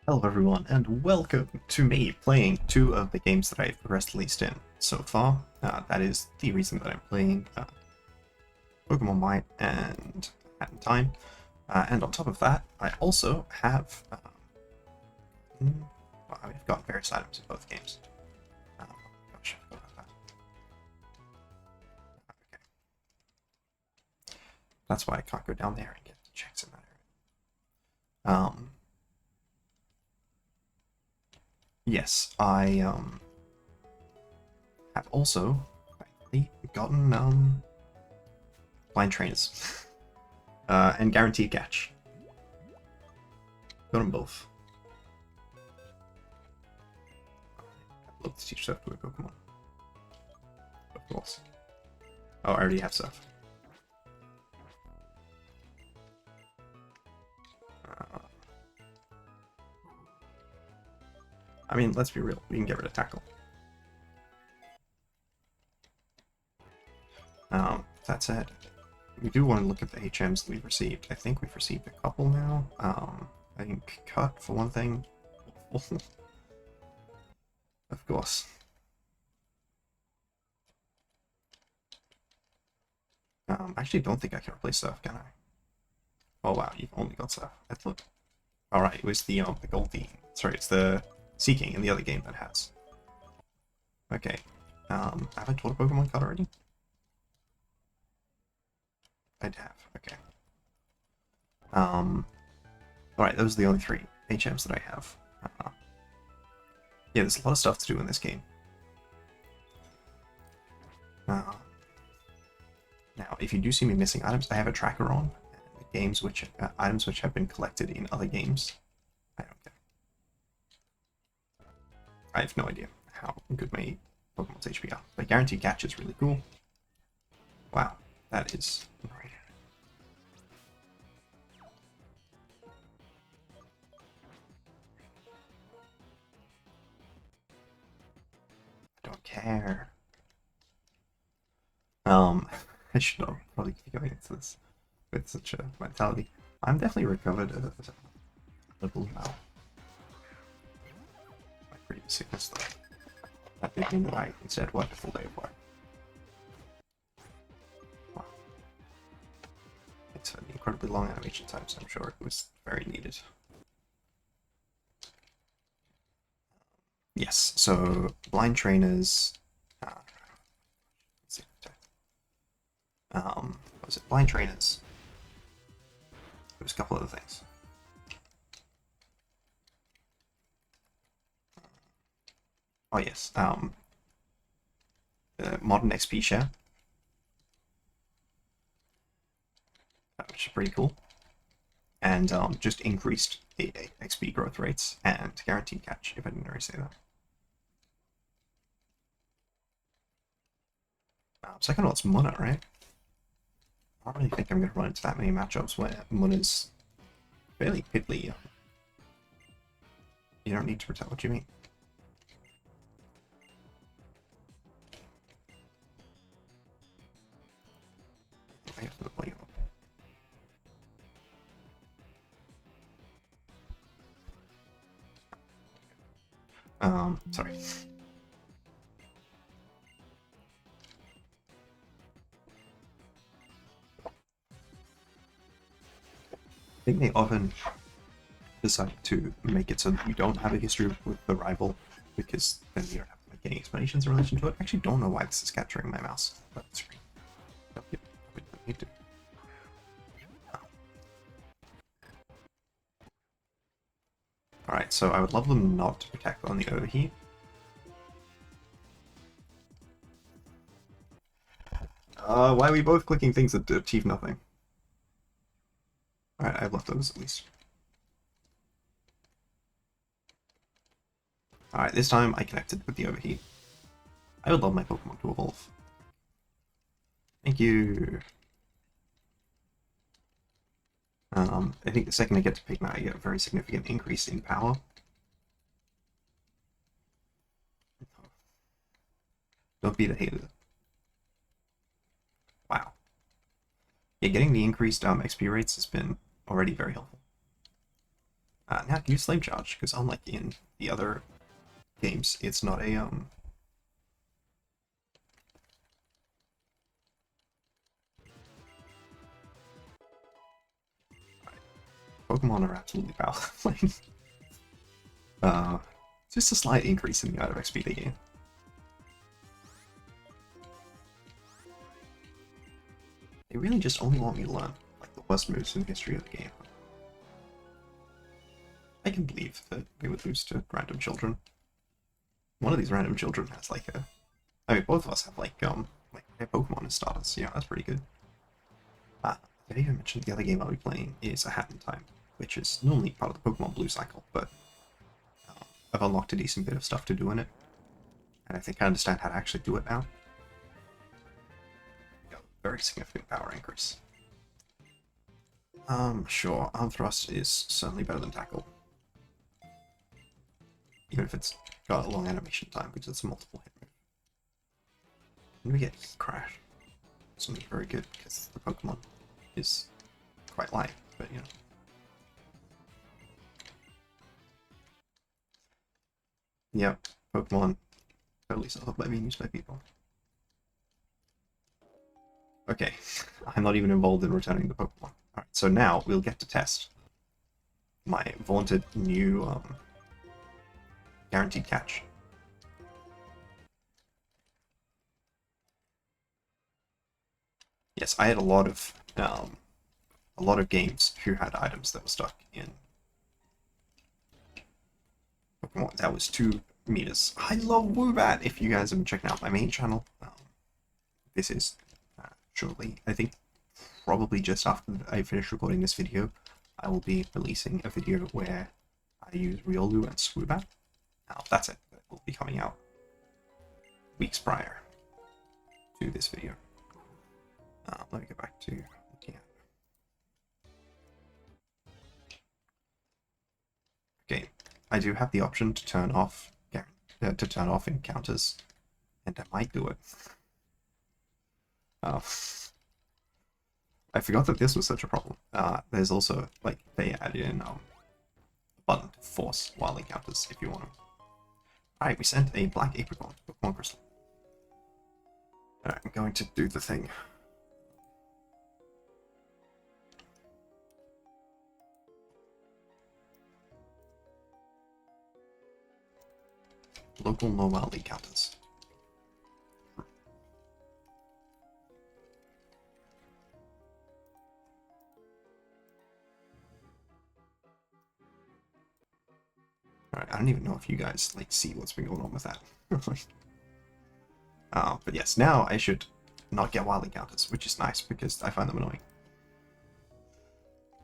Hello everyone, and welcome to me playing two of the games that I've progressed least in so far. That is the reason that I'm playing Pokemon White and Hat in Time. And on top of that, I also have... well, I've got various items in both games. Gosh, I forgot about that. Okay. That's why I can't go down there and get the checks in that area. Yes, I have also finally gotten blind trainers and guaranteed catch. Got them both. I'd love to teach stuff to a Pokemon. Of course. Oh, I already have stuff. I mean, let's be real. We can get rid of Tackle. That said, we do want to look at the HMs that we've received. I think we've received a couple now. I think Cut, for one thing. Of course. I actually don't think I can replace stuff, can I? Oh wow, you've only got stuff. I thought... Alright, it was the Goldie. Sorry, it's the Seeking in the other game that has. Okay. Have I taught a Pokemon card already? I'd have, okay. Alright, those are the only three HMs that I have. Yeah, there's a lot of stuff to do in this game. Now, if you do see me missing items, I have a tracker on. Games which items which have been collected in other games. I don't care. I have no idea how good my Pokemon's HP are. But guaranteed catch is really cool. Wow, that is great. I don't care. I should not probably be going into this with such a mentality. I'm definitely recovered a little now. My previous sickness though. That did mean that I instead worked a full day of work. Wow. It's an incredibly long animation time, so I'm sure it was very needed. Yes, so blind trainers. Let's see. What was it? Blind trainers. There was a couple other things. Oh yes, the modern XP share, which is pretty cool, and just increased XP growth rates and guaranteed catch, if I didn't already say that. Second one's Munna, right? I don't really think I'm going to run into that many matchups where Munna's fairly piddly. You don't need to protect. What do you mean? I have to play sorry. I think they often decide to make it so that you don't have a history with the rival, because then you don't have to make any explanations in relation to it. I actually don't know why this is capturing my mouse. But it's free. Need to. Alright, so I would love them not to protect on the overheat. Why are we both clicking things that achieve nothing? Alright, I've left those at least. Alright, this time I connected with the overheat. I would love my Pokemon to evolve. Thank you. I think the second I get to Pigma, I get a very significant increase in power. Don't be the hater. Wow. Yeah, getting the increased XP rates has been already very helpful. Now I can use Flame Charge, because unlike in the other games, it's not a, Pokemon are absolutely powerful. Just a slight increase in the amount of XP they gain. They really just only want me to learn, like, the worst moves in the history of the game. I can believe that they would lose to random children. One of these random children has, like, a... I mean, both of us have, like a Pokemon as starters. Yeah, that's pretty good. Did I even mention the other game I'll be playing is a Hat in Time, which is normally part of the Pokemon Blue cycle, but I've unlocked a decent bit of stuff to do in it, and I think I understand how to actually do it now. Got very significant power increase. Sure, Arm Thrust is certainly better than Tackle. Even if it's got a long animation time, because it's a multiple hit move. And we get Crash. It's not very good, because the Pokemon is quite light, but you know. Yep, Pokemon totally self by being used by people. Okay, I'm not even involved in returning the Pokemon. Alright, so now we'll get to test my vaunted new guaranteed catch. Yes, I had a lot of games who had items that were stuck in Pokemon. That was 2 meters. I love Woobat! If you guys have been checking out my main channel, this is shortly, I think probably just after I finish recording this video, I will be releasing a video where I use Riolu and Swoobat. Now, that's it. It will be coming out weeks prior to this video. Let me get back to looking at. Okay, I do have the option to turn off encounters, and I might do it. I forgot that this was such a problem. There's also, like, they add in a button to force wild encounters if you want to. Alright, we sent a black apricot Pokemon Crystal. Alright, I'm going to do the thing. Local no wild encounters. Alright, I don't even know if you guys, like, see what's been going on with that. But yes, now I should not get wild encounters, which is nice, because I find them annoying.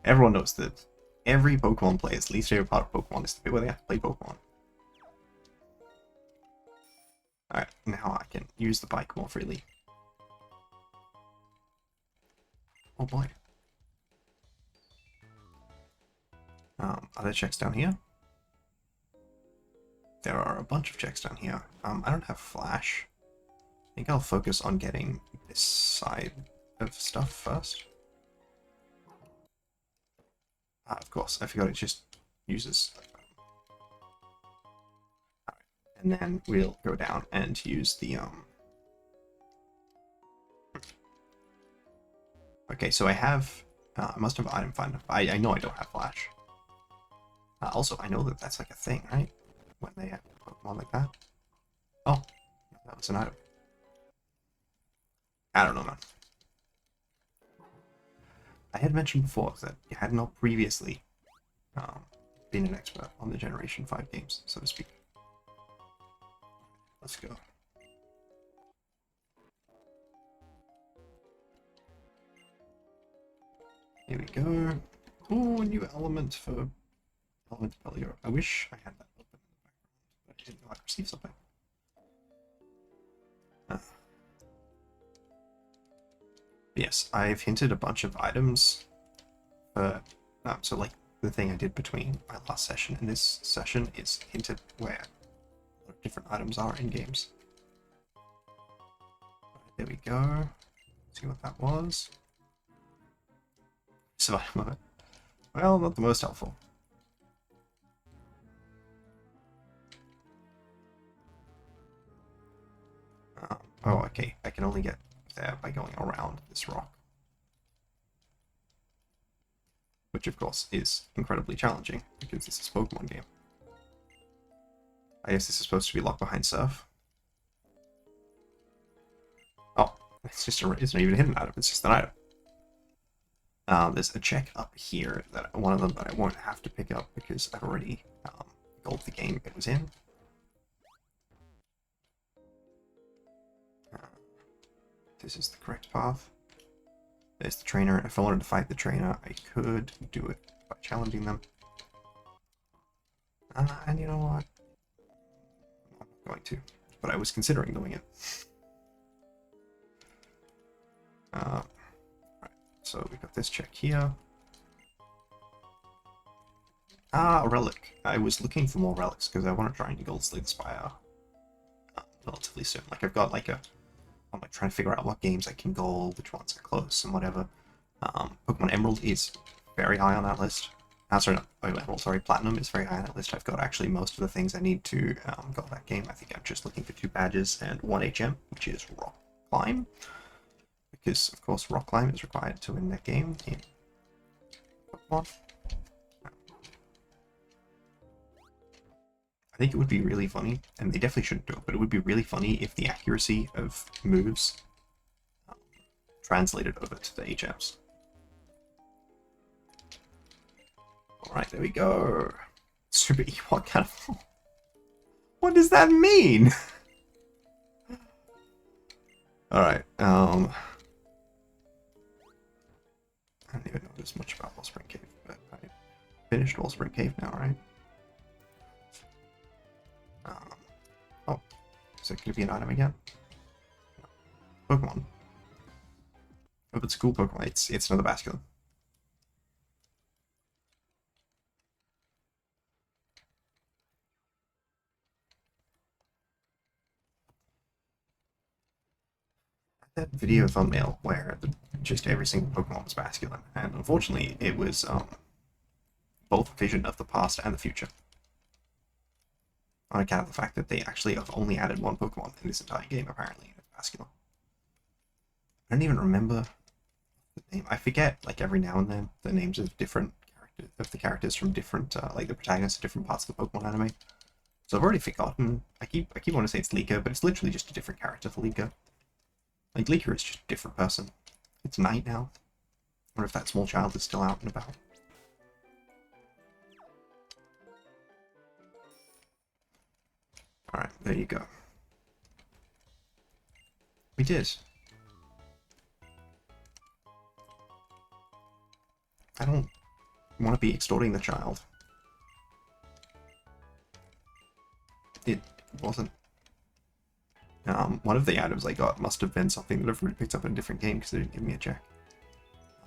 Everyone knows that every Pokemon player's least favorite part of Pokemon is the bit where they have to play Pokemon. Alright, now I can use the bike more freely. Oh boy. Are there checks down here? There are a bunch of checks down here. I don't have Flash. I think I'll focus on getting this side of stuff first. Of course, I forgot it just uses... Alright, and then we'll go down and use the, Okay, so I have... I must have item finder. I know I don't have Flash. Also, I know that that's like a thing, right? When they have Pokemon like that. Oh, that was an item. I don't know, man. I had mentioned before that you had not previously been an expert on the Generation 5 games, so to speak. Let's go. Here we go. Oh, new element for Element Pelio. I wish I had that open in the background, but I didn't know I'd receive something. Yes, I've hinted a bunch of items. So like the thing I did between my last session and this session is hinted where different items are in games. Right, there we go. See what that was. Survival moment. Well, not the most helpful. Oh, okay. I can only get there by going around this rock. Which, of course, is incredibly challenging, because this is a Pokemon game. I guess this is supposed to be locked behind Surf. Oh, it's not even a hidden item, it's just an item. There's a check up here, that one of them that I won't have to pick up because I've already gold the game it was in. This is the correct path. There's the trainer. If I wanted to fight the trainer, I could do it by challenging them. And you know what? I'm not going to, but I was considering doing it. Right, so we got this check here. A relic. I was looking for more relics because I want to try and Gold Slate Spire relatively soon. Like I've got like I'm like trying to figure out what games I can gold, which ones are close, and whatever. Pokemon Emerald is very high on that list. Sorry, not Emerald, sorry, Platinum is very high on that list. I've got actually most of the things I need to gold that game. I think I'm just looking for 2 badges and 1 HM, which is Rock Climb. Because, of course, Rock Climb is required to win that game in Pokemon. I think it would be really funny, and they definitely shouldn't do it, but it would be really funny if the accuracy of moves translated over to the HMs. Alright, there we go. Super Ewok Catapult. What does that mean? Alright, I don't even know this much about Wellspring Cave, but I finished Wellspring Cave now, right? Oh, is it going to be an item again? No. Pokemon. Oh, it's a cool Pokemon. It's another Basculin. That video thumbnail where just every single Pokemon was Basculin, and unfortunately it was both a vision of the past and the future. On account of the fact that they actually have only added 1 Pokemon in this entire game, apparently, Basculin. I don't even remember the name. I forget, like, every now and then, the names of different characters from different, like, the protagonists of different parts of the Pokemon anime. So I've already forgotten. I keep wanting to say it's Leeka, but it's literally just a different character for Leeka. Like, Leeka is just a different person. It's night now. I wonder if that small child is still out and about. Alright, there you go. We did. I don't want to be extorting the child. It wasn't. One of the items I got must have been something that I've already picked up in a different game because they didn't give me a check.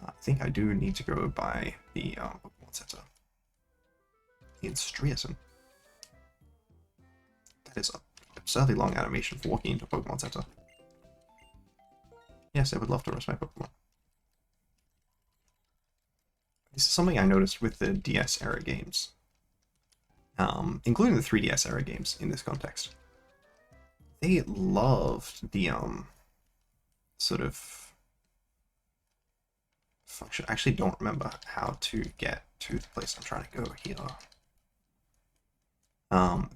I think I do need to go by the Pokemon Center in Striaton. That is an absurdly long animation for walking into a Pokemon Center. Yes, I would love to rest my Pokemon. This is something I noticed with the DS era games, including the 3DS era games in this context. They loved the sort of function. I actually don't remember how to get to the place I'm trying to go here.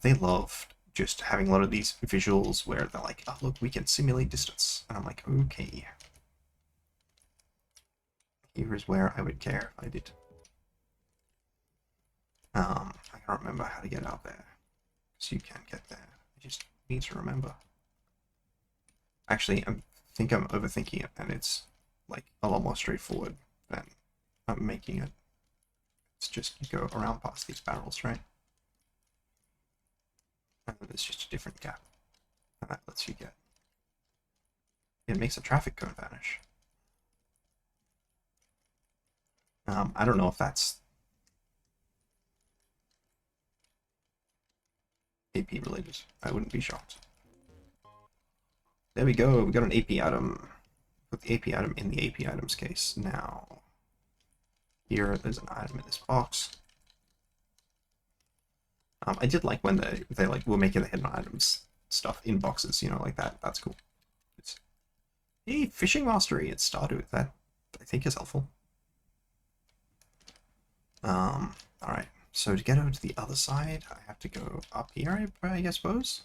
They loved just having a lot of these visuals where they're like, oh look, we can simulate distance. And I'm like, okay. Here's where I would care if I did. I can't remember how to get out there. So you can't get there. I just need to remember. Actually, I think I'm overthinking it, and it's like a lot more straightforward than I'm making it. It's just you go around past these barrels, right? And then there's just a different gap. And that lets you get. It makes a traffic cone vanish. I don't know if that's AP related. I wouldn't be shocked. There we go. We got an AP item. Put the AP item in the AP items case. Now, here there's an item in this box. I did like when they like were making the hidden items stuff in boxes, you know, like that. That's cool. Hey, fishing mastery at Stardew. That I think is helpful. Alright. So to get over to the other side, I have to go up here, I suppose.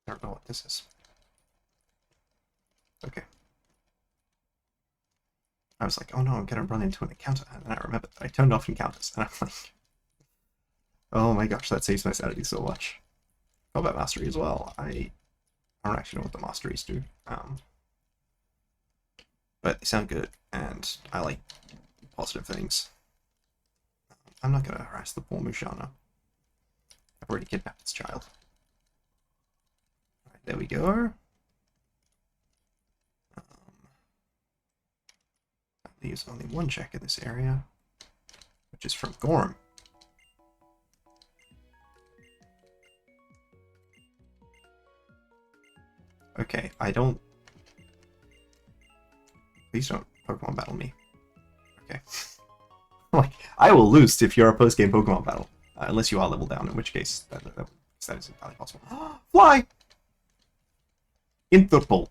I don't know what this is. Okay. I was like, oh no, I'm gonna run into an encounter, and then I remembered that I turned off encounters, and I'm like, oh my gosh, that saves my sanity so much. Combat mastery as well. I don't actually know what the masteries do, but they sound good, and I like positive things. I'm not gonna harass the poor Mushana. I've already kidnapped its child. Alright, there we go. That leaves only one check in this area, which is from Gorm. Okay, I don't... Please don't Pokemon battle me. Okay. Like, I will lose if you're a post-game Pokemon battle. Unless you are level down, in which case that is entirely possible. Fly! Interpol.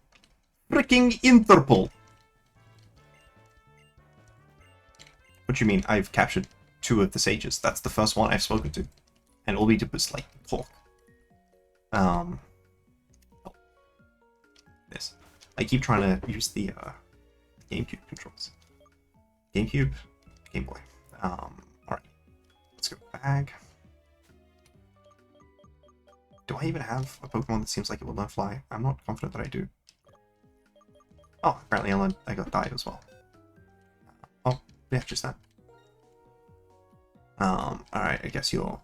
Freaking Interpol! What do you mean? I've captured 2 of the sages. That's the first one I've spoken to. And all we did was, like, talk. This. I keep trying to use the GameCube controls. GameCube, Game Boy. Alright. Let's go bag. Do I even have a Pokemon that seems like it will learn fly? I'm not confident that I do. Oh, apparently I got dive as well. Oh, yeah, just that. Alright, I guess you're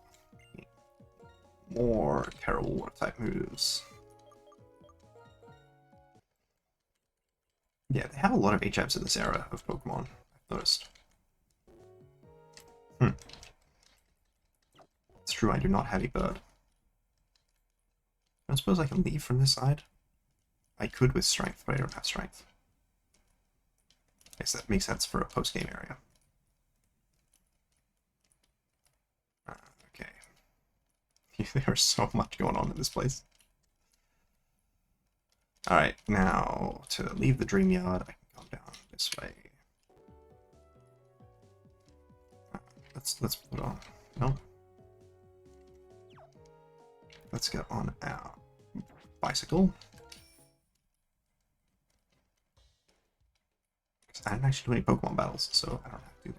more terrible water type moves. Yeah, they have a lot of HMs in this era of Pokemon, I've noticed. It's true, I do not have a bird. I don't suppose I can leave from this side. I could with strength, but I don't have strength. I guess that makes sense for a post-game area. Okay. There's so much going on in this place. Alright, now to leave the dream yard, I can come down this way. Let's put on. Nope. Let's get on our bicycle. I didn't actually do any Pokemon battles, so I don't have to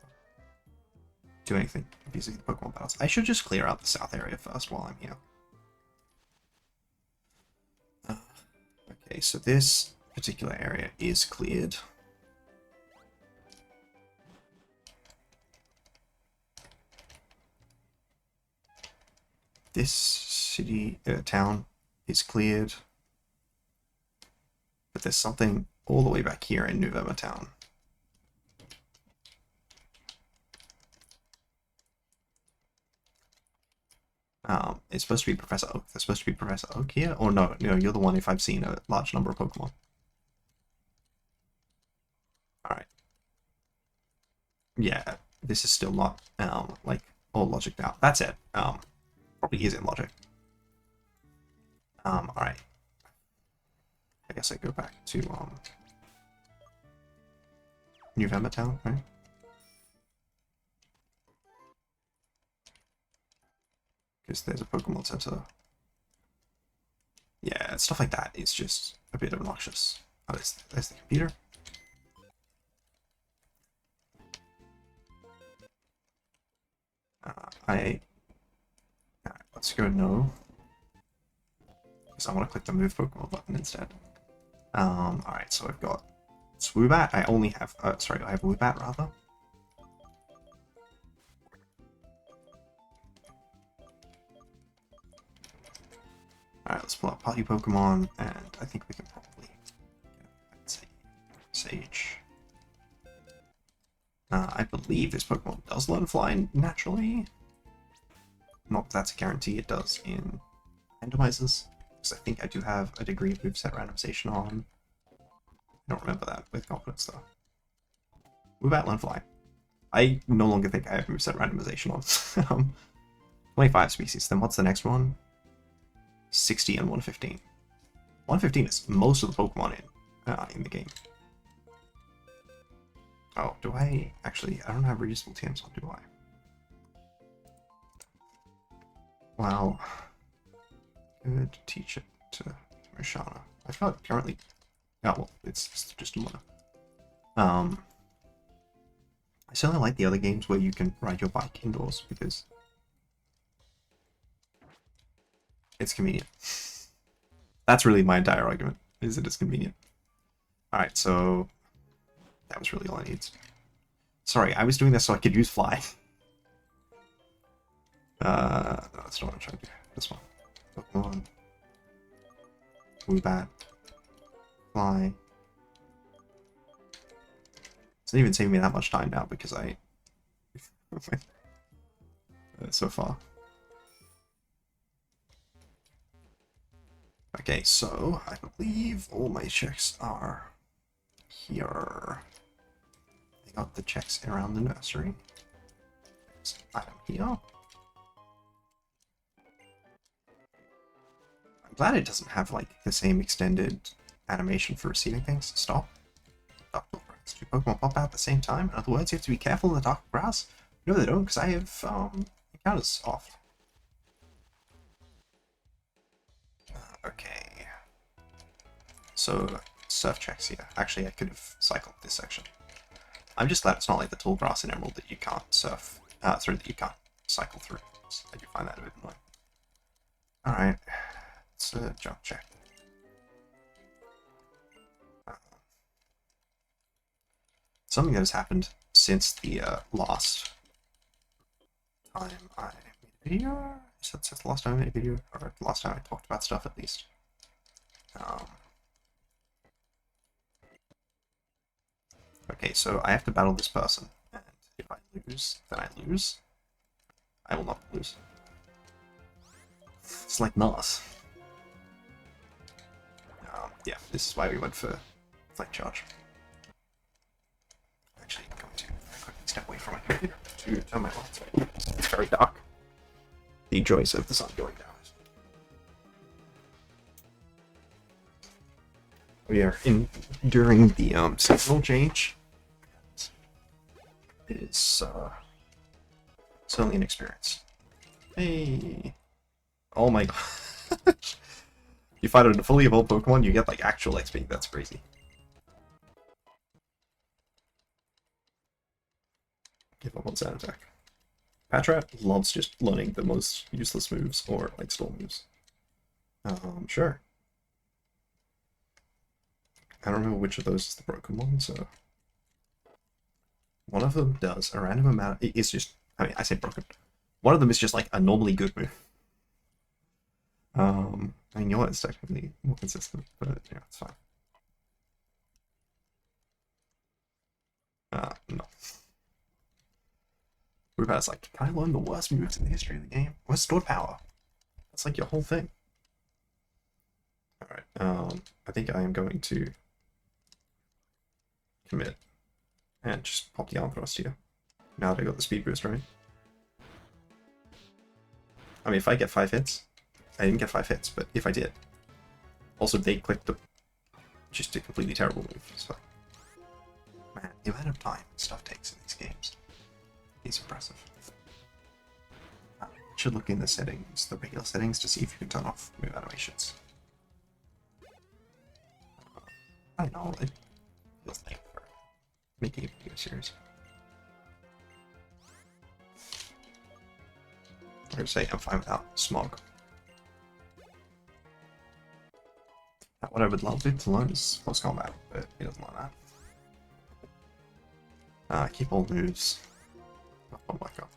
do anything using the Pokemon battles. I should just clear out the south area first while I'm here. Okay, so this particular area is cleared. This city, town is cleared. But there's something all the way back here in November Town. It's supposed to be Professor Oak. There's supposed to be Professor Oak here? Or no, you're the one if I've seen a large number of Pokemon. Alright. Yeah, this is still not, like, all logic now. That's it. Probably is in logic. Alright. I guess I go back to, November Town, right? Because there's a Pokemon Center. Yeah, stuff like that is just a bit obnoxious. Oh, there's the computer. Alright, let's go no. Because I want to click the move Pokemon button instead. Alright, so I've got Swoobat. I only have, sorry, I have Woobat rather. Alright, let's pull out Party Pokemon, and I think we can probably get Sage. I believe this Pokemon does learn Fly naturally. Not that that's a guarantee, it does in randomizers. Because I think I do have a degree of moveset randomization on. I don't remember that with confidence though. Woobat learn Fly. I no longer think I have moveset randomization on. 25 species. Then what's the next one? 60 and 115. 115 is most of the Pokemon in the game. Oh, do I actually? I don't have reusable TMs on, do I? Well, could teach it to Mishana. I thought currently. Oh well, it's just a mono. I certainly like the other games where you can ride your bike indoors because it's convenient. That's really my entire argument, is it is convenient. Alright, so that was really all I need. Sorry, I was doing this so I could use fly. No, that's not what I'm trying to do. This one. Pokemon. Woobat. Fly. It's not even saving me that much time now because I... so far. Okay, so I believe all my checks are here. I got the checks around the nursery. There's an item here. I'm glad it doesn't have like the same extended animation for receiving things. Stop. Stop. Do Pokemon pop out at the same time? In other words, you have to be careful in the dark grass. No, they don't, because I have encounters off. Okay. So, surf checks here. Actually, I could have cycled this section. I'm just glad it's not like the tall grass in Emerald that you can't surf through, that you can't cycle through. I do find that a bit annoying. Alright. It's a jump check. Something that has happened since the last time I made a video. Is that the last time I made a video? Or the last time I talked about stuff, at least. Okay, so I have to battle this person. And if I lose, then I lose. I will not lose. It's like Nas. Yeah, this is why we went for Flight Charge. Actually, I'm going to quickly step away from my computer to turn my lights on. It's very dark. The joys of the sun going down. We are during the seasonal change. It is certainly an experience. Hey! Oh my god. You fight a fully evolved Pokemon, you get like actual XP. That's crazy. Give up on Sand Attack. Patrat loves just learning the most useless moves or like storm moves. Sure. I don't know which of those is the broken one, so one of them does a random amount. It's just, I mean, I say broken. One of them is just like a normally good move. I mean, yours is technically more consistent, but yeah, it's fine. No. Woobat's like, can I learn the worst moves in the history of the game? Where's stored power? That's like your whole thing. Alright, I think I am going to commit and just pop the arm thrust here. Now that I got the speed boost, right? I mean, if I get 5 hits, I didn't get 5 hits, but if I did. Also, they clicked the just a completely terrible move, so. Man, the amount of time stuff takes in these games is impressive. I should look in the settings, the regular settings, to see if you can turn off move animations. I know, it feels like for making a video series. I'm gonna say I'm fine without smog. What I would love it to learn is close combat, but he doesn't want that. Keep all moves. Oh my god.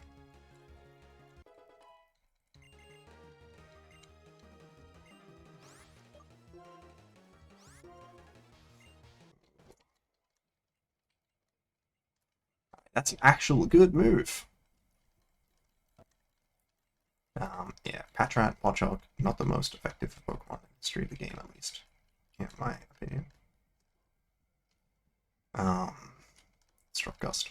That's an actual good move. Yeah, Patrat, Pochok, not the most effective Pokemon in the history of the game, at least. In my opinion. Struck Gust.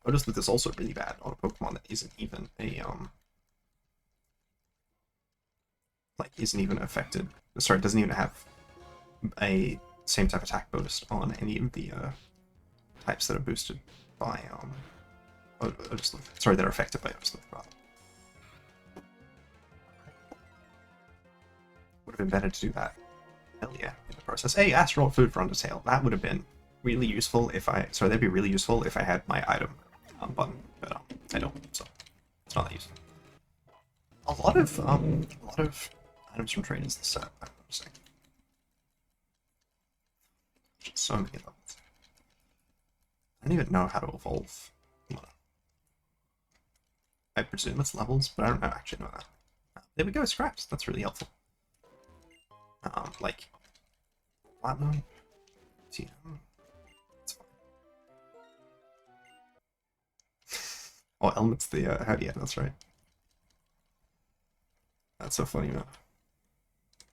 Notice that this is also really bad on a Pokemon that isn't even a isn't even affected. Sorry, doesn't even have a same type attack boost on any of the types that are boosted by Otisluth. Sorry, that are affected by Otisluth, rather. Would have been better to do that. Hell yeah, in the process. Hey, Astronaut Food for Undertale. That would have been really useful if I... Sorry, that'd be really useful if I had my item button, but I don't, so it's not that useful. A lot of items from traders this set, I'm saying. Just so many levels. I don't even know how to evolve. I presume it's levels, but I don't actually know that. There we go, scraps. That's really helpful. Like platinum, TM. It's fine. Oh, elements the yeah, that's right. That's so funny, man.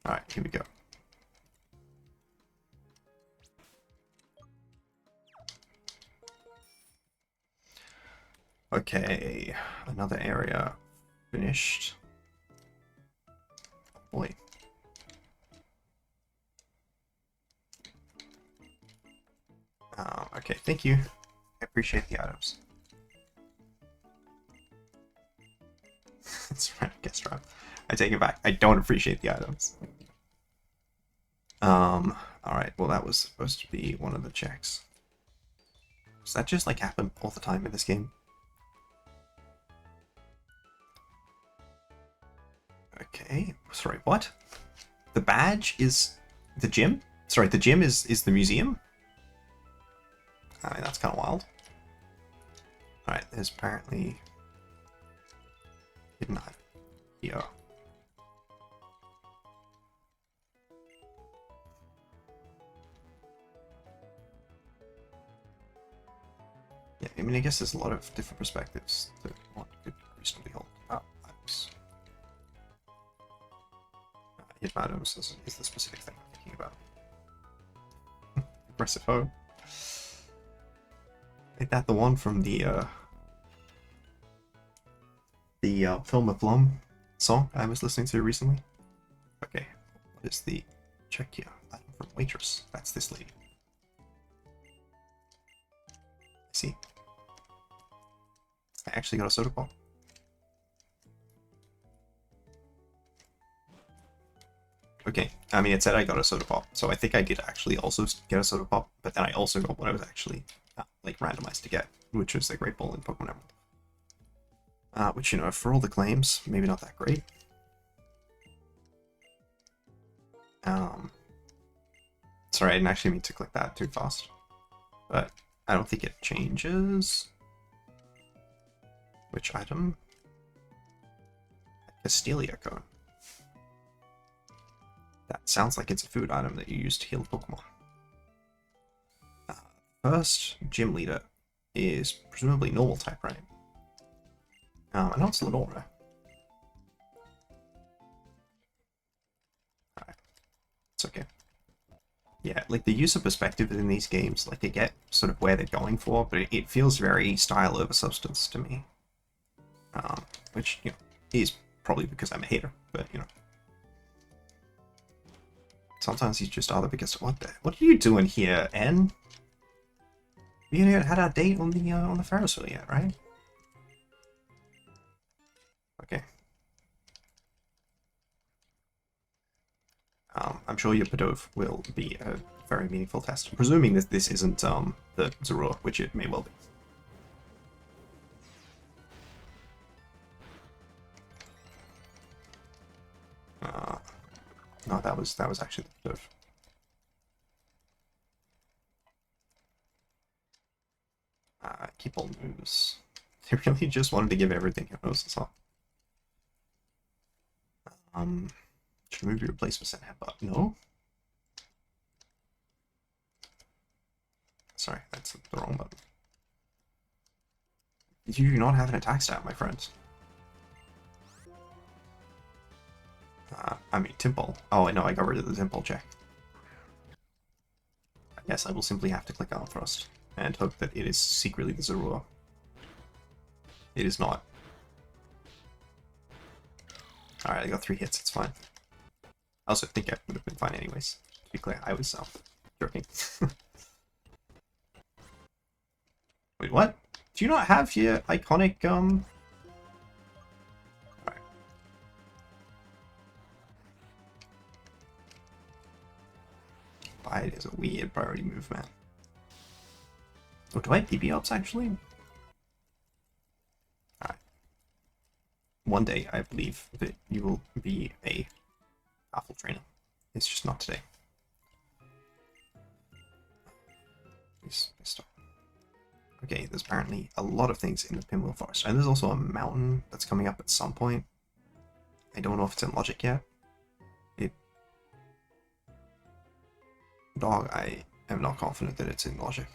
All right, here we go. Okay, another area finished. Oh boy. Okay, thank you. I appreciate the items. That's right, guess right. I take it back. I don't appreciate the items. Alright, well that was supposed to be one of the checks. Does that just like happen all the time in this game? Okay, sorry, what? The badge is the gym? Sorry, the gym is the museum? I mean, that's kind of wild. Alright, there's apparently hidden item here. Yeah, I mean, I guess there's a lot of different perspectives that one could reasonably hold about items. Hidden items is the specific thing I'm thinking about. Aggressive hoe. Ain't that the one from the Film of Plum song I was listening to recently? Okay, what is the check here? Item from waitress. That's this lady. I see. I actually got a soda pop. Okay, I mean, it said I got a soda pop, so I think I did actually also get a soda pop, but then I also got what I was actually like randomized to get, which was the Great Ball in Pokemon Emerald. Which, you know, for all the claims, maybe not that great. Sorry, I didn't actually mean to click that too fast, but I don't think it changes. Which item? Castelia cone. That sounds like it's a food item that you use to heal Pokemon. First gym leader is presumably normal type, right? I know it's Lenora. Alright. It's okay. Yeah, like the use of perspective in these games, like I get sort of where they're going for, but it feels very style over substance to me. Which, you know, is probably because I'm a hater, but you know. Sometimes he's just other because what are you doing here, N? We haven't had our date on the Ferris wheel yet, right? Okay. I'm sure your Pidove will be a very meaningful test. Presuming that this isn't the Zorua, which it may well be. No, that was actually the Pidove. Keep all moves. They really just wanted to give everything hypnosis on. Should move your replacements and headbutt. No? Sorry, that's the wrong button. You do not have an attack stat, my friends. I mean, Timple. Oh, no, I got rid of the Timple check. I guess I will simply have to click on Thrust and hope that it is secretly the Zorua. It is not. Alright, I got 3 hits, it's fine. I also think I would have been fine anyways. To be clear, I was joking. Wait, what? Do you not have your iconic, Alright. Bite is a weird priority move, man. Oh, do I have DB ups actually? Alright. One day, I believe that you will be a powerful trainer. It's just not today. Please stop. Okay, there's apparently a lot of things in the Pinwheel Forest. And there's also a mountain that's coming up at some point. I don't know if it's in Logic yet. Dog, I am not confident that it's in Logic.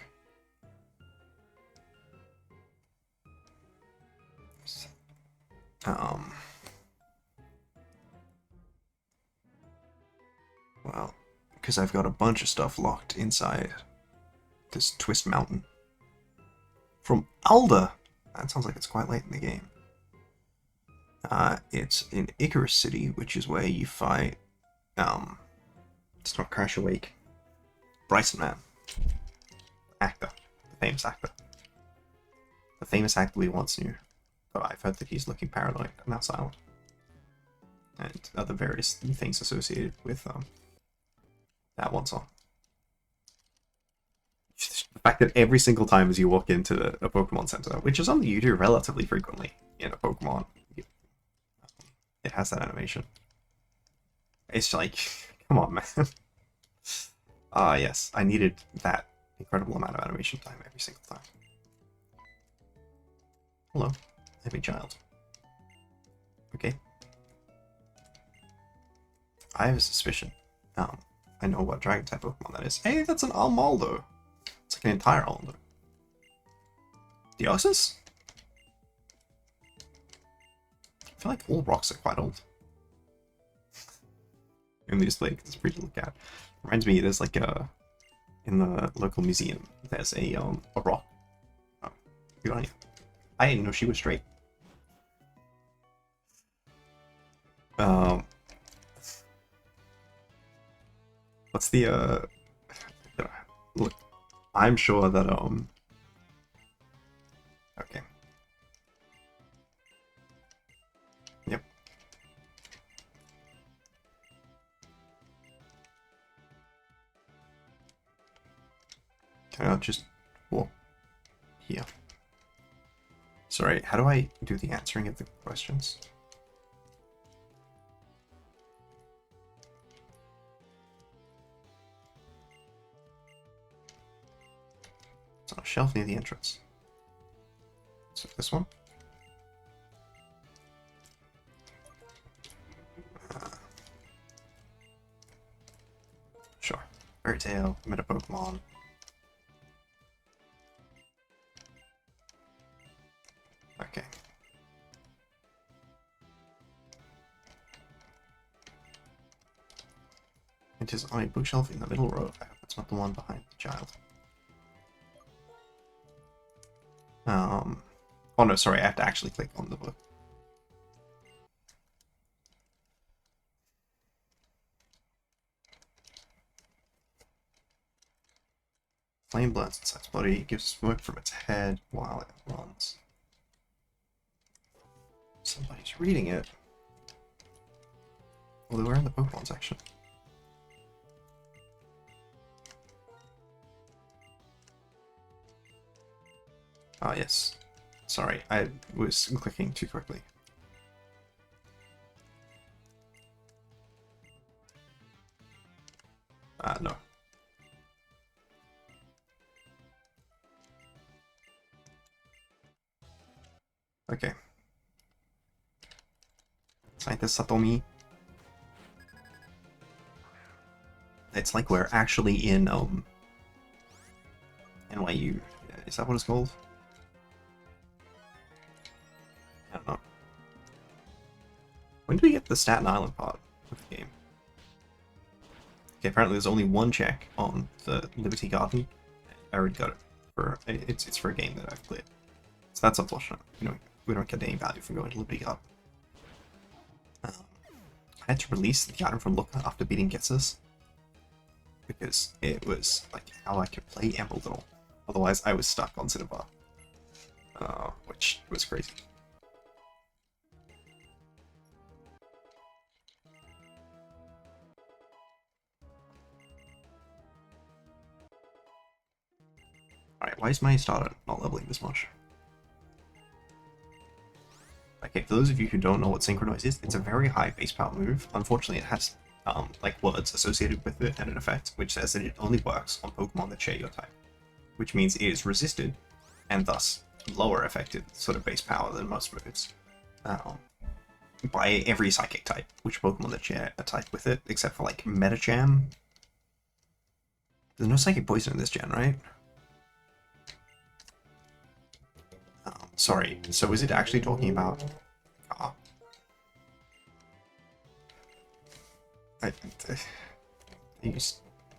Well, because I've got a bunch of stuff locked inside this Twist Mountain. From Alda! That sounds like it's quite late in the game. It's in Icarus City, which is where you fight, it's not Crash Awake. Bryson Man. Actor. The famous actor. The famous actor we once knew. But I've heard that he's looking paranoid and now silent. And other various things associated with, that one song. The fact that every single time as you walk into a Pokemon Center, which is something you do relatively frequently in a Pokemon, it has that animation. It's like, come on, man. Ah, yes, I needed that incredible amount of animation time every single time. Hello, I'm a child. Okay. I have a suspicion. I know what Dragon type Pokemon that is. Hey, that's an Almaldo. It's like an entire Almaldo. Deoxys? I feel like all rocks are quite old. In the display, because it's pretty to look at. Reminds me, there's like a in the local museum. There's a rock. Oh, good on you. I didn't know she was straight. What's the look? I'm sure that okay. Yep. Can I just walk here? Sorry, how do I do the answering of the questions? It's on a shelf near the entrance. So this one? Sure. Fairy Tail, Meta Pokemon. Okay. It is on a bookshelf in the middle row. I hope it's not the one behind the child. Oh no, sorry, I have to actually click on the book. Flame blends inside its body, it gives smoke from its head while it runs. Somebody's reading it. Although we're in the Pokemon section. Ah, yes. Sorry, I was clicking too quickly. No. Okay. Scientist Satomi. It's like we're actually in, NYU. Is that what it's called? I don't know. When do we get the Staten Island part of the game? Okay, apparently there's only one check on the Liberty Garden. I already got it. It's for a game that I've played. So that's unfortunate. You know, we don't get any value from going to Liberty Up. I had to release the item from Looker after beating Getsus, because it was like how I could play Emerald at all. Otherwise, I was stuck on Cinnabar, which was crazy. Alright, why is my starter not leveling this much? Okay, for those of you who don't know what Synchronize is, it's a very high base power move. Unfortunately, it has like words associated with it and an effect, which says that it only works on Pokemon that share your type, which means it is resisted, and thus lower affected sort of base power than most moves, by every Psychic type, which Pokemon that share a type with it, except for like Metacham. There's no Psychic Poison in this gen, right? Sorry, so is it actually talking about...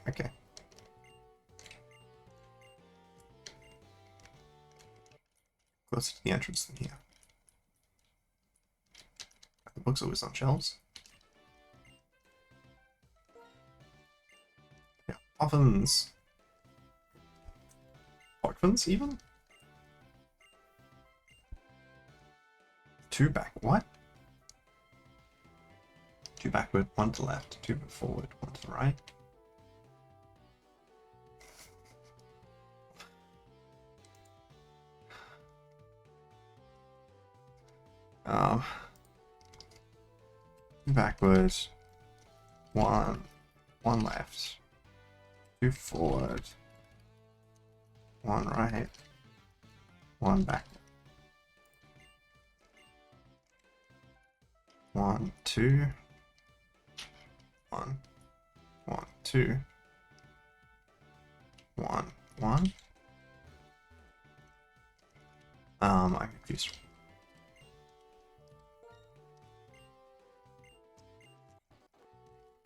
okay. Closer to the entrance than here. The book's always on shelves. Yeah, ovens. Orphans, even? 2 back, what? 2 backward, 1 to left, 2 forward, 1 to the right. Backwards, 1 left, 2 forward, 1 right, 1 backward. 1, 2, 1, 1, 2, 1, 1. I'm confused.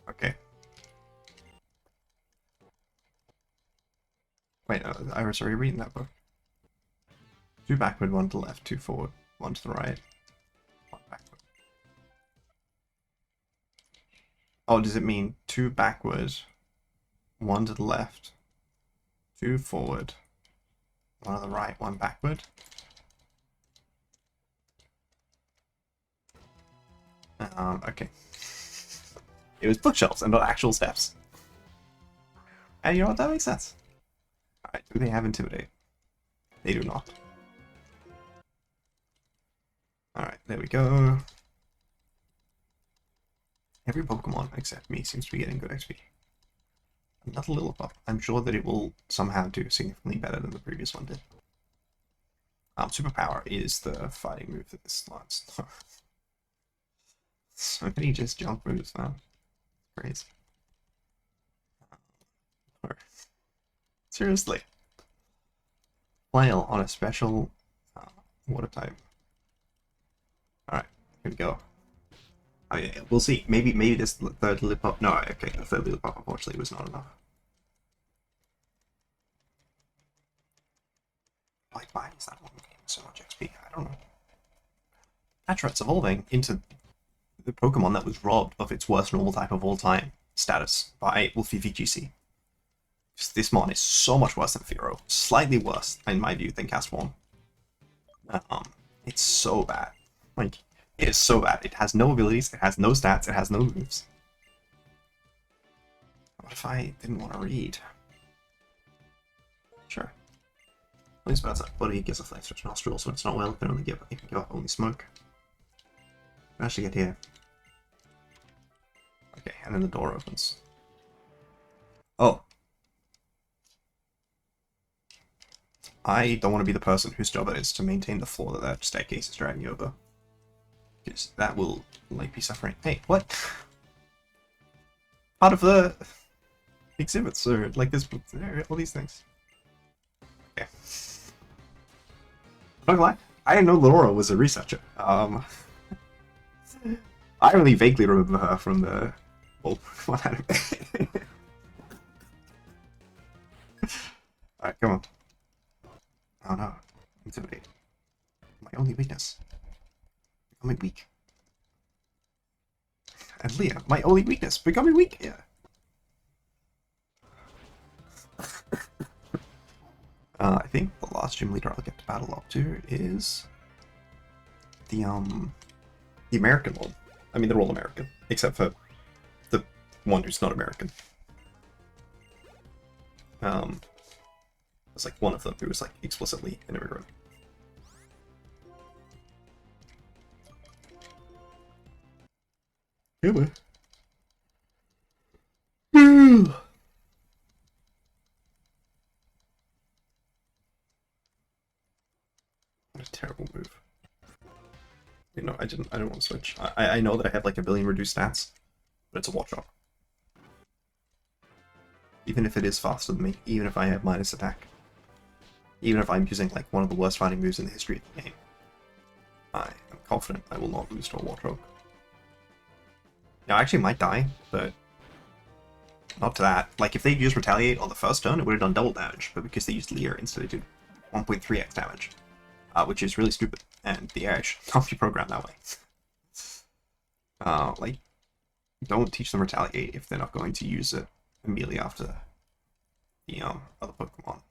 Okay. Wait, I was already reading that book. 2 backward, 1 to the left, 2 forward, 1 to the right, 1 backward. Oh, does it mean 2 backward, 1 to the left, 2 forward, 1 to the right, 1 backward? Okay. It was bookshelves and not actual steps. And you know what, that makes sense. Alright, do they have Intimidate? They do not. Alright, there we go. Every Pokemon except me seems to be getting good XP. Another Lillipup. I'm sure that it will somehow do significantly better than the previous one did. Superpower is the fighting move that this launch. So many just jump moves, man. Crazy. Seriously. Flail on a special water type. Alright, here we go. Oh yeah, we'll see. Maybe this third Lillipup. No, okay, the third Lillipup unfortunately was not enough. Like, why is that one getting so much XP? I don't know. Patrat's evolving into the Pokemon that was robbed of its worst normal type of all time status by Wolfie VGC. Just this mon is so much worse than Fearow. Slightly worse, in my view, than Castform. It's so bad. Like, it is so bad. It has no abilities, it has no stats, it has no moves. What if I didn't want to read? Sure. At least that's body gives a flame to its nostrils, so it's not well, it can give up only smoke. Actually get here. Okay, and then the door opens. Oh. I don't want to be the person whose job it is to maintain the floor that that staircase is dragging over. Because that will, like, be suffering. Hey, what? Part of the exhibits, or like this, all these things. Okay. I'm not gonna lie, I didn't know Laura was a researcher. I only vaguely remember her from the old one anime. Alright, come on. Oh no. Intimidate. My only weakness. Becoming weak. And Leah, my only weakness, becoming weak. Yeah. I think the last gym leader I'll get to battle up to is the American one. I mean, they're all American, except for the one who's not American. There's like one of them who was like explicitly an immigrant. Yeah, man. What a terrible move. You know, I don't want to switch. I know that I have like a billion reduced stats, but it's a watch-up. Even if it is faster than me, even if I have minus attack, even if I'm using like one of the worst fighting moves in the history of the game, I am confident I will not lose to a Warthog. Now, I actually might die, but not to that. Like, if they used Retaliate on the first turn, it would have done double damage, but because they used Leer instead, it did 1.3x damage, which is really stupid, and the AI should not be programmed that way. Like, don't teach them Retaliate if they're not going to use it immediately after the other Pokemon.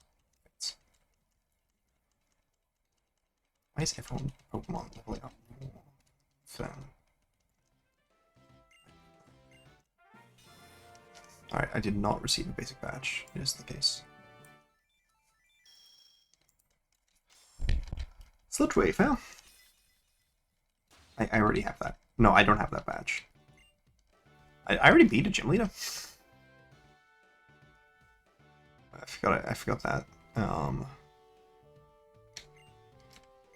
Why is everyone Pokemon leveling up more? Alright, I did not receive a basic badge. It is the case. Sludgewave, huh? I already have that. No, I don't have that badge. I already beat a gym leader. I forgot that.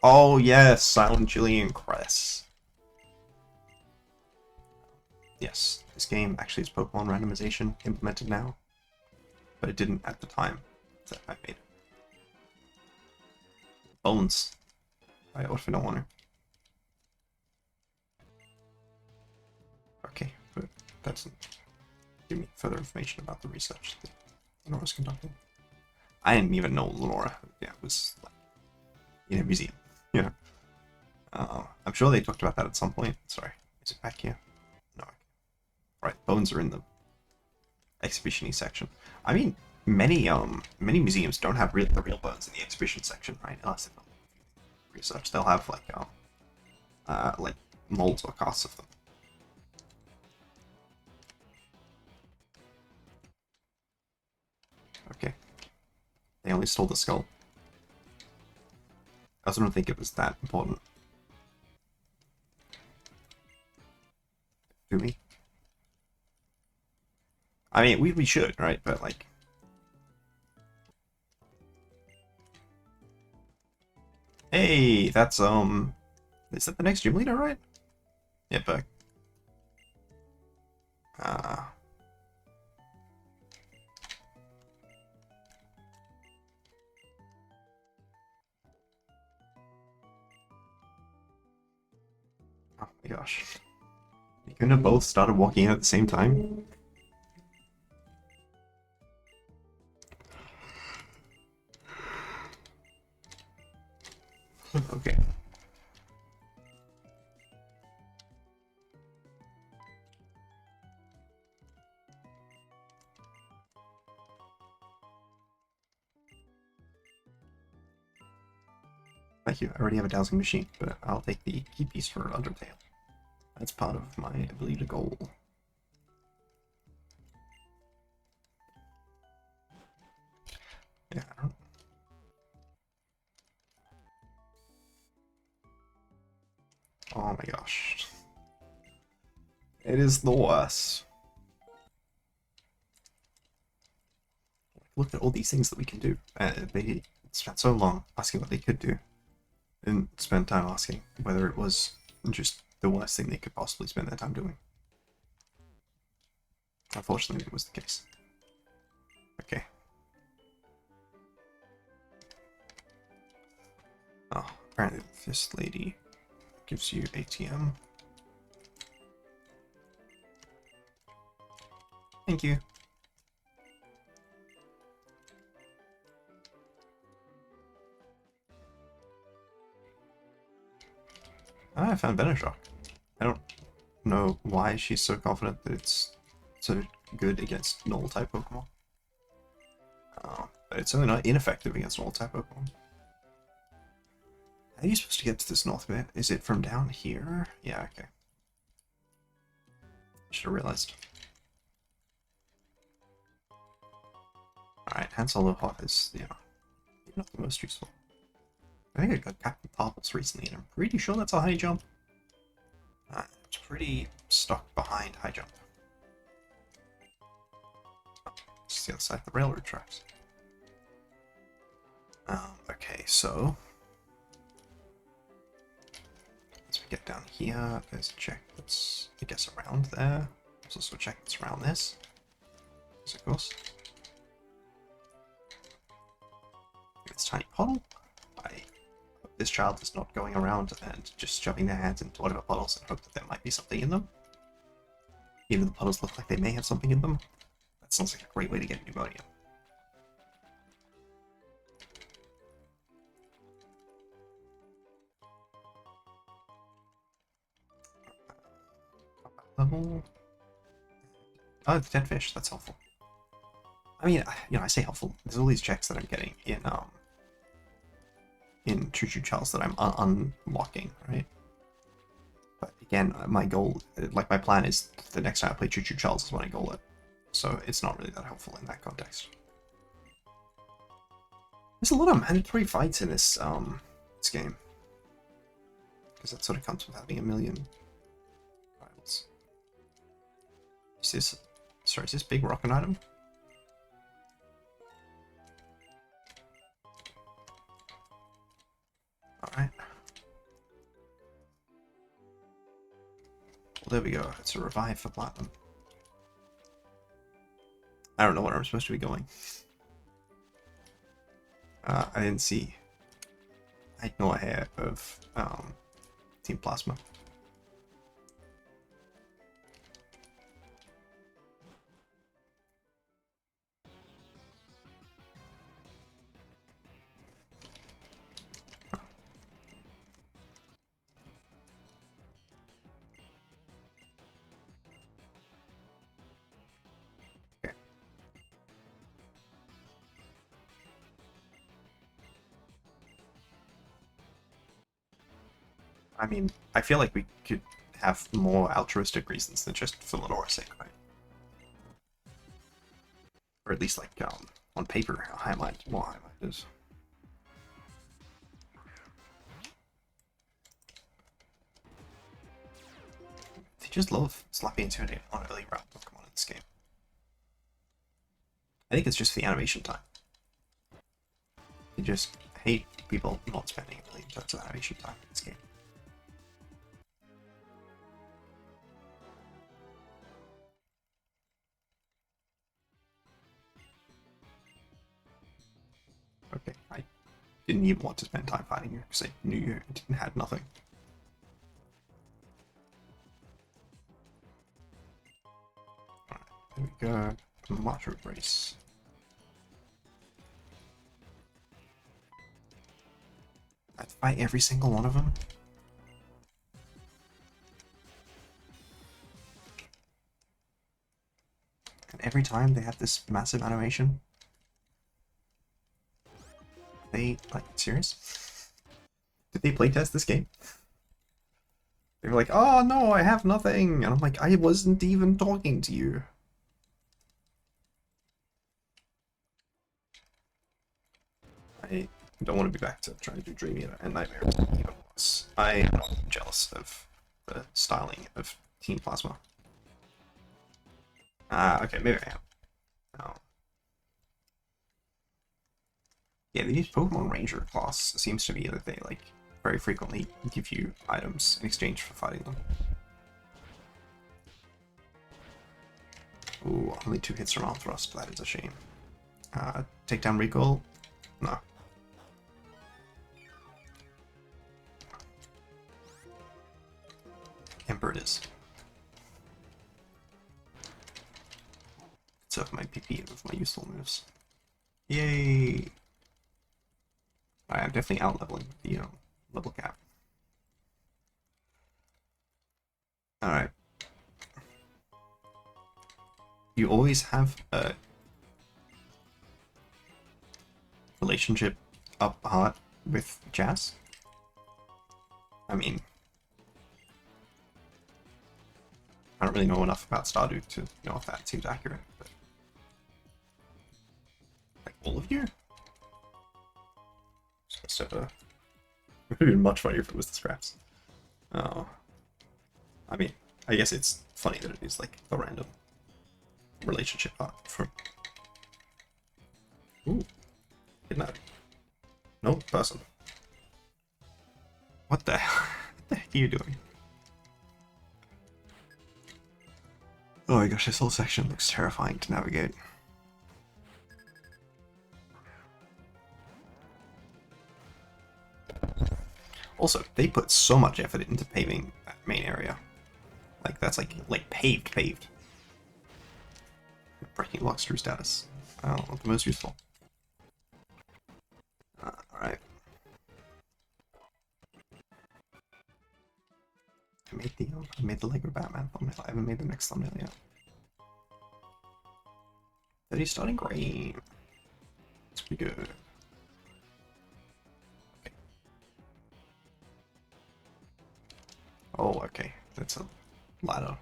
Oh yes, Silent Jillian Cress. Yes, this game actually has Pokemon randomization implemented now, but it didn't at the time that I made it. Bones. What if I don't want to? Okay, but that doesn't give me further information about the research that Lenora's conducting. I didn't even know Lenora. Yeah, was like in a museum. Yeah. I'm sure they talked about that at some point. Sorry, is it back here? No. Right, bones are in the exhibition-y section. I mean, many museums don't have the real bones in the exhibition section, right? Unless they've done research, they'll have like molds or casts of them. Okay. They only stole the skull. I also don't think it was that important. To me. I mean, we should, right? But like, hey, that's is that the next gym leader, right? Yeah, but oh my gosh, you couldn't have both started walking out at the same time. Okay. Thank you. I already have a dowsing machine, but I'll take the key piece for Undertale. That's part of my ability to goal. Yeah, I don't... Oh my gosh. It is the worst. Look at all these things that we can do. They spent so long asking what they could do, and spent time asking whether it was just the worst thing they could possibly spend their time doing. Unfortunately, it was the case. Okay. Oh, apparently this lady gives you ATM. Thank you. I found Venoshock. I don't know why she's so confident that it's so good against normal type Pokemon. But it's certainly not ineffective against normal type Pokemon. How are you supposed to get to this north bit? Is it from down here? Yeah, okay. Should have realized. Alright, Han Solo Hot is, not the most useful. I think I got Captain Popples recently, and I'm pretty sure that's a high jump. It's pretty stuck behind high jump. It's the other side of the railroad tracks. Okay, so as we get down here, there's a check that's, I guess, around there. There's also a check that's around this. Of course. It's a tiny puddle. This child is not going around and just shoving their hands into whatever puddles and hope that there might be something in them. Even the puddles look like they may have something in them. That sounds like a great way to get pneumonia. Level. Oh, the dead fish. That's helpful. I mean, I say helpful. There's all these checks that I'm getting in Choo Choo Charles that I'm unlocking, right? But again, my goal, like my plan is the next time I play Choo Choo Charles is when I goal it. So it's not really that helpful in that context. There's a lot of mandatory fights in this game. Because that sort of comes with having a million rivals. Is this big rocket item? Alright. Well, there we go. It's a revive for Platinum. I don't know where I'm supposed to be going. I didn't see. I had no idea of Team Plasma. I mean, I feel like we could have more altruistic reasons than just for Lenora's sake, right? Or at least, like, on paper, how high mind, more high mind is. They just love slapping Intimidate on early route Pokemon in this game. I think it's just the animation time. They just hate people not spending a million turns of animation time in this game. Okay, I didn't even want to spend time fighting you because I knew you had nothing. Alright, there we go. Marshall Brace. I'd fight every single one of them. And every time they have this massive animation. They, like, serious? Did they playtest this game? They were like, oh no, I have nothing! And I'm like, I wasn't even talking to you. I don't want to be back to trying to do Dreamy and Nightmare even worse. I am not jealous of the styling of Team Plasma. Okay, maybe I am. Oh. Yeah, these Pokemon Ranger class seems to be that they, like, very frequently give you items in exchange for fighting them. Ooh, only 2 hits from Arm Thrust, that is a shame. Take down Recall? No. Emperor it is. Conserve my PP with my useful moves. Yay! I'm definitely out leveling the level cap. Alright. You always have a relationship up hard with Jazz? I mean, I don't really know enough about Stardew to know if that seems accurate, but like all of you? Just have a... It would have been much funnier if it was the scraps. Oh. I mean, I guess it's funny that it is like a random relationship art from... Ooh. Kidnapping. No person. What the hell? What the heck are you doing? Oh my gosh, this whole section looks terrifying to navigate. Also, they put so much effort into paving that main area. Like, that's like paved. Breaking blocks true status. Oh, not the most useful. Alright. I made the Lego Batman thumbnail. I haven't made the next thumbnail yet. But he's starting great. It's pretty good. Okay. Oh, okay. That's a ladder.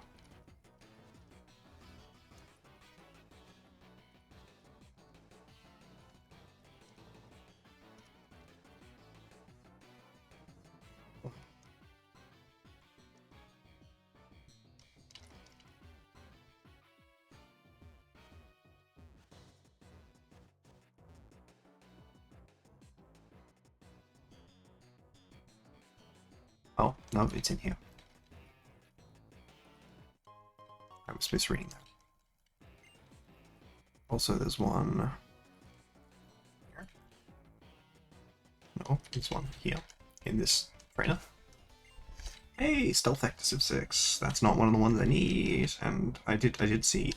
Oh, no, it's in here. I was misreading that. Also, there's one here. No, there's one here in this trainer. Hey, Stealth Actor Civ 6. That's not one of the ones I need. And I did see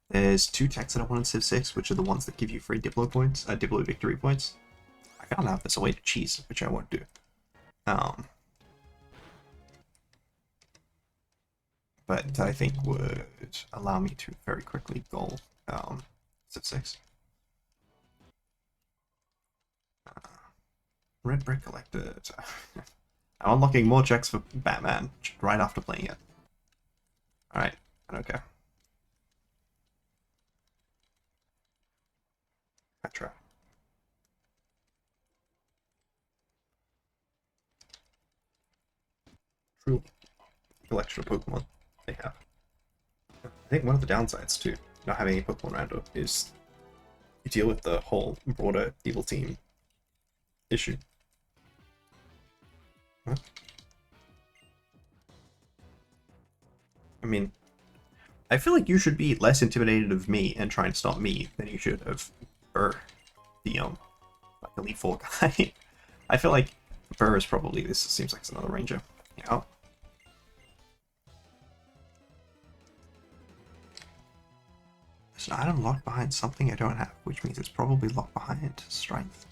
there's 2 techs that I want in Civ 6, which are the ones that give you free Diplo points, Diplo victory points. I found out there's a way to cheese, which I won't do. But I think would allow me to very quickly goal Civ 6. Red brick collected. I'm unlocking more checks for Batman right after playing it. Alright, okay. Petra. True collection of Pokemon they have. I think one of the downsides to not having a Pokemon rando is you deal with the whole broader evil team issue. Huh? I mean, I feel like you should be less intimidated of me and trying to stop me than you should of Burr, the like Elite Four guy. I feel like Burr is probably, this seems like it's another ranger. Yeah. There's an item locked behind something I don't have, which means it's probably locked behind strength.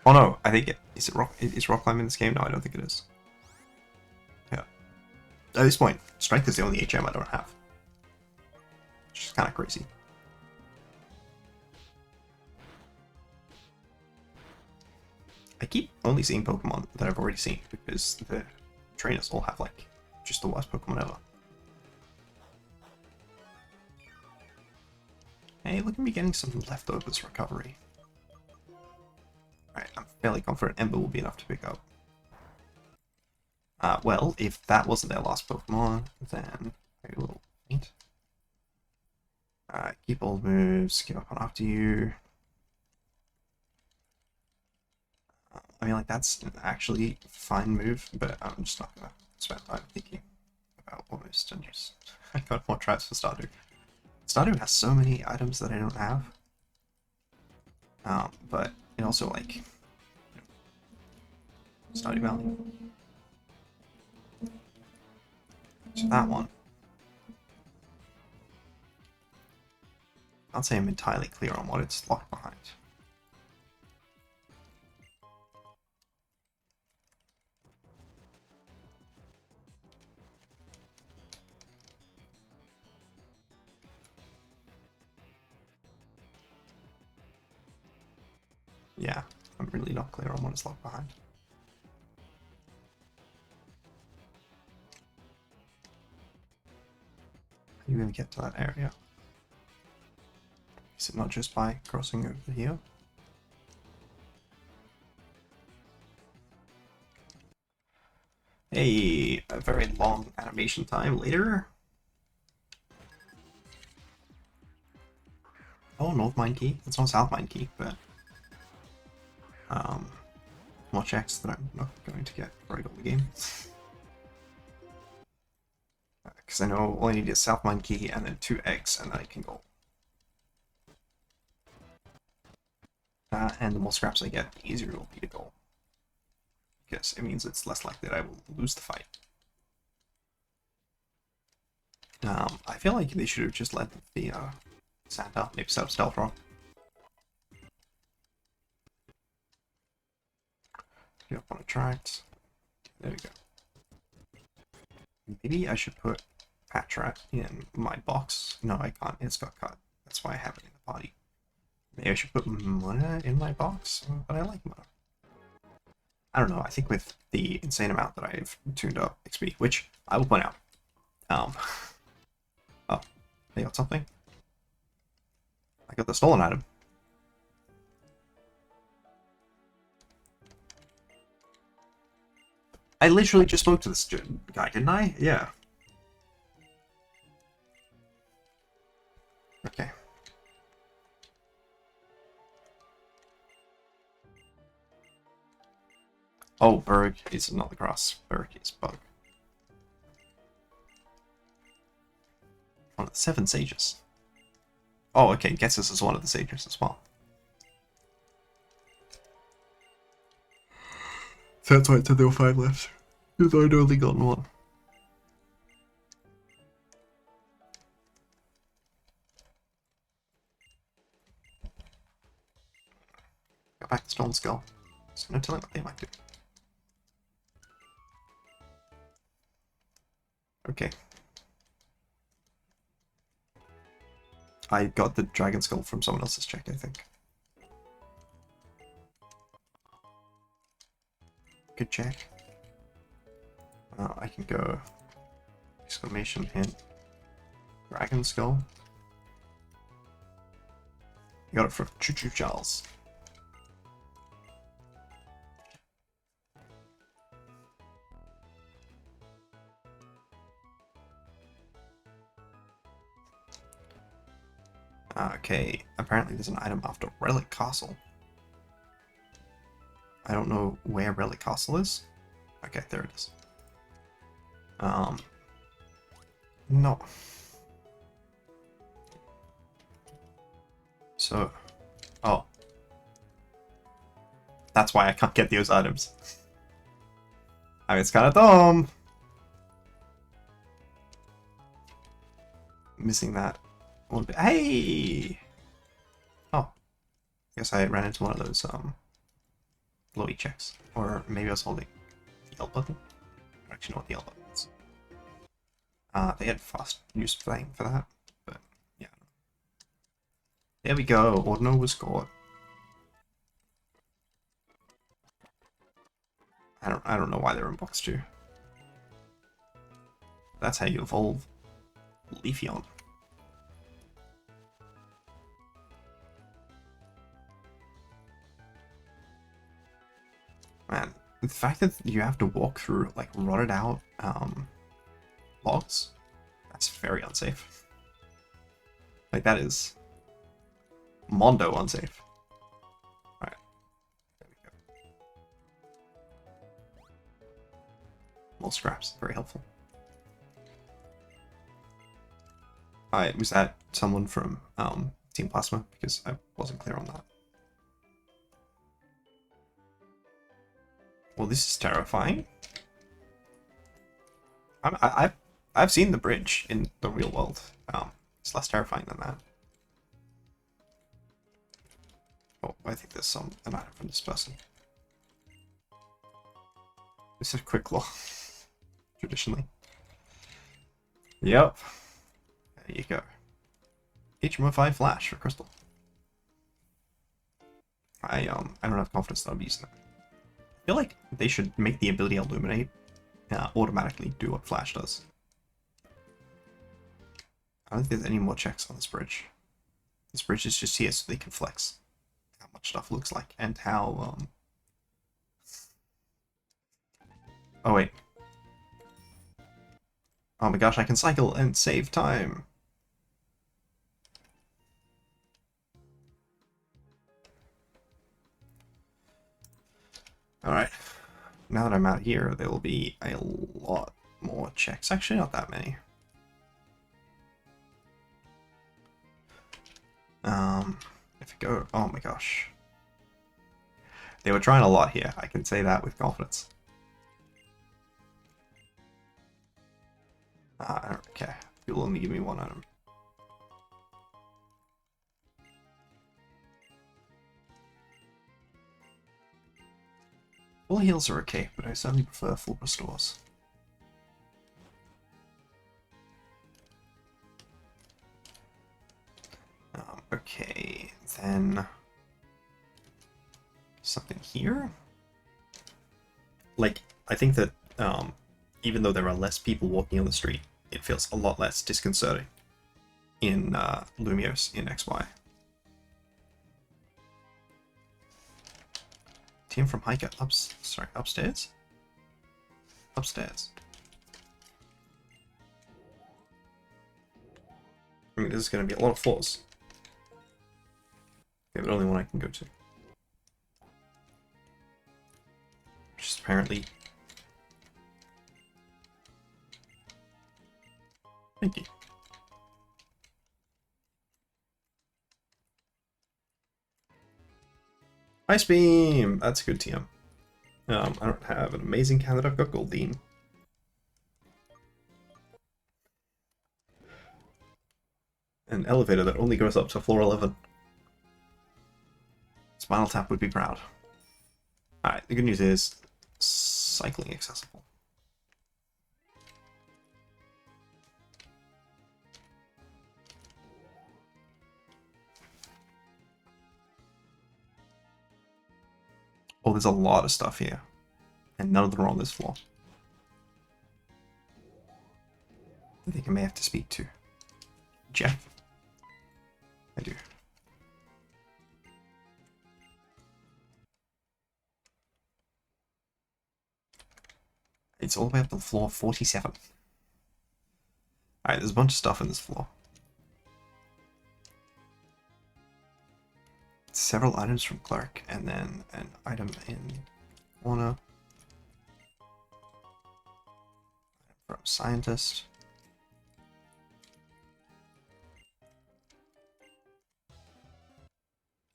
Oh no, I think is rock climbing in this game? No, I don't think it is. Yeah. At this point, strength is the only HM I don't have. Which is kind of crazy. I keep only seeing Pokemon that I've already seen because the trainers all have like just the worst Pokemon ever. Hey, look at me getting some leftovers recovery. Alright, I'm fairly confident Ember will be enough to pick up. Well, if that wasn't their last Pokemon, then I will faint. Keep old moves, give up on after you. I mean, like, that's an actually fine move, but I'm just not gonna spend time thinking about almost and just... I got more traps for Stardew. Stardew has so many items that I don't have. But it also, like... Stardew Valley. So that one. I can't say I'm entirely clear on what it's locked behind. Yeah, I'm really not clear on what is locked behind. How are you going to get to that area? Is it not just by crossing over here? Hey, a very long animation time later. Oh, North Mine Key. It's not South Mine Key, but more checks that I'm not going to get before I got the game. Because I know all I need is South Mine Key and then 2 eggs, and then I can go. And the more scraps I get, the easier it will be to go. Because it means it's less likely that I will lose the fight. I feel like they should have just let the Santa maybe set up stealth rock. Get up on a tract. There we go. Maybe I should put Patrat in my box. No, I can't. It's got cut. That's why I have it in the body. Maybe I should put Mana in my box, but I like Mana. I don't know. I think with the insane amount that I've tuned up XP, which I will point out. Oh, they got something. I got the stolen item. I literally just spoke to this guy, didn't I? Yeah. Okay. Oh, Berg is not the grass. Berg is bug. One of the 7 sages. Oh, okay. Gessis is one of the sages as well. So that's why it said there were 5 left. Because I'd only gotten 1. Go back to Stone Skull. So no telling what they might do. Okay. I got the Dragon Skull from someone else's check, I think. Good check. I can go exclamation hint Dragon Skull. You got it from Choo Choo Charles. Okay, apparently there's an item after Relic Castle. I don't know where Relic Castle is. Okay, there it is. No. So, oh. That's why I can't get those items. I mean, it's kind of dumb. Missing that one bit. Hey! Oh. I guess I ran into one of those, blowy checks. Or maybe I was holding the L button. I don't actually know what the L button is. They had fast use thing for that, but yeah. There we go. Ordino was scored. I don't know why they're in box 2. That's how you evolve Leafeon. Man, the fact that you have to walk through like rotted out logs, that's very unsafe. Like that is Mondo unsafe. Right. There we go. More scraps, very helpful. Was that someone from Team Plasma? Because I wasn't clear on that. Well, this is terrifying. I've seen the bridge in the real world. It's less terrifying than that. Oh, I think there's an item from this person. This is a quick law, traditionally. Yep. There you go. HM5 flash for crystal. I don't have confidence that I'll be using it. I feel like they should make the ability illuminate automatically do what Flash does. I don't think there's any more checks on this bridge. This bridge is just here so they can flex how much stuff looks like and how oh wait. Oh my gosh, I can cycle and save time. Alright. Now that I'm out here, there will be a lot more checks. Actually, not that many. If I go... Oh my gosh. They were trying a lot here. I can say that with confidence. I don't care. You'll only give me one item. Full heals are okay, but I certainly prefer full restores. Okay, then... something here? Like, I think that even though there are less people walking on the street, it feels a lot less disconcerting in Lumios in XY. Team from Hiker upstairs? Upstairs. I mean, this is going to be a lot of floors. Okay, but only one I can go to. Which is apparently... Thank you. Ice Beam! That's a good TM. I don't have an amazing candidate, I've got Goldine. An elevator that only goes up to floor 11. Spinal Tap would be proud. Alright, the good news is cycling accessible. Oh, there's a lot of stuff here. And none of them are on this floor. I think I may have to speak to Jeff. I do. It's all the way up to floor 47. Alright, there's a bunch of stuff in this floor. Several items from Clark, and then an item in corner from Scientist.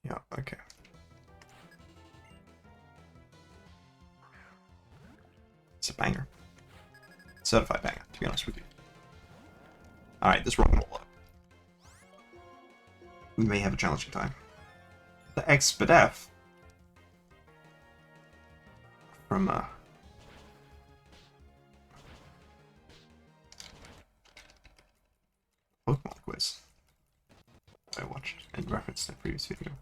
Yeah, okay. It's a banger. Certified banger, to be honest with you. Alright, this rock will look. We may have a challenging time. The Expedef from Pokemon quiz I watched in reference to the previous video.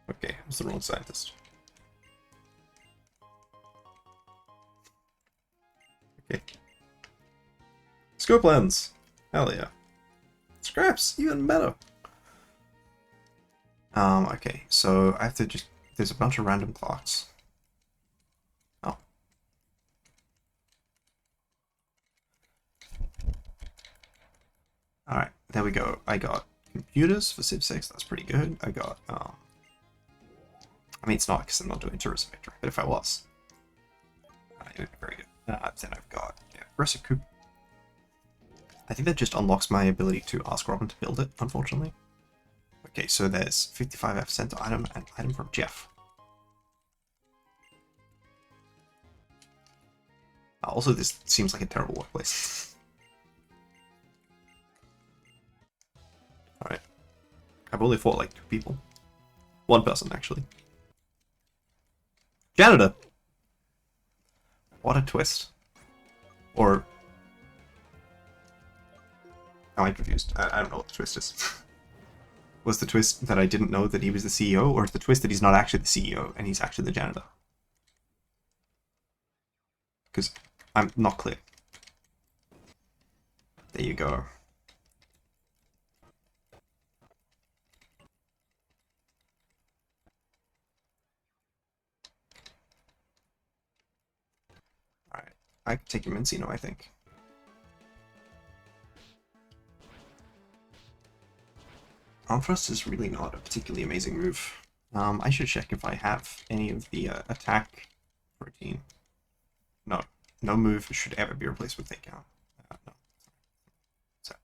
Okay, I was the wrong scientist. Okay. Scope lens! Hell yeah. Scraps! Even better! Okay, so I have to just... There's a bunch of random clocks. Oh. Alright, there we go. I got computers for Civ 6, that's pretty good. I got, I mean, it's not because I'm not doing tourism victory, but if I was, it would be very good. Then I've got, yeah, Aggressive Coup. I think that just unlocks my ability to ask Robin to build it, unfortunately. Okay, so there's 55F center item and item from Jeff. Also, this seems like a terrible workplace. Alright. I've only fought like 2 people. 1 person, actually. Janitor! What a twist. Or... Now I'm confused. I don't know what the twist is. Was the twist that I didn't know that he was the CEO, or is the twist that he's not actually the CEO and he's actually the janitor? Because I'm not clear. There you go. Alright. I can take him Mincino, I think. Arm thrust is really not a particularly amazing move. I should check if I have any of the attack routine. No. No move should ever be replaced with takedown. No. So.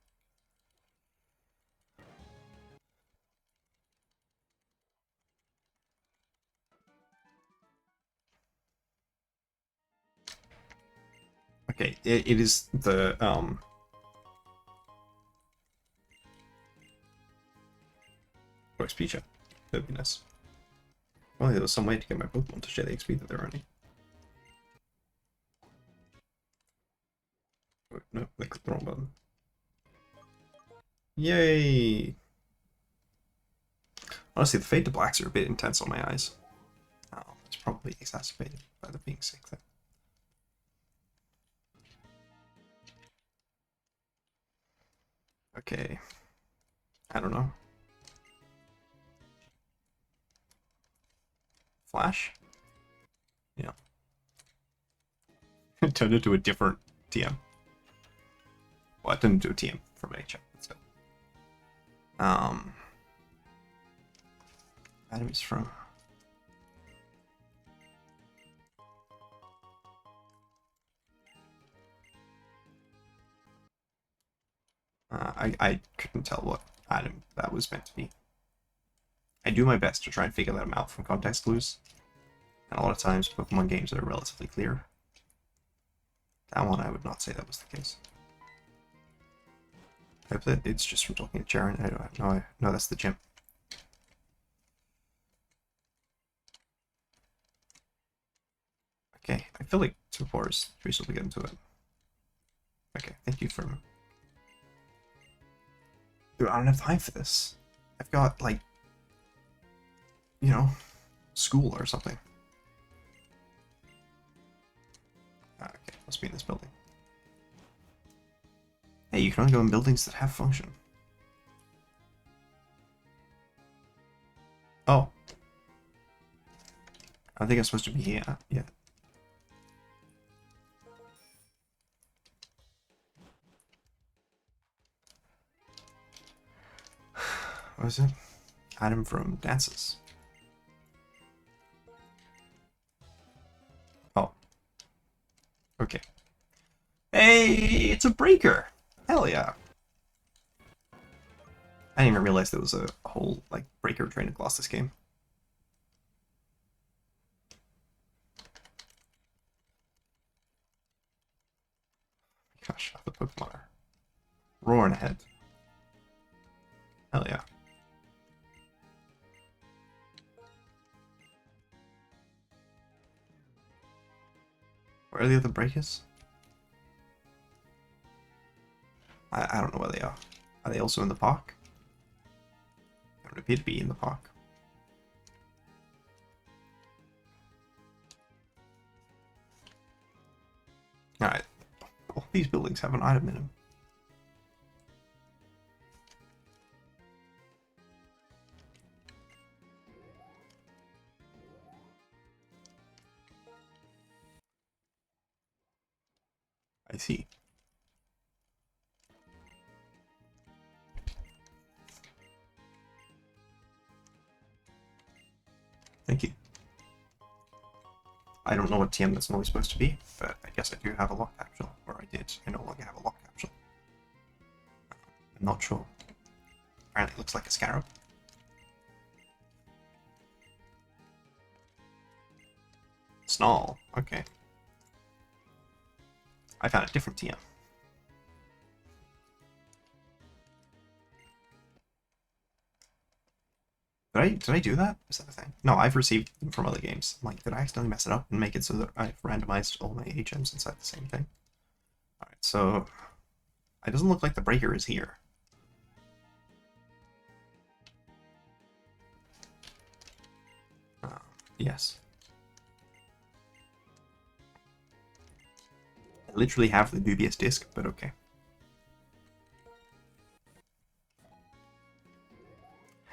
Okay, it is the XP check. That'd be nice. Well, there was some way to get my Pokemon to share the XP that they're earning. Wait, no, I clicked the wrong button. Yay! Honestly, the fade to blacks are a bit intense on my eyes. Oh, it's probably exacerbated by the being sick then. Okay. I don't know. Flash? Yeah. It turned into a different TM. Well, it didn't do a TM from HM. So. Items from... I couldn't tell what item that was meant to be. I do my best to try and figure them out from context clues. And a lot of times Pokemon games are relatively clear. That one I would not say that was the case. I hope that it's just from talking to Jaren. I don't know. No, that's the gym. Okay, I feel like 2 fours. We should get into it. Okay, thank you for... Dude, I don't have time for this. I've got, like, you know, school or something. Okay, must be in this building. Hey, you can only go in buildings that have function. Oh. I think I'm supposed to be here. Yeah. What is it? Item from dances. Oh. Okay. Hey, it's a breaker! Hell yeah. I didn't even realize there was a whole, like, breaker trainer class this game. Gosh, the Pokemon are roaring ahead. Hell yeah. Where are the other breakers? I don't know where they are. Are they also in the park? They don't appear to be in the park. Alright. All these buildings have an item in them. I see. Thank you. I don't know what TM that's normally supposed to be, but I guess I do have a lock capsule. Or I did. I no longer have a lock capsule. I'm not sure. Apparently it looks like a scarab. Snarl. Okay. I found a different TM. Did I do that? Is that a thing? No, I've received them from other games. I'm like, did I accidentally mess it up and make it so that I've randomized all my HMs inside the same thing? Alright, so... It doesn't look like the breaker is here. Yes. I literally have the dubious disc, but okay.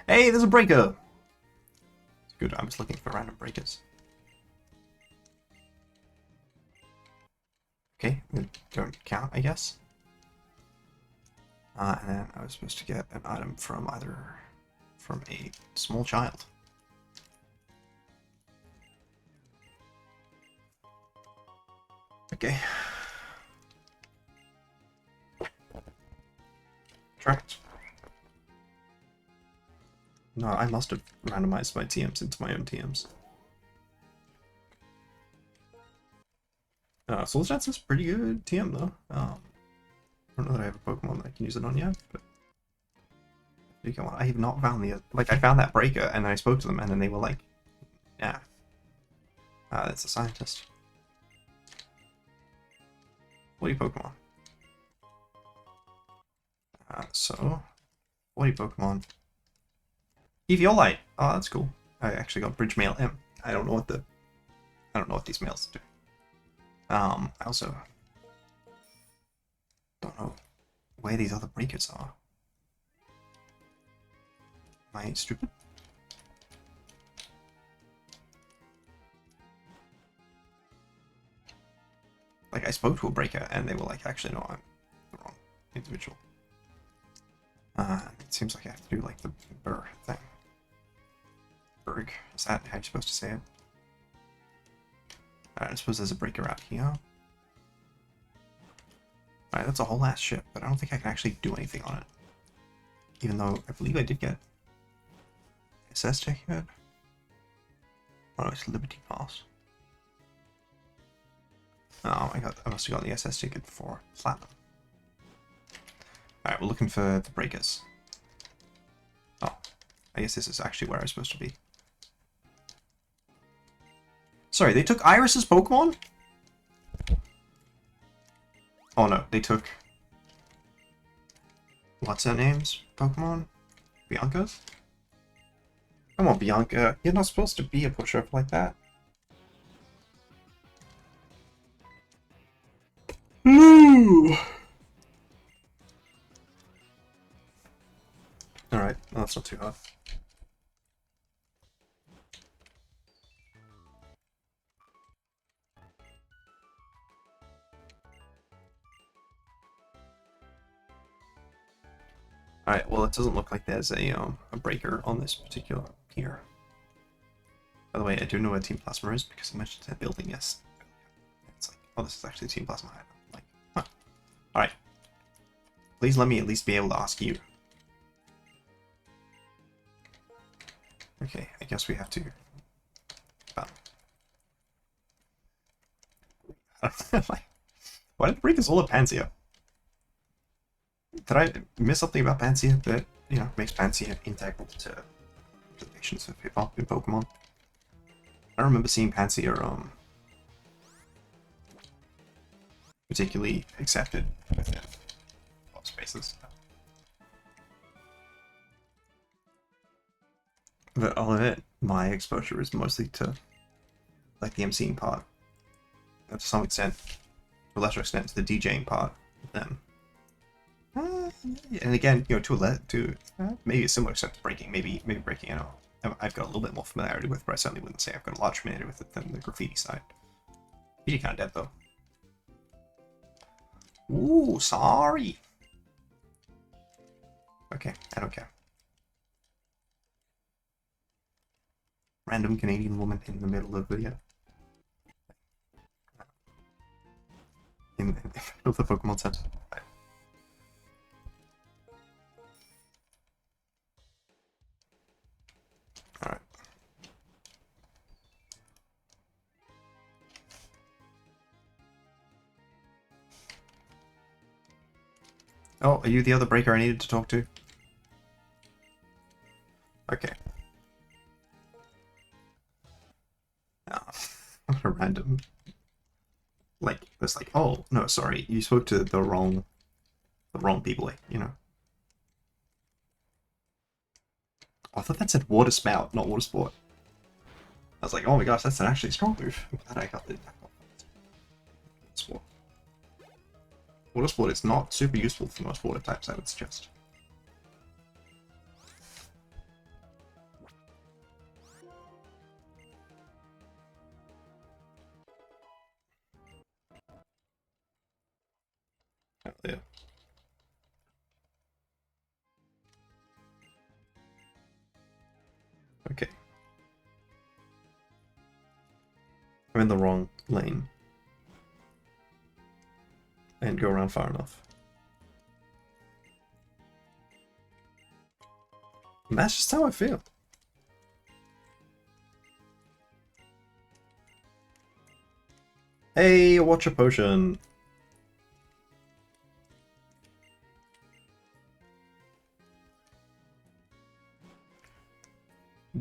Hey, there's a breaker! Good, I was looking for random breakers. Okay, don't count, I guess. And then I was supposed to get an item from from a small child. Okay. Trapped. No, I must have randomized my TMs into my own TMs. Soul Dance is pretty good TM though. I don't know that I have a Pokemon that I can use it on yet, but I have not found the I found that breaker and I spoke to them and then they were like, yeah, that's a scientist. What are you Pokemon? So, what are you Pokemon? Eviolite. Oh, that's cool. I actually got Bridge Mail M. I don't know what these mails do. I also don't know where these other breakers are. Am I stupid? Like, I spoke to a breaker and they were like, actually, no, I'm the wrong individual. It seems like I have to do, like, the Burr thing. Berg. Is that how you're supposed to say it? Alright, I suppose there's a breaker out here. Alright, that's a whole ass ship, but I don't think I can actually do anything on it. Even though I believe I did get SS check it. Oh no, it's Liberty Pass. Oh, I must have got the SS ticket for Platinum. Alright, we're looking for the breakers. Oh, I guess this is actually where I was supposed to be. Sorry, they took Iris's Pokemon? Oh no, they took... What's her name's Pokemon? Bianca's? Come on, Bianca. You're not supposed to be a pusher like that. Ooh. Alright, well, that's not too hard. Alright, well, it doesn't look like there's a breaker on this particular here. By the way, I do know where Team Plasma is because I mentioned that building, yes. It's like, oh, this is actually Team Plasma. I'm like, huh. Alright. Please let me at least be able to ask you. Okay, I guess we have to... Why did break us all at Pansia? Did I miss something about Pansia that, you know, makes Pansia integral to the patients of hip-hop in Pokemon? I remember seeing Pansia, particularly accepted within pop spaces. But all of it, my exposure is mostly to, like, the MCing part. And to some extent, to a lesser extent, to the DJing part of them. And again, you know, maybe a similar extent to breaking. Maybe breaking, you know, I've got a little bit more familiarity with, but I certainly wouldn't say I've got a lot familiarity with it than the graffiti side. Graffiti kind of dead though. Ooh, sorry. Okay, I don't care. Random Canadian woman in the middle of the in the middle of the Pokemon Center. Alright. Oh, are you the other breaker I needed to talk to? Okay. What a random... Like, it's like, oh, no, sorry, you spoke to the wrong people, you know. Oh, I thought that said water spout, not water sport. I was like, oh my gosh, that's an actually strong move. I'm glad I got the sport. Water sport is not super useful for most water types, I would suggest. Oh, yeah. Okay. I'm in the wrong lane. And go around far enough. And that's just how I feel. Hey, watch a potion.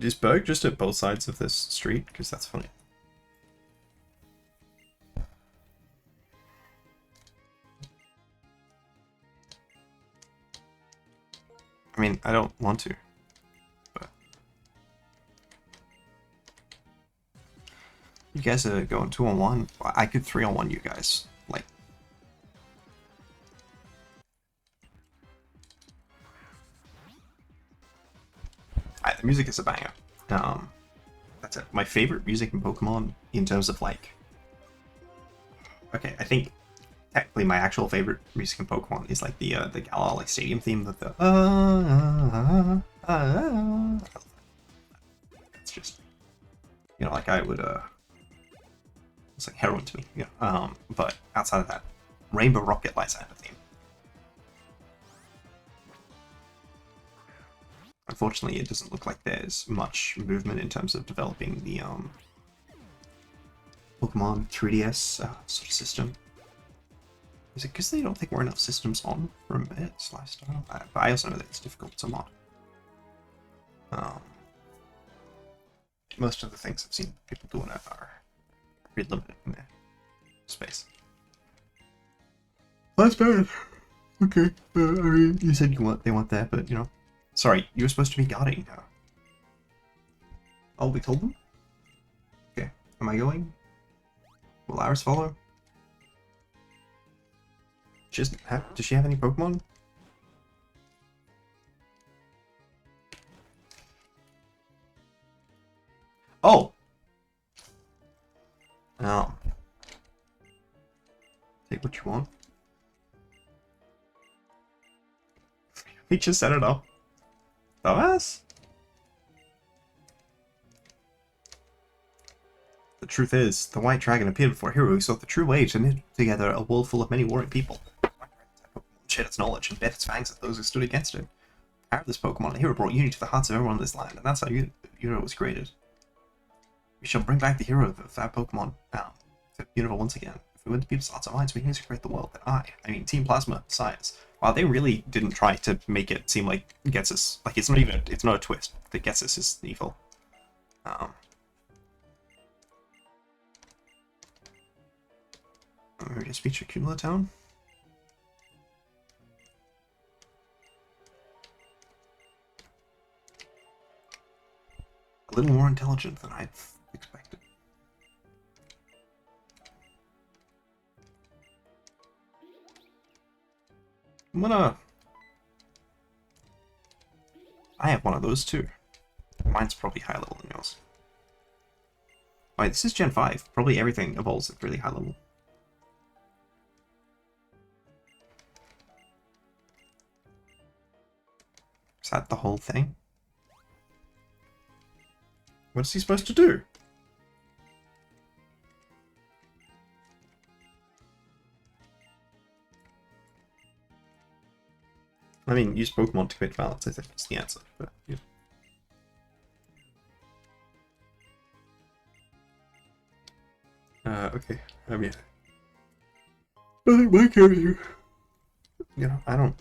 Is Berg just at both sides of this street? Because that's funny. I mean, I don't want to. But you guys are going 2-on-1. I could 3-on-1 you guys. Like, the music is a banger. That's it. My favorite music in Pokemon in terms of like. Okay, I think technically my actual favorite music in Pokemon is like the Galar like stadium theme with the It's just, you know, like I would it's like heroin to me, you know. But outside of that, Rainbow Rocket Lysander theme. Unfortunately, it doesn't look like there's much movement in terms of developing the Pokemon 3DS sort of system. Is it because they don't think we're enough systems on from its lifestyle? But I also know that it's difficult to mod. Most of the things I've seen people doing it are pretty limited in their space. That's bad. Okay. I mean, you said they want that, but you know. Sorry, you were supposed to be guarding now. Oh, we told them? Okay. Am I going? Will Iris follow? Does she have any Pokemon? Oh! Take what you want. He just set it up. Dumbass? The truth is, the White Dragon appeared before Hero who sought the true way to knit together a world full of many warring people. Shared its knowledge and bet its fangs at those who stood against it. The power of this Pokemon, Hero brought unity to the hearts of everyone in this land, and that's how Hero was created. We shall bring back the hero of that Pokemon to Unova once again. If we win the people's hearts and minds, we can create the world that I mean Team Plasma Science. While they really didn't try to make it seem like Getsus, like it's not a twist that Getsus is evil. We're gonna feature Cumula Town. A little more intelligent than I'd expected. I have one of those too. Mine's probably higher level than yours. Alright, this is Gen 5. Probably everything evolves at really high level. Is that the whole thing? What's he supposed to do? I mean, use Pokemon to create balance, I think is the answer, but yeah. Okay. I mean, I think my character, you know, I know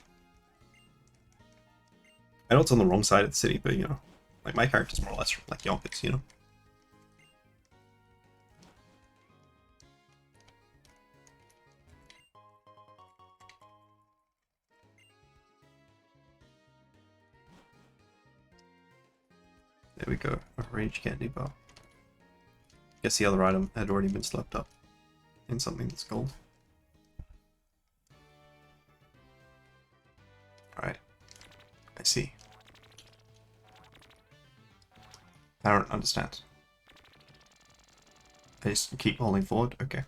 it's on the wrong side of the city, but you know, like my character's more or less like Yonkers, you know. There we go. A rage candy bar. Guess the other item had already been swept up in something that's gold. Alright. I see. I don't understand. I just keep holding forward? Okay.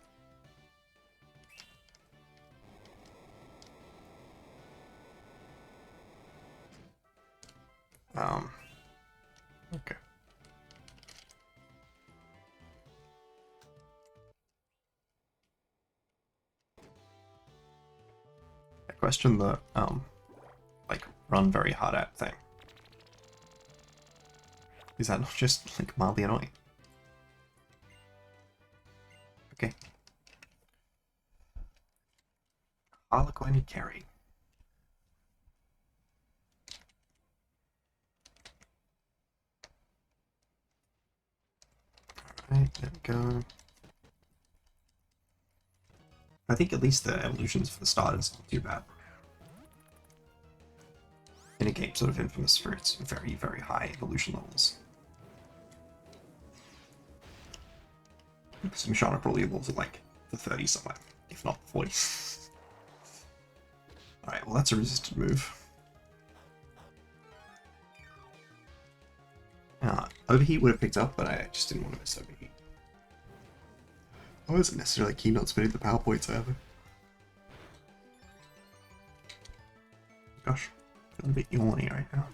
Okay. I question the, like, run very hard at thing. Is that not just, like, mildly annoying? Okay. Harlequin carry. Alright, there we go. I think at least the evolutions for the starters aren't too bad. In a game sort of infamous for its very, very high evolution levels. Some Shana probably evolves at like the 30 somewhere, if not 40. Alright, well that's a resisted move. Overheat would have picked up, but I just didn't want to miss overheat. I wasn't necessarily keen on spinning the PowerPoints either. Gosh, feeling a bit yawny right now.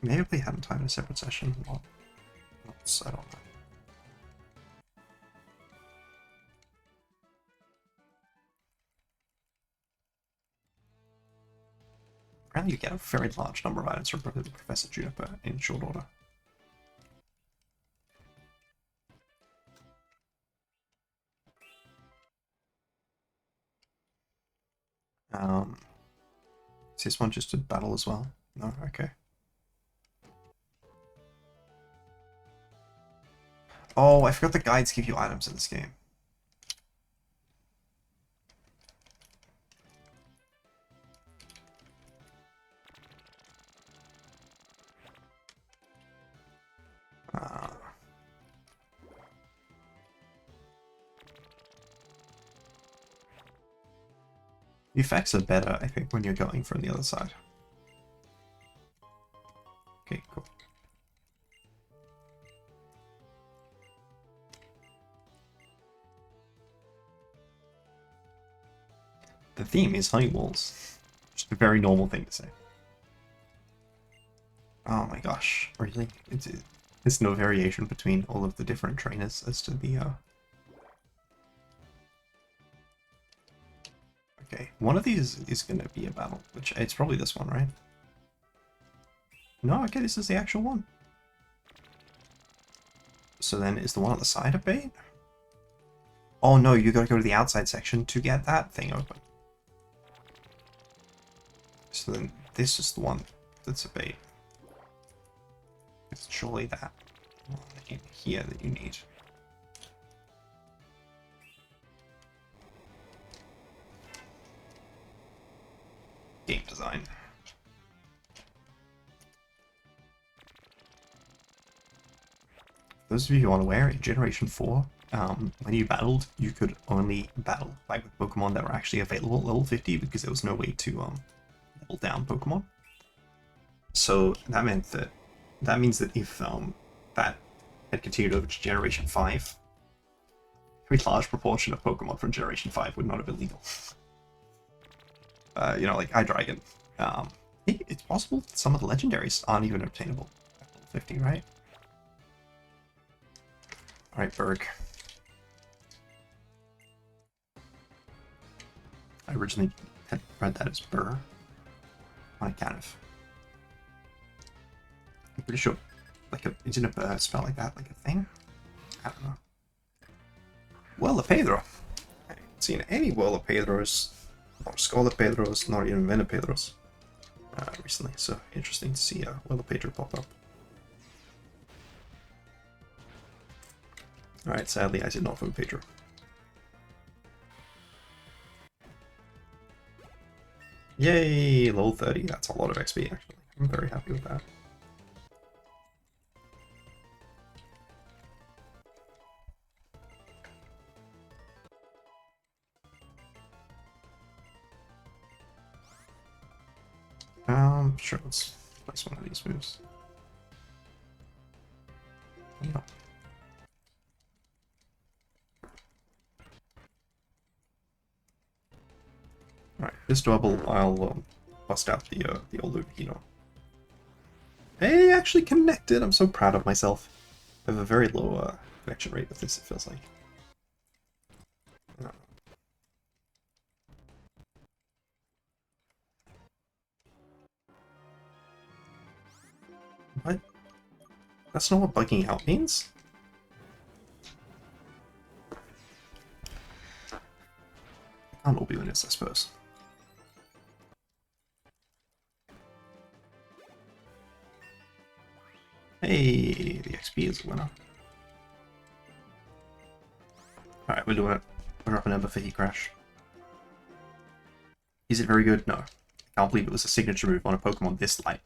Maybe if we hadn't time in a separate session. Well, I don't know. Apparently you get a very large number of items from Professor Juniper in short order. Is this one just a battle as well? No? Okay. Oh, I forgot the guides give you items in this game. The effects are better, I think, when you're going from the other side. Okay, cool. The theme is honey walls. Just a very normal thing to say. Oh my gosh, really? There's no variation between all of the different trainers as to the, Okay, one of these is going to be a battle, which it's probably this one, right? No, okay, this is the actual one. So then is the one on the side a bait? Oh no, you gotta go to the outside section to get that thing open. So then this is the one that's a bait. It's surely that one in here that you need. Game design. For those of you who aren't aware, in Generation 4, when you battled, you could only battle like with Pokemon that were actually available at level 50 because there was no way to level down Pokemon. So that means that if that had continued over to Generation 5, a large proportion of Pokemon from Generation 5 would not have been legal. You know, like Hydreigon. It's possible that some of the legendaries aren't even obtainable at level 50, right? Alright, Berg. I originally had read that as Burr. On account of... I'm pretty sure, like, isn't a Burr spelled like that, like a thing? I don't know. Whirlipedro. I haven't seen any Whirlipedros, or Scolipedros, nor even Venipedros recently, so interesting to see a Whirlipedro pop up. Alright, sadly I did not from Pedro. Yay! Level 30, that's a lot of XP actually. I'm very happy with that. Sure, let's place one of these moves. Yeah. Alright, this double, I'll bust out the old overheater. Hey, actually connected! I'm so proud of myself. I have a very low connection rate with this, it feels like. What? That's not what bugging out means? Can't all be winners, I suppose. Hey, the XP is a winner. Alright, we're doing it. We're dropping Ember for Heat Crash. Is it very good? No. I can't believe it was a signature move on a Pokemon this light.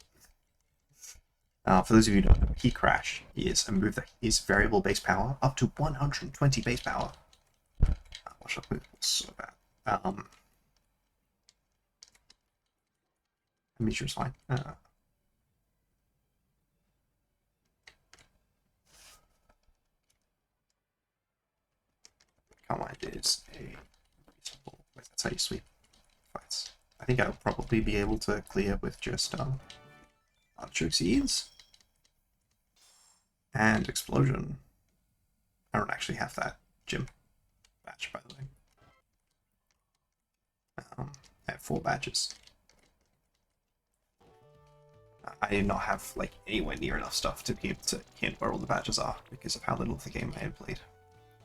For those of you who don't know, Heat Crash is a move that is variable base power, up to 120 base power. Watch that move, so bad. Misure's fine. Calm is a reasonable. That's how you sweep fights. I think I'll probably be able to clear with just Artichoke Seeds and Explosion. I don't actually have that gym badge, by the way. I have 4 badges. I do not have like anywhere near enough stuff to be able to hint where all the badges are because of how little of the game I had played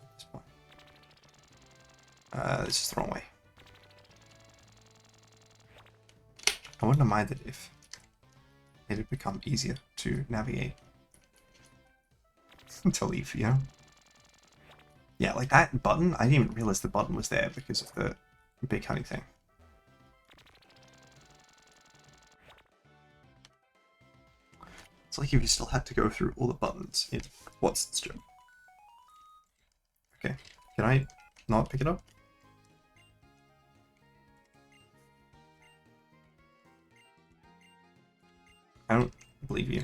at this point. This is the wrong way. I wouldn't have minded if it had become easier to navigate to leave, you know? Yeah, like that button, I didn't even realize the button was there because of the big honey thing. It's like if you still had to go through all the buttons in Watson's gym. Okay, can I not pick it up? I don't believe you.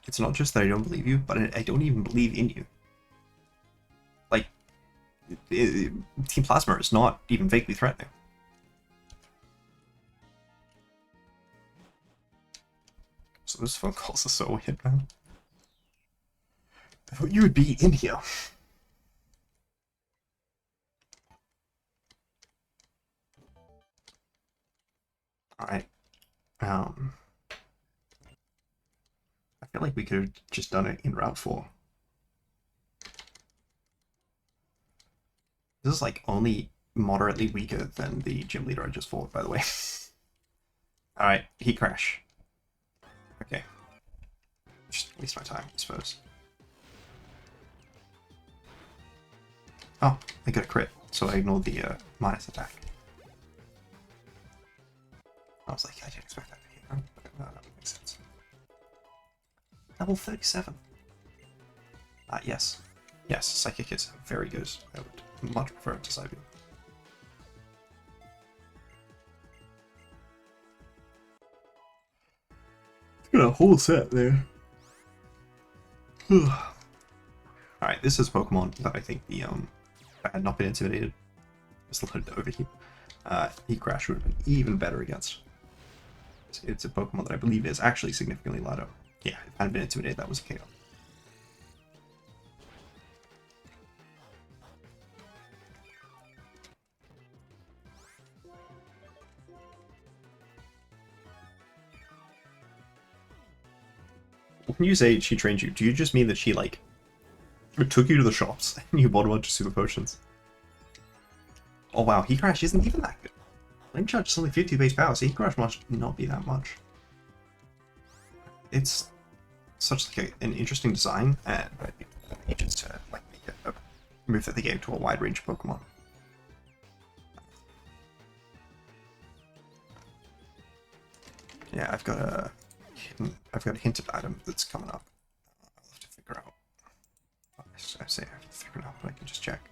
It's not just that I don't believe you, but I don't even believe in you. Like, Team Plasma is not even vaguely threatening. So those phone calls are so weird, man. I thought you would be in here. Alright. I feel like we could have just done it in Route 4. This is like only moderately weaker than the gym leader I just fought, by the way. Alright, Heat Crash. Okay. Just waste my time, I suppose. Oh, I got a crit, so I ignored the minus attack. I was like, I didn't expect that to hit. That makes sense. Level 37. Yes. Yes, Psychic is very good. I would much prefer it to Psybeam. Got a whole set there. Alright, this is Pokemon that I think the if I had not been intimidated, just loaded over here. Heat Crash would have been even better against. It's a Pokemon that I believe is actually significantly lighter. Yeah, if I hadn't been intimidated, that was a KO. When you say she trained you, do you just mean that she, like, took you to the shops and you bought a bunch of super potions? Oh wow, Heat Crash isn't even that good. Flame Charge is only 50 base power, so Heat Crash must not be that much. It's such like an interesting design, and I'd be agents to like make a move that they gave to a wide range of Pokemon. Yeah, I've got a hinted item that's coming up. I'll have to figure out. I say I have to figure it out, but I can just check.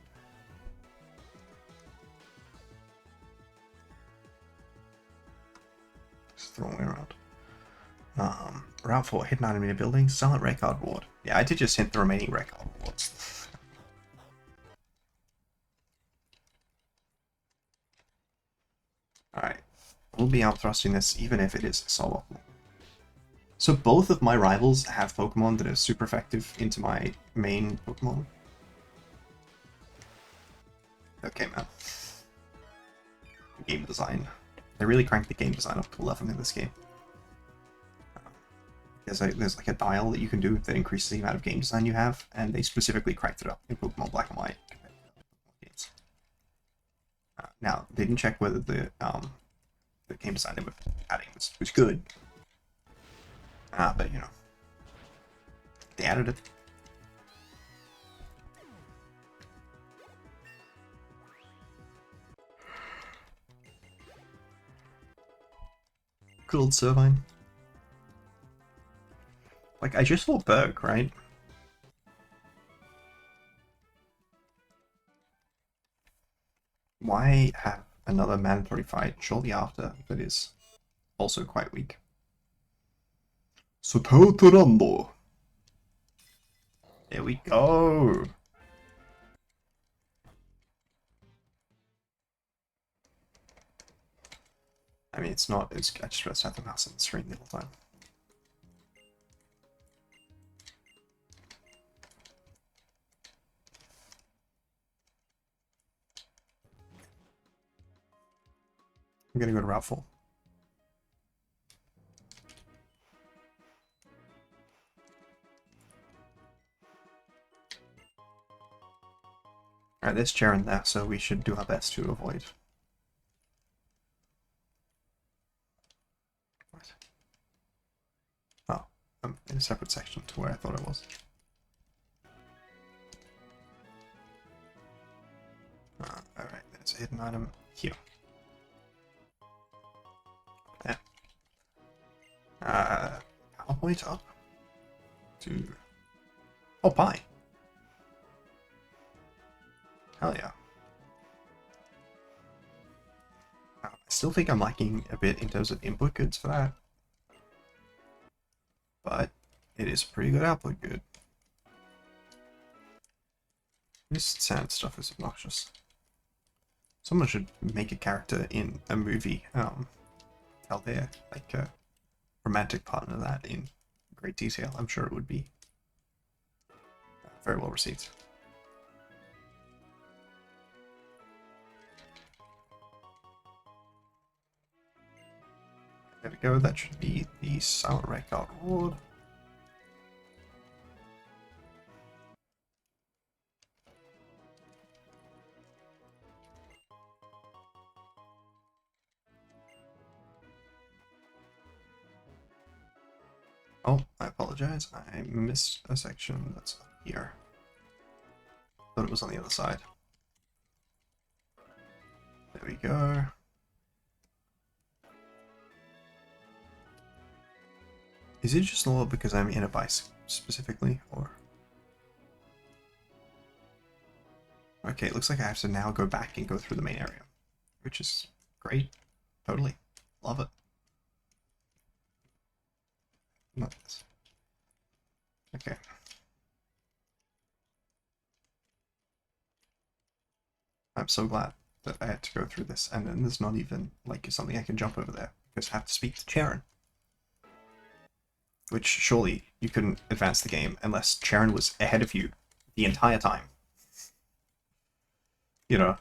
the wrong way around. Route 4, hidden item in a building, silent red card ward. Yeah, I did just hint the remaining red card wards. Alright, we'll be out thrusting this even if it is suboptimal. So both of my rivals have Pokemon that are super effective into my main Pokemon. Okay, man. Game design. They really cranked the game design up to 11 in this game. There's like a dial that you can do that increases the amount of game design you have, and they specifically cranked it up in Pokemon Black and White compared to other Pokemon games. Now, they didn't check whether the game design they were adding was good. But you know, they added it. Good old Servine. Like, I just saw Berg, right? Why have another mandatory fight shortly after that is also quite weak? Sototorando. There we go. I mean, it's not. I just pressed out the mouse on the screen the whole time. I'm gonna go to Route 4. Alright, there's Charon there, so we should do our best to avoid. Right. Oh, I'm in a separate section to where I thought I was. Alright, there's a hidden item here. Yeah. PowerPoint up to... Oh, pie. Hell yeah. I still think I'm lacking a bit in terms of input goods for that. But it is pretty good output good. This sand stuff is obnoxious. Someone should make a character in a movie, tell their, like, romantic partner that in great detail. I'm sure it would be very well received. There we go, that should be the Silent Red Card Ward. Oh, I apologize. I missed a section that's up here. Thought it was on the other side. There we go. Is it just lower because I'm in a bike specifically, or? Okay, it looks like I have to now go back and go through the main area, which is great. Totally. Love it. Not this. Okay. I'm so glad that I had to go through this, and then there's not even, like, something I can jump over there, because I have to speak to Charon. Which, surely, you couldn't advance the game unless Charon was ahead of you the entire time. You know,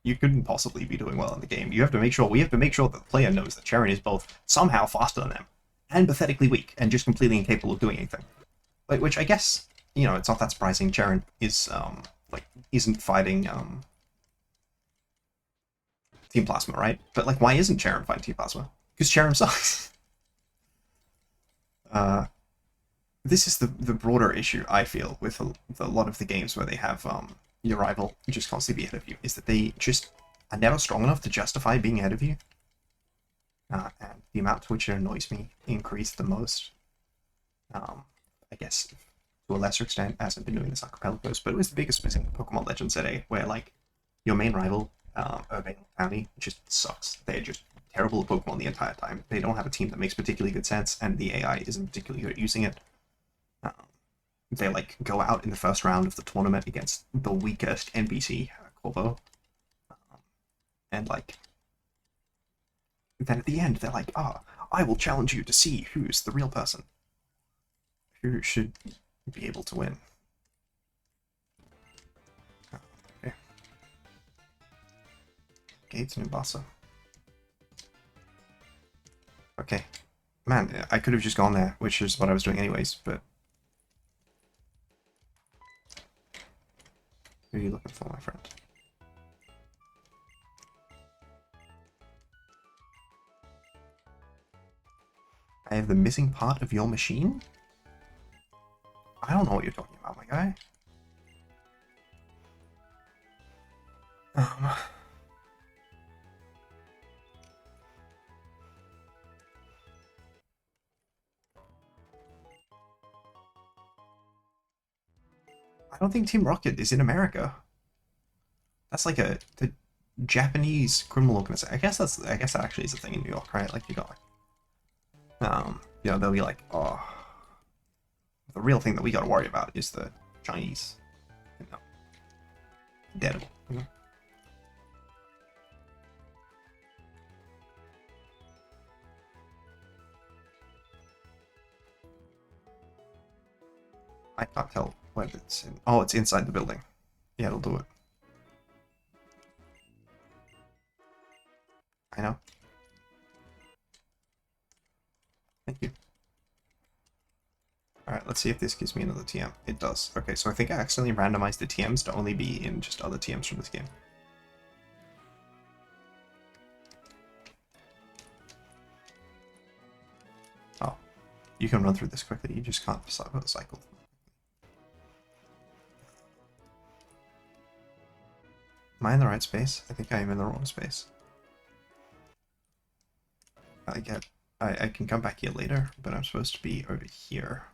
you couldn't possibly be doing well in the game. You have to make sure, we have to make sure that the player knows that Charon is both somehow faster than them, and pathetically weak, and just completely incapable of doing anything. Which I guess, you know, it's not that surprising. Charon is, like, isn't fighting, Team Plasma, right? But, like, why isn't Charon fighting Team Plasma? Because Charon sucks. This is the broader issue, I feel, with a lot of the games where they have, your rival just constantly be ahead of you, is that they just are never strong enough to justify being ahead of you. And the amount to which it annoys me increased the most. I guess, to a lesser extent, as I've been doing this archipelagos, but it was the biggest missing Pokemon Legends today, where, like, your main rival, Urbane County, just sucks. They're just terrible at Pokemon the entire time. They don't have a team that makes particularly good sense, and the AI isn't particularly good at using it. Um, they like go out in the first round of the tournament against the weakest NPC, Corvo, and like then at the end they're like, "Ah, oh, I will challenge you to see who's the real person, who should be able to win." Okay, Gates and Umbasa. Okay, man, I could have just gone there, which is what I was doing anyways, but who are you looking for, my friend? I have the missing part of your machine? I don't know what you're talking about, my guy. Um, I don't think Team Rocket is in America. That's like the Japanese criminal organization. I guess that actually is a thing in New York, right? Like you got they'll be like, oh, the real thing that we got to worry about is the Chinese, you know, dead. You know? I can't tell whether it's in. Oh, it's inside the building. Yeah, it'll do it. I know. Thank you. Alright, let's see if this gives me another TM. It does. Okay, so I think I accidentally randomized the TMs to only be in just other TMs from this game. Oh, you can run through this quickly, you just can't cycle. Am I in the right space? I think I am in the wrong space. I can come back here later, but I'm supposed to be over here.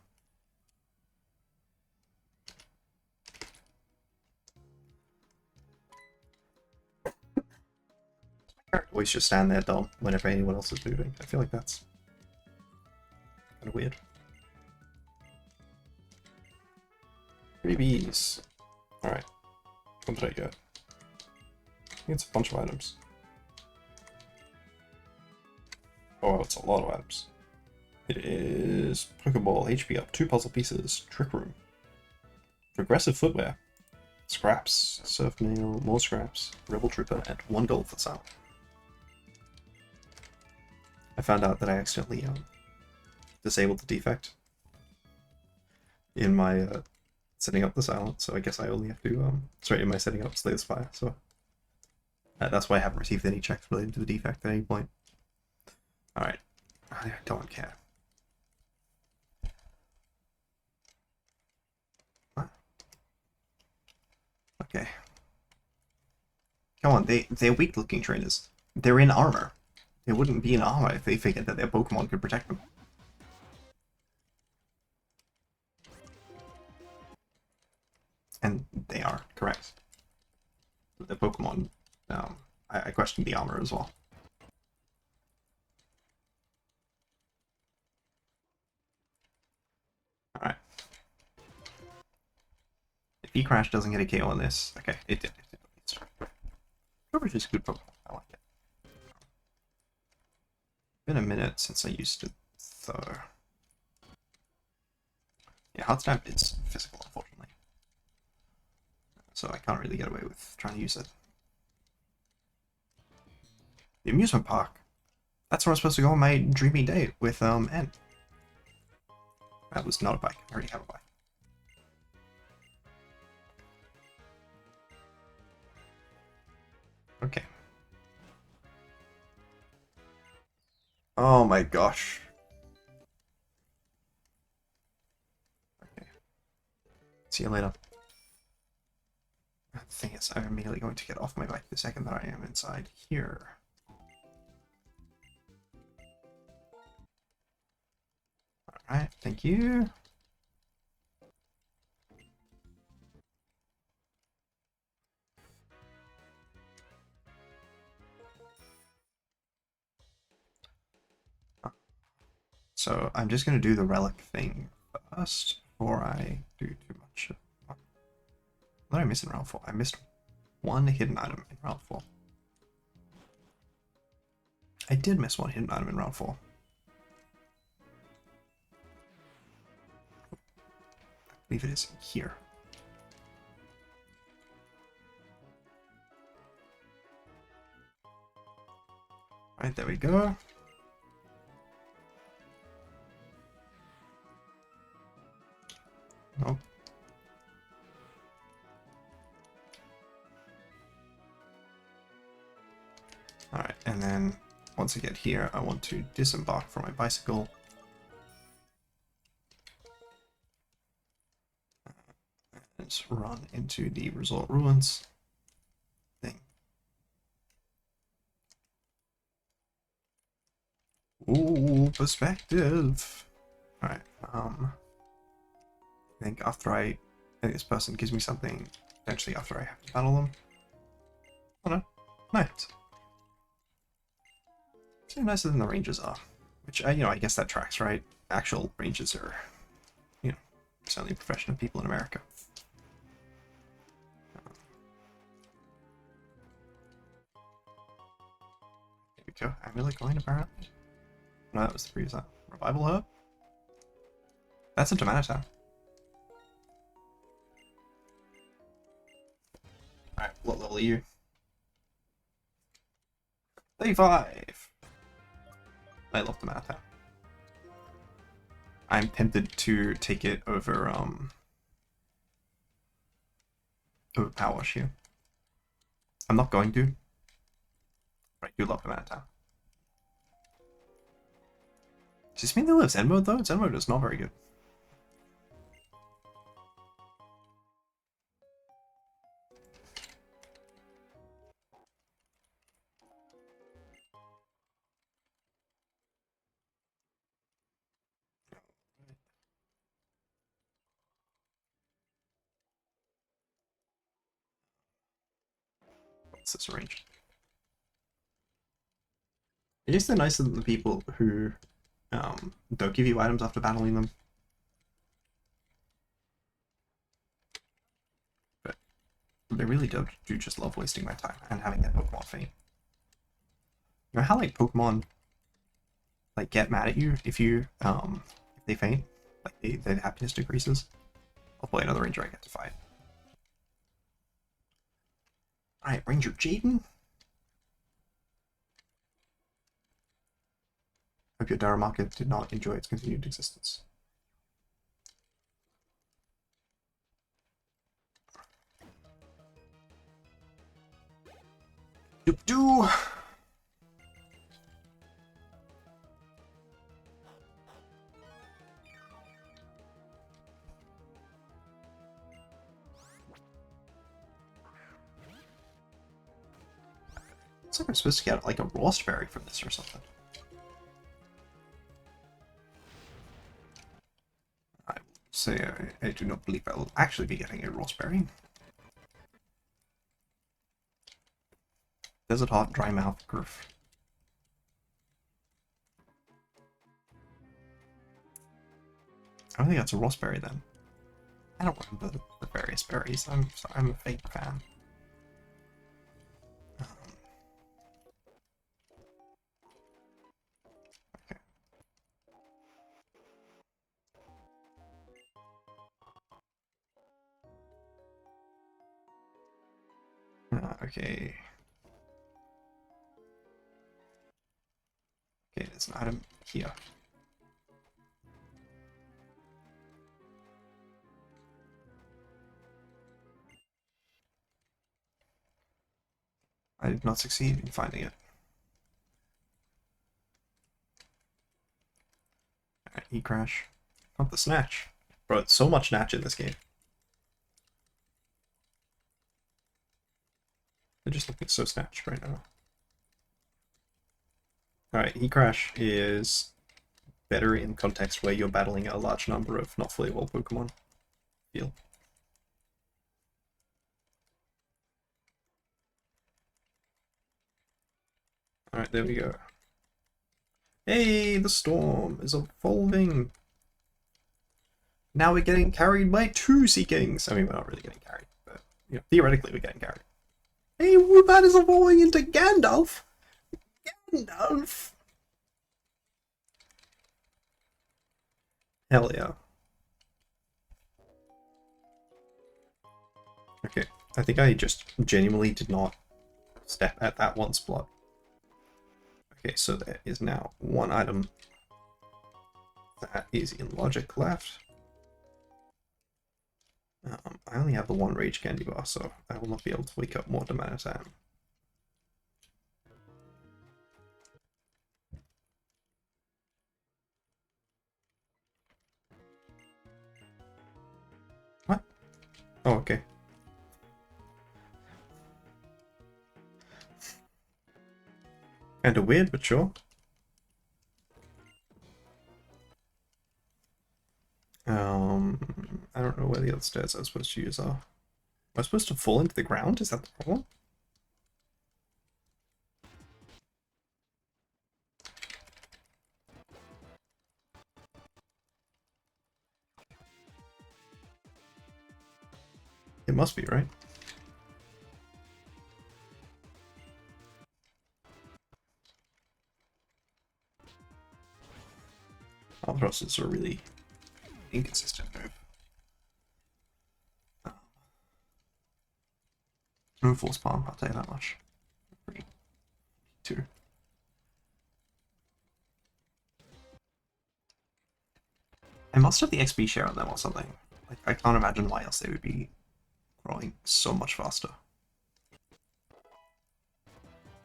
Always just stand there dumb whenever anyone else is moving. I feel like that's kind of weird. Freebies. Alright. What did I get? I think it's a bunch of items. Oh, it's a lot of items. It is Pokeball, HP up, 2 puzzle pieces, Trick Room, Progressive Footwear, Scraps, Surf Mail, more Scraps, Rebel Trooper, and 1 gold for sale. I found out that I accidentally disabled the defect in my setting up the silence, so I guess I only have to, in my setting up Slay the Spire, so that's why I haven't received any checks related to the defect at any point. Alright, I don't care. What? Okay. Come on, they're weak-looking trainers. They're in armor. They wouldn't be in armor if they figured that their Pokemon could protect them. And they are, correct. The Pokemon, I question the armor as well. Alright. If E-Crash doesn't get a KO on this, okay, it did. Coverage is a good Pokemon, I like it. Been a minute since I used it, though. Yeah, Hot Stamp is physical, unfortunately. So I can't really get away with trying to use it. The amusement park. That's where I'm supposed to go on my dreamy day with N. That was not a bike. I already have a bike. Okay. Oh my gosh. Okay. See you later. The thing is, I'm immediately going to get off my bike the second that I am inside here. Alright, thank you. So I'm just going to do the relic thing first before I do too much. What did I miss in round 4? I missed one hidden item in round 4. I did miss one hidden item in round 4. I believe it is here. Right, there we go. Nope. Alright, and then once I get here, I want to disembark from my bicycle. And just run into the resort ruins thing. Ooh, perspective! Alright, I think this person gives me something, potentially after I have to battle them. Oh no, nice. It's nicer than the ranges are. Which, I guess that tracks, right? Actual ranges are, certainly professional people in America. Here we go. I'm really going apparently. No, that was the previous revival herb. That's a tomato town. Alright, what level are you? 35! I love tomato town. I'm tempted to take it over Power Wash here. I'm not going to. But I do love tomato town. Does this mean they live Zen mode though? Zen mode is not very good. What's this range? I guess they're nicer than the people who don't give you items after battling them. But they really do just love wasting my time and having that Pokemon faint. You know how like Pokemon like get mad at you if they faint? Like their happiness decreases? I'll play another ranger I get to fight. Alright, Ranger Jaden. Hope your Darumaka did not enjoy its continued existence. Doop-doo! Looks like I'm supposed to get like a Rossberry from this or something. I will say I do not believe I will actually be getting a Rossberry. Desert Heart, Dry Mouth, Griff. I don't think that's a Rossberry then. I don't remember the various berries. I'm a fake fan. Okay. Okay, there's an item here. I did not succeed in finding it. Alright, E-Crash. Not the Snatch. Bro, it's so much Snatch in this game. They're just looking so Snatched right now. Alright, E-Crash is better in context where you're battling a large number of not fully evolved Pokemon. Feel. Alright, there we go. Hey, the storm is evolving. Now we're getting carried by 2 Sea Kings. I mean, we're not really getting carried, but you know, theoretically we're getting carried. Hey, Woobat is evolving into Gandalf. Gandalf. Hell yeah. Okay, I think I just genuinely did not step at that one spot. Okay, so there is now one item that is in logic left. I only have the one rage candy bar, so I will not be able to wake up more Damanatam. What? Oh, okay. Kinda weird, but sure. I don't know where the other stairs I was supposed to use are. Am I supposed to fall into the ground? Is that the problem? It must be, right? Albatross is a really inconsistent move. No force palm, I'll tell you that much. Two. I must have the XP share on them or something. Like, I can't imagine why else they would be growing so much faster.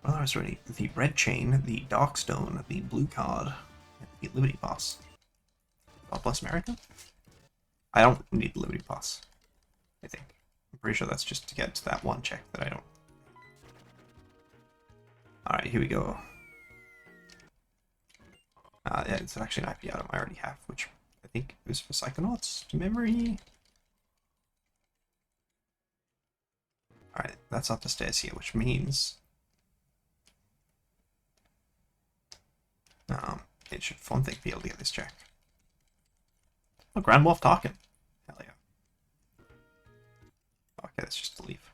Well, there's already the red chain, the dark stone, the blue card, and the Liberty Pass. God bless America? I don't need the Liberty Pass, I think. I'm pretty sure that's just to get to that one check that I don't. Alright, here we go. Yeah, it's actually an IP item I already have, which I think is for Psychonauts to memory. Alright, that's up the stairs here, which means it should fun thing be able to get this check. Oh, Grand Moff Tarkin. Hell yeah. Okay, that's just to leave.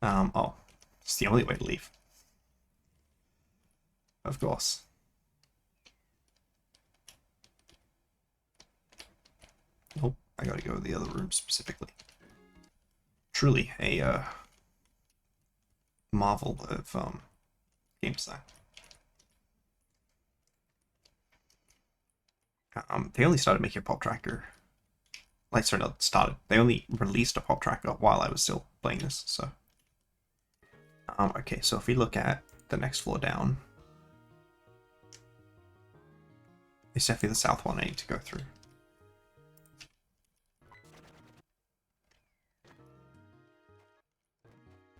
Oh, it's the only way to leave. Of course. Nope, I gotta go to the other room specifically. Truly a marvel of game design. They only started making a pop tracker. Like, sorry, not started. They only released a pop tracker while I was still playing this, so. Okay, so if we look at the next floor down, it's definitely the south one I need to go through.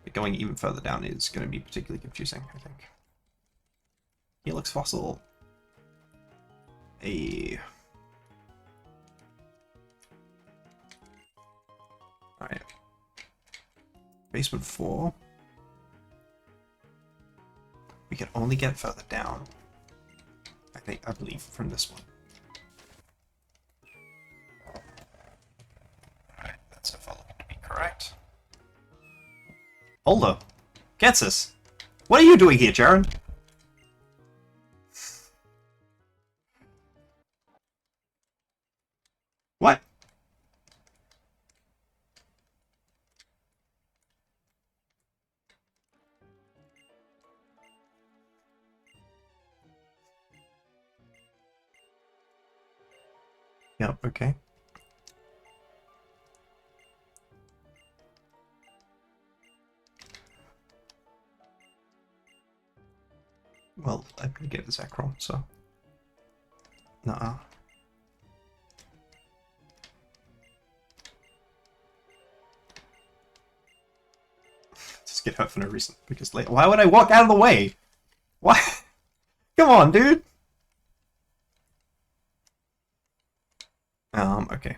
But going even further down is going to be particularly confusing, I think. Helix Fossil. Alright. Basement 4. We can only get further down. I believe, from this one. Alright, that's so far looking to be correct. Hold up. Getsus! What are you doing here, Jaren? What? Yep, okay. Well, I'm gonna get the Zekrom, so. Nuh-uh. Just get hurt for no reason, because later. Why would I walk out of the way? Why? Come on, dude! Okay.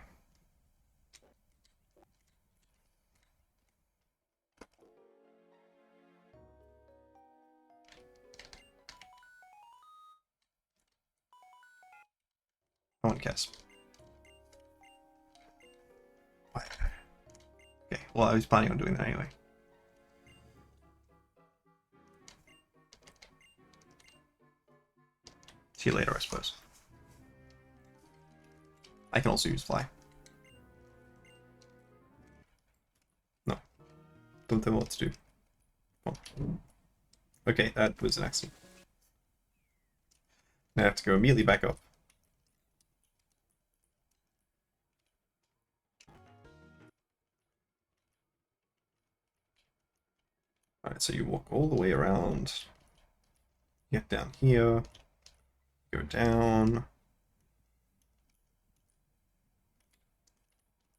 one cares. What? Okay, well, I was planning on doing that anyway. See you later, I suppose. I can also use fly. No. Don't tell me what to do. Oh. Okay, that was an accident. Now I have to go immediately back up. Alright, so you walk all the way around. Get down here. Go down.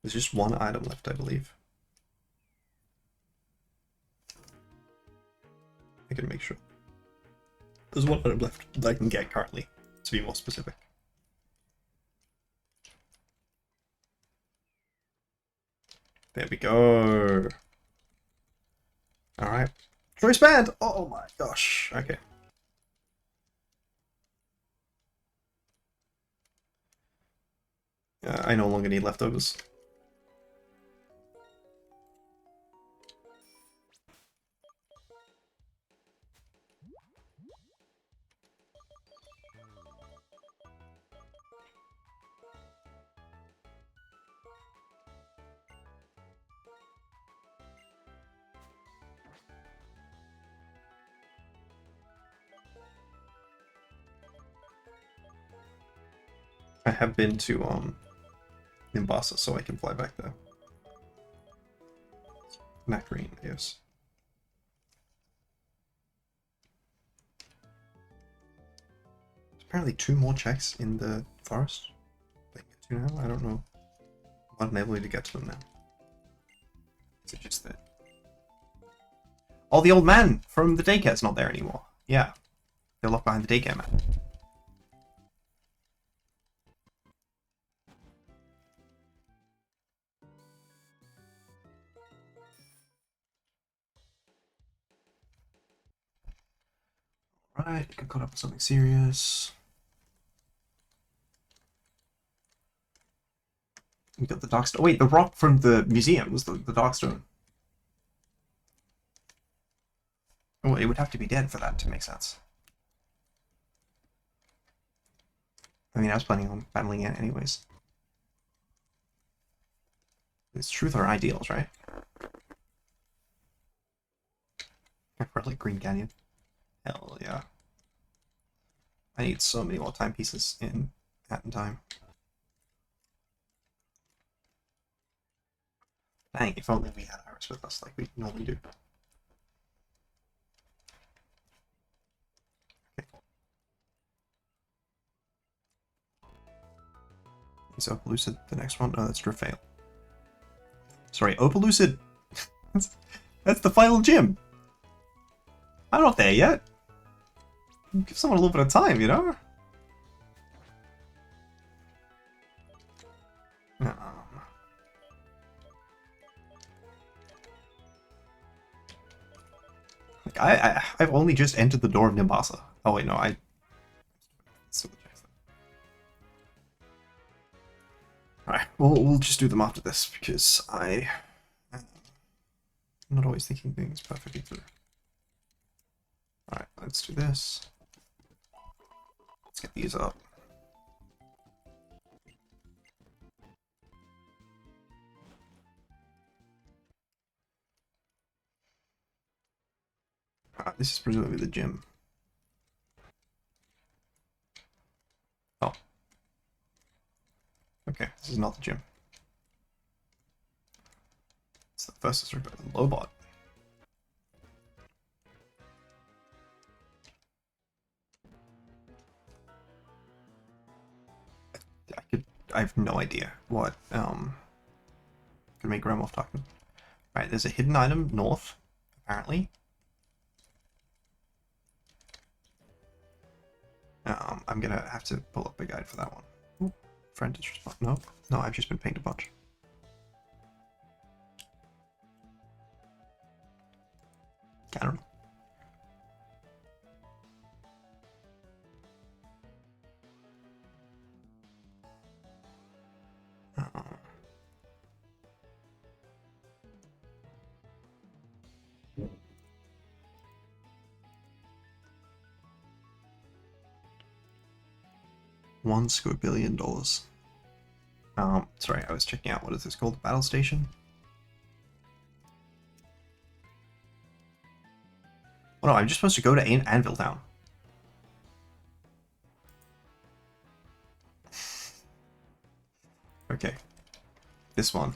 There's just one item left, I believe. I can make sure. There's one item left that I can get currently, to be more specific. There we go. Alright. Choice band! Oh my gosh. Okay. I no longer need leftovers. I have been to Nimbasa, so I can fly back there. Nakreen, yes. There's apparently 2 more checks in the forest. They get to now? I don't know. I'm not able to get to them now. Is it just that? Oh, the old man from the daycare's not there anymore. Yeah. They're locked behind the daycare man. Right, got caught up with something serious. We got the Darkstone. Wait, the rock from the museum was the Darkstone. Oh, it would have to be dead for that to make sense. I mean, I was planning on battling it anyways. It's truth or ideals, right? Or like Green Canyon. Hell yeah. I need so many more timepieces in Hat in Time. Dang, if only we had Iris with us like we normally do. Okay, cool. Is Opalucid the next one? No, that's Drifale. Sorry, Opalucid! that's the final gym! I'm not there yet! Give someone a little bit of time, you know? Like I've only just entered the door of Nimbasa. Oh wait, no, I. Alright, we'll just do them after this because I'm not always thinking things perfectly through. Alright, let's do this. Let's get these up. This is presumably the gym. Oh. Okay, this is not the gym. It's the first district of the Lobot. I have no idea what can make Remoff talking. Right, there's a hidden item north, apparently. I'm gonna have to pull up a guide for that one. Ooh, friend is respond. No, I've just been pinged a bunch. I don't know. $1 squillion. Sorry, I was checking out, what is this called? Battle Station? Oh no, I'm just supposed to go to Anvil Town. Okay. This one.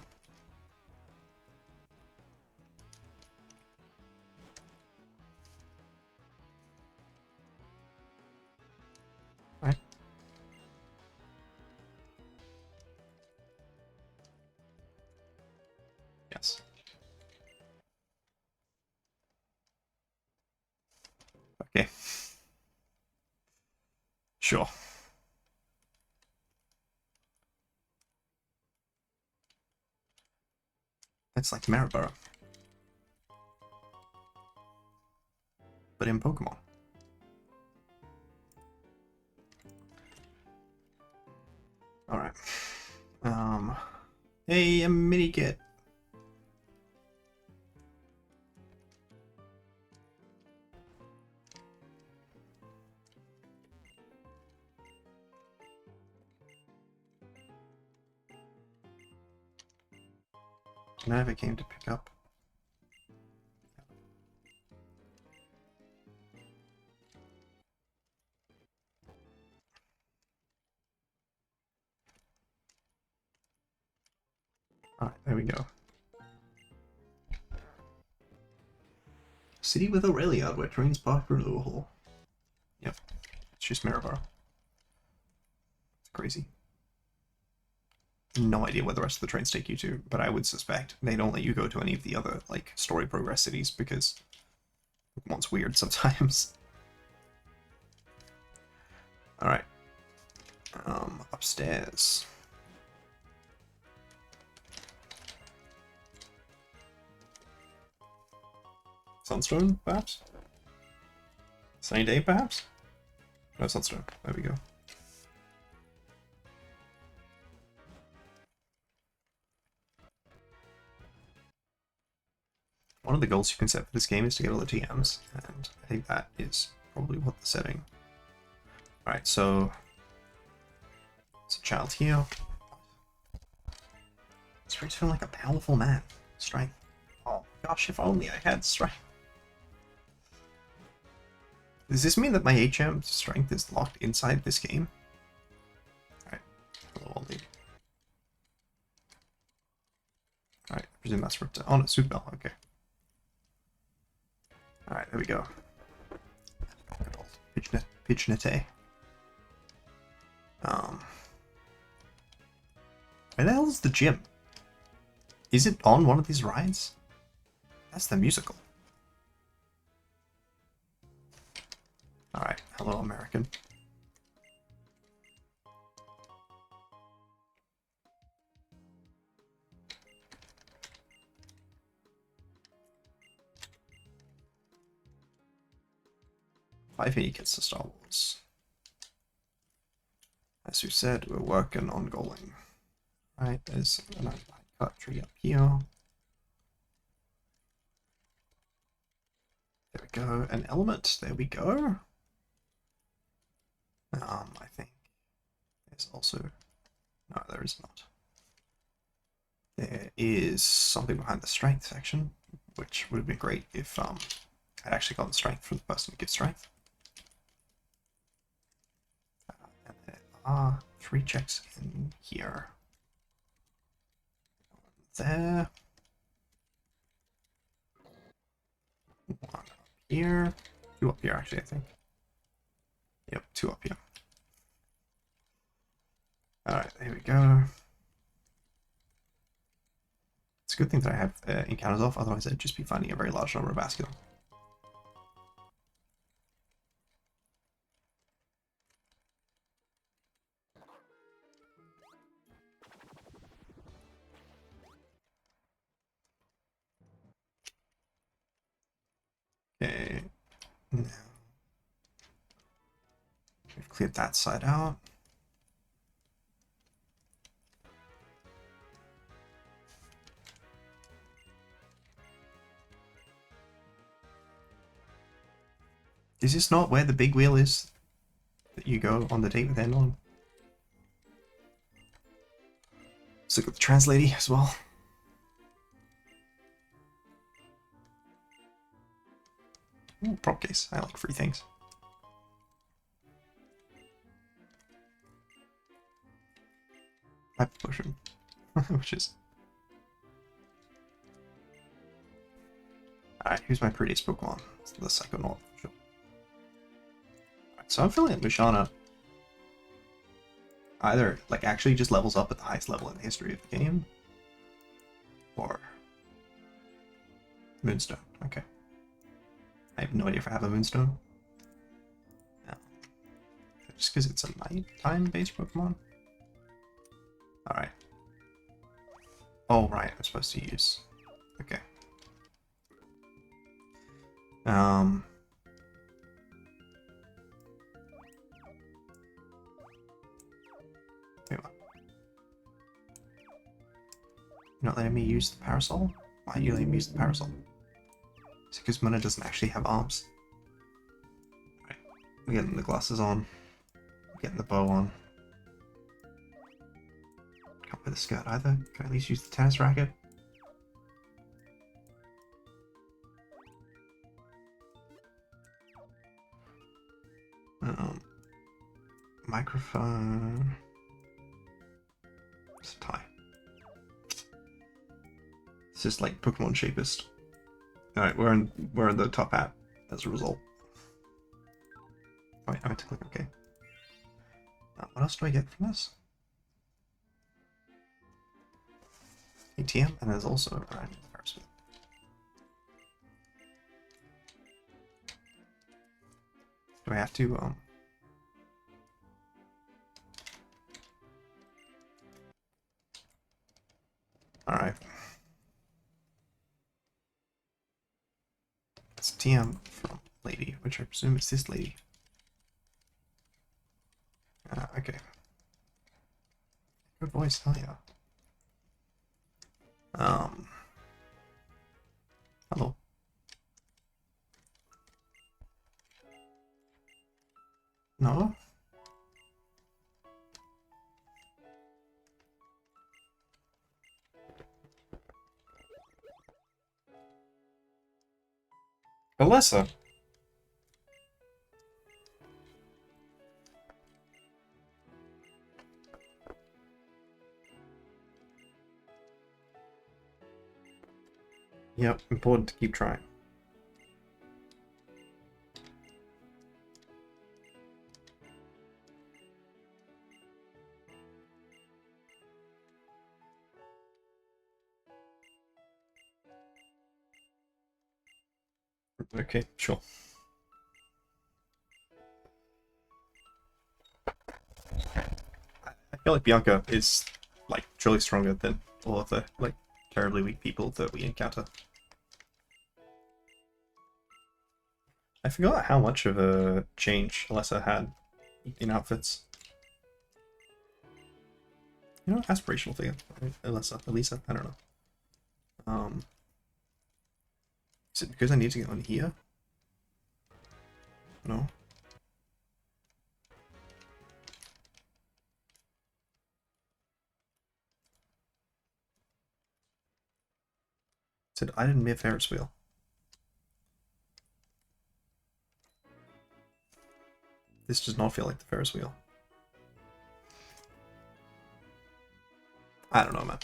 Right. Yes. Okay. Sure. It's like Mariborough, but in Pokemon. Alright. Hey, a mini kit. Can I have a game to pick up? Alright, there we go. City with a rail yard where trains park for an overhaul. Yep, it's just Mariborough. It's crazy. No idea where the rest of the trains take you to, but I would suspect they don't let you go to any of the other, like, story progress cities because one's weird sometimes. Alright. Upstairs. Sunstone, perhaps? Sunny day, perhaps? No, Sunstone. There we go. One of the goals you can set for this game is to get all the TMs, and I think that is probably what the setting. Alright, so it's a child here. Strength feeling like a powerful man. Strength. Oh gosh, if only I had strength. Does this mean that my HM strength is locked inside this game? Alright. Hello, old lady. Alright, I presume that's for... Oh, no, Suit Bell, okay. Alright, there we go. Good old Pidgeotto. Where the hell is the gym? Is it on one of these rides? That's the musical. Alright, hello American. Five he gets to Star Wars. As we said, we're working on goaling. Right, there's an cut tree up here. There we go. An element. There we go. I think there's also... No, there is not. There is something behind the strength section, which would have been great if I'd actually gotten strength from the person who gives strength. And there are 3 checks in here. There. 1 up here. 2 up here, actually, I think. Yep, 2 up here. Alright, there we go. It's a good thing that I have encounters off, otherwise I'd just be finding a very large number of vascular. Okay. Now we've cleared that side out. Is this not where the big wheel is that you go on the date with End on? Let's look at the translady as well. Ooh, prop case. I like free things. Hyper potion. Which is... Alright, who's my prettiest Pokemon? It's the Psychonaut. Sure. Alright, so I'm feeling like Mushana either like actually just levels up at the highest level in the history of the game, or Moonstone. Okay. I have no idea if I have a Moonstone. No. Just because it's a nighttime based Pokemon? Alright. Oh, right, I'm supposed to use... Okay. Wait, what? You're not letting me use the Parasol? Why are you letting me use the Parasol? Is it because Mona doesn't actually have arms? Alright, we're getting the glasses on. We're getting the bow on. Can't wear the skirt either. Can I at least use the tennis racket? Microphone. It's a tie. It's just like Pokemon Shapist. Alright, we're in the top hat as a result. Wait, I meant to click OK. What else do I get from this? ATM, and there's also a Ferris wheel. Do I have to Alright. It's TM from lady, which I presume is this lady. Okay. Good voice, hell yeah. Hello. No? Alyssa. Yep, important to keep trying. Okay, sure. I feel like Bianca is like truly stronger than all of the like terribly weak people that we encounter. I forgot how much of a change Alessa had in outfits. You know, aspirational figure. Elisa, I don't know. Is it because I need to get on here? No. It said I didn't be a Ferris wheel. This does not feel like the Ferris wheel. I don't know, man.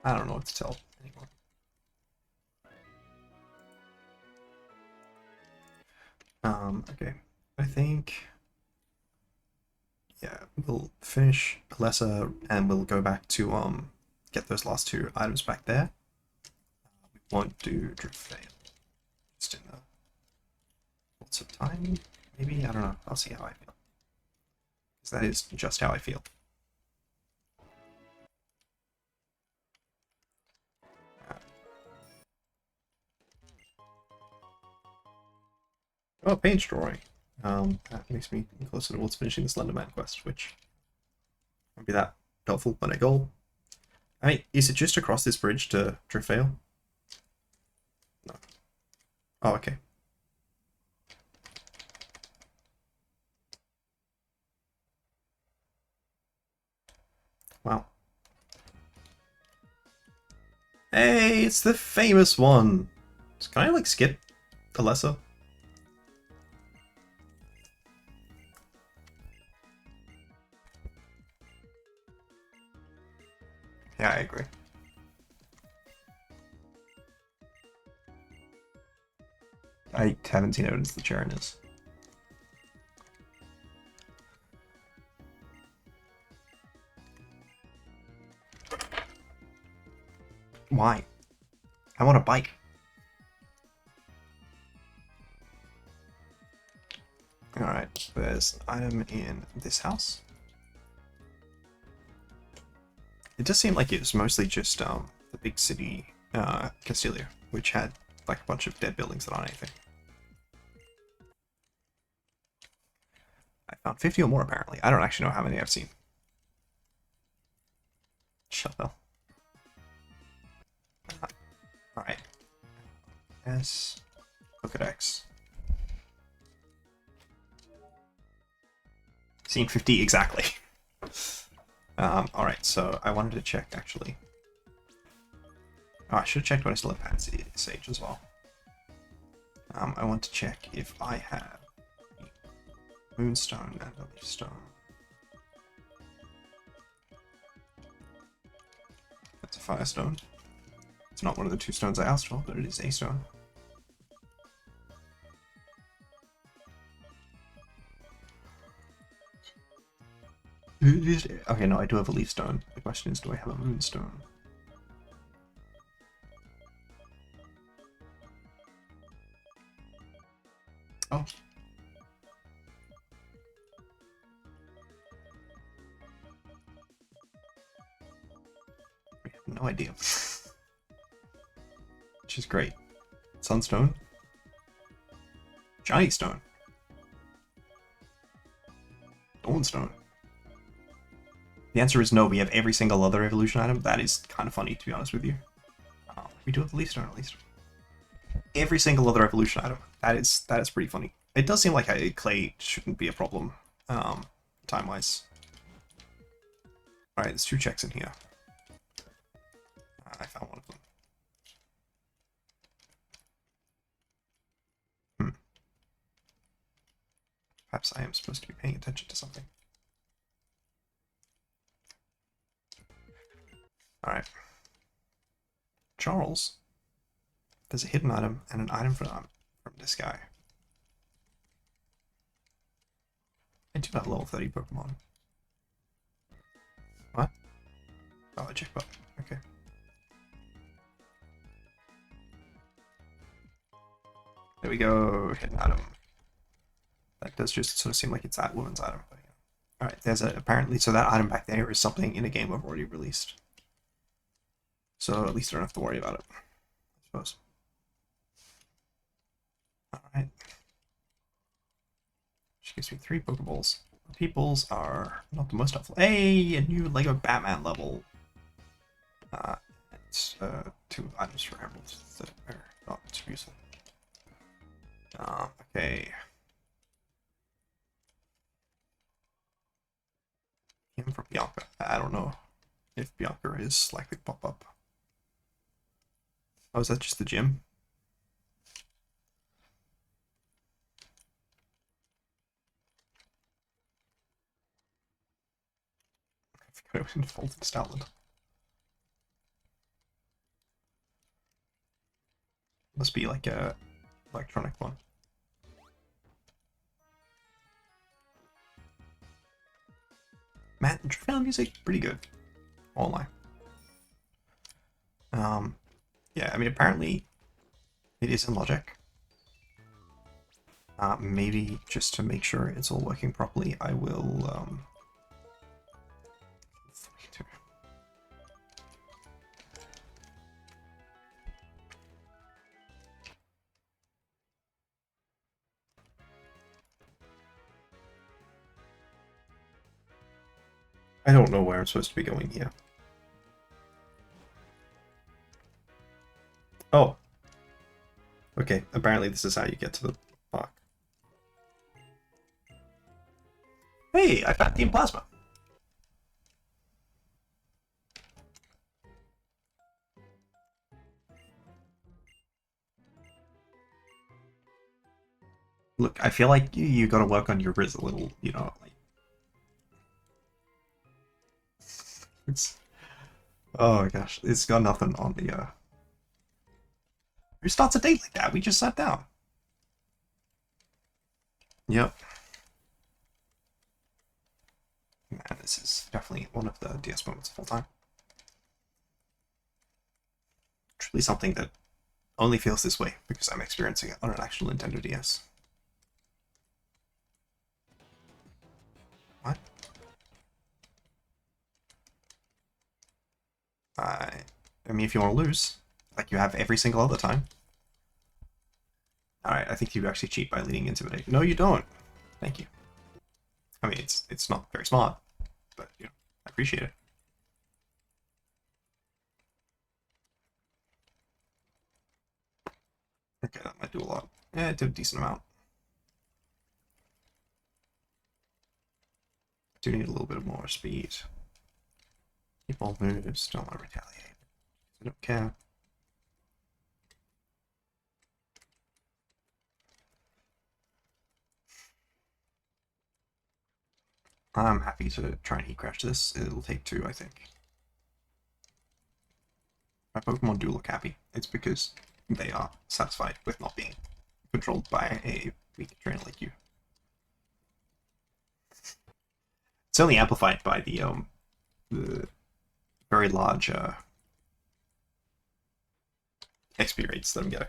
I don't know what to tell anymore. Okay. I think... Yeah, we'll finish Alessa and we'll go back to, get those last two items back there. We won't do Drift Fail. Just in the... Lots of time, maybe? I don't know. I'll see how I feel. Because that is just how I feel. Oh, page drawing. That makes me closer towards finishing the Slenderman quest, which won't be that helpful when I go. I mean, is it just across this bridge to Driftveil? No. Oh, okay. Wow. Hey, it's the famous one. So can I like skip Alessa? Yeah, I agree. I haven't seen evidence the Charon is. Why? I want a bike. Alright, there's an item in this house. It does seem like it was mostly just the big city, Castilia, which had like a bunch of dead buildings that aren't anything. I found 50 or more apparently. I don't actually know how many I've seen. Shut up. Alright. Yes. Look at X. Seen 50 exactly. Alright, so I wanted to check actually. Oh, I should have checked when I still have Fancy Sage as well. I want to check if I have Moonstone and a Leaf Stone. That's a Firestone. It's not one of the two stones I asked for, but it is a stone. Okay, no, I do have a Leaf Stone. The question is, do I have a Moonstone? Oh. We have no idea. Which is great. Sunstone. Giant Stone. Dawnstone. The answer is no, we have every single other evolution item. That is kind of funny, to be honest with you. We do have the Leaf Stone, at least. Every single other evolution item. That is pretty funny. It does seem like clay shouldn't be a problem, time-wise. Alright, there's 2 checks in here. I found one of them. Perhaps I am supposed to be paying attention to something. Alright. Charles. There's a hidden item and an item from this guy. I do have level 30 Pokemon. What? Oh, a jackpot. Okay. There we go. Hidden item. That does just sort of seem like it's that woman's item. But yeah. Alright, there's apparently, so that item back there is something in a game I've already released. So at least I don't have to worry about it, I suppose. Alright. Which gives me 3 Pokeballs. Peoples are not the most helpful. Hey, a new Lego Batman level. It's 2 items for emeralds that are not too useful. Okay. Him from Bianca. I don't know if Bianca is likely to pop up. Oh, is that just the gym? I forgot it was in Fulton Stoutland. Must be like a electronic one. Matt, Trifeld music, pretty good. Online. Yeah, I mean, apparently it is in Logic. Maybe just to make sure it's all working properly, I will, I don't know where I'm supposed to be going here. Oh. Okay, apparently this is how you get to the park. Hey, I found Team Plasma. Look, I feel like you gotta work on your Riz a little, you know, like it's oh my gosh, it's got nothing on the who starts a date like that? We just sat down. Yep. Man, this is definitely one of the DS moments of all time. Truly something that only feels this way because I'm experiencing it on an actual Nintendo DS. What? I mean, if you want to lose, like you have every single other time. Alright, I think you actually cheat by leading Intimidate. No, you don't. Thank you. I mean, it's not very smart, but, you know, I appreciate it. Okay, that might do a lot. Yeah, it did a decent amount. Do need a little bit more speed. Keep all moves, don't want to retaliate. I don't care. I'm happy to try and crash this. It'll take two, I think. My Pokemon do look happy. It's because they are satisfied with not being controlled by a weak trainer like you. It's only amplified by the very large XP rates that I'm getting.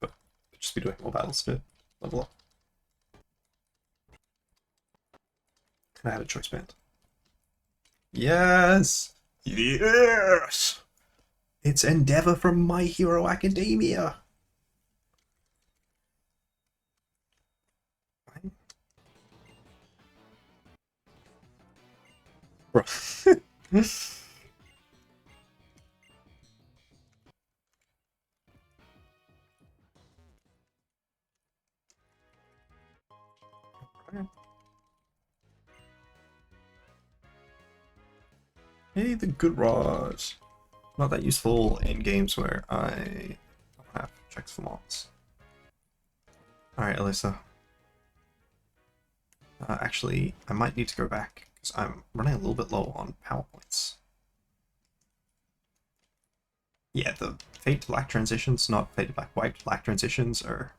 But I'll just be doing more battles to level up. And I had a choice band. Yes! Yes! It's Endeavor from My Hero Academia! Bro. Hey, the good rods. Not that useful in games where I don't have checks for mobs. Alright, Alyssa. Actually, I might need to go back because I'm running a little bit low on power points. Yeah, the fade to black transitions, not fade to black white, black transitions are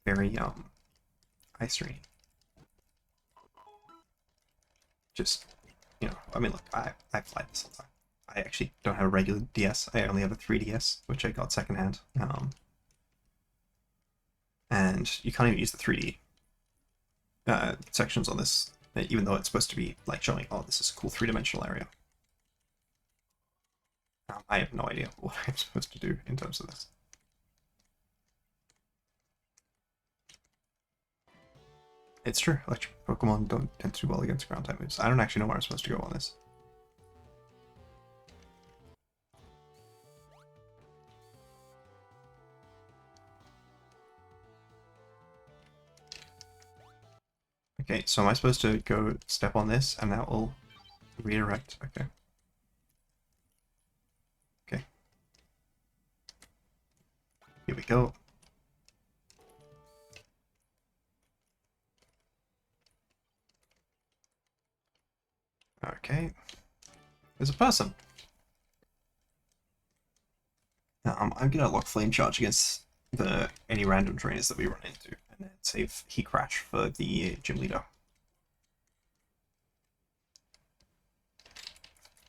very eye straining. Just, you know, I mean, look, I've played this all the time. I actually don't have a regular DS. I only have a 3DS, which I got secondhand. And you can't even use the 3D sections on this, even though it's supposed to be like showing, oh, this is a cool three-dimensional area. I have no idea what I'm supposed to do in terms of this. It's true, electric Pokemon don't tend to do well against ground type moves. I don't actually know where I'm supposed to go on this. Okay, so am I supposed to go step on this and that will redirect? Okay. Okay. Here we go. Okay. There's a person. I'm gonna lock Flame Charge against any random trainers that we run into, and then save Heat Crash for the gym leader.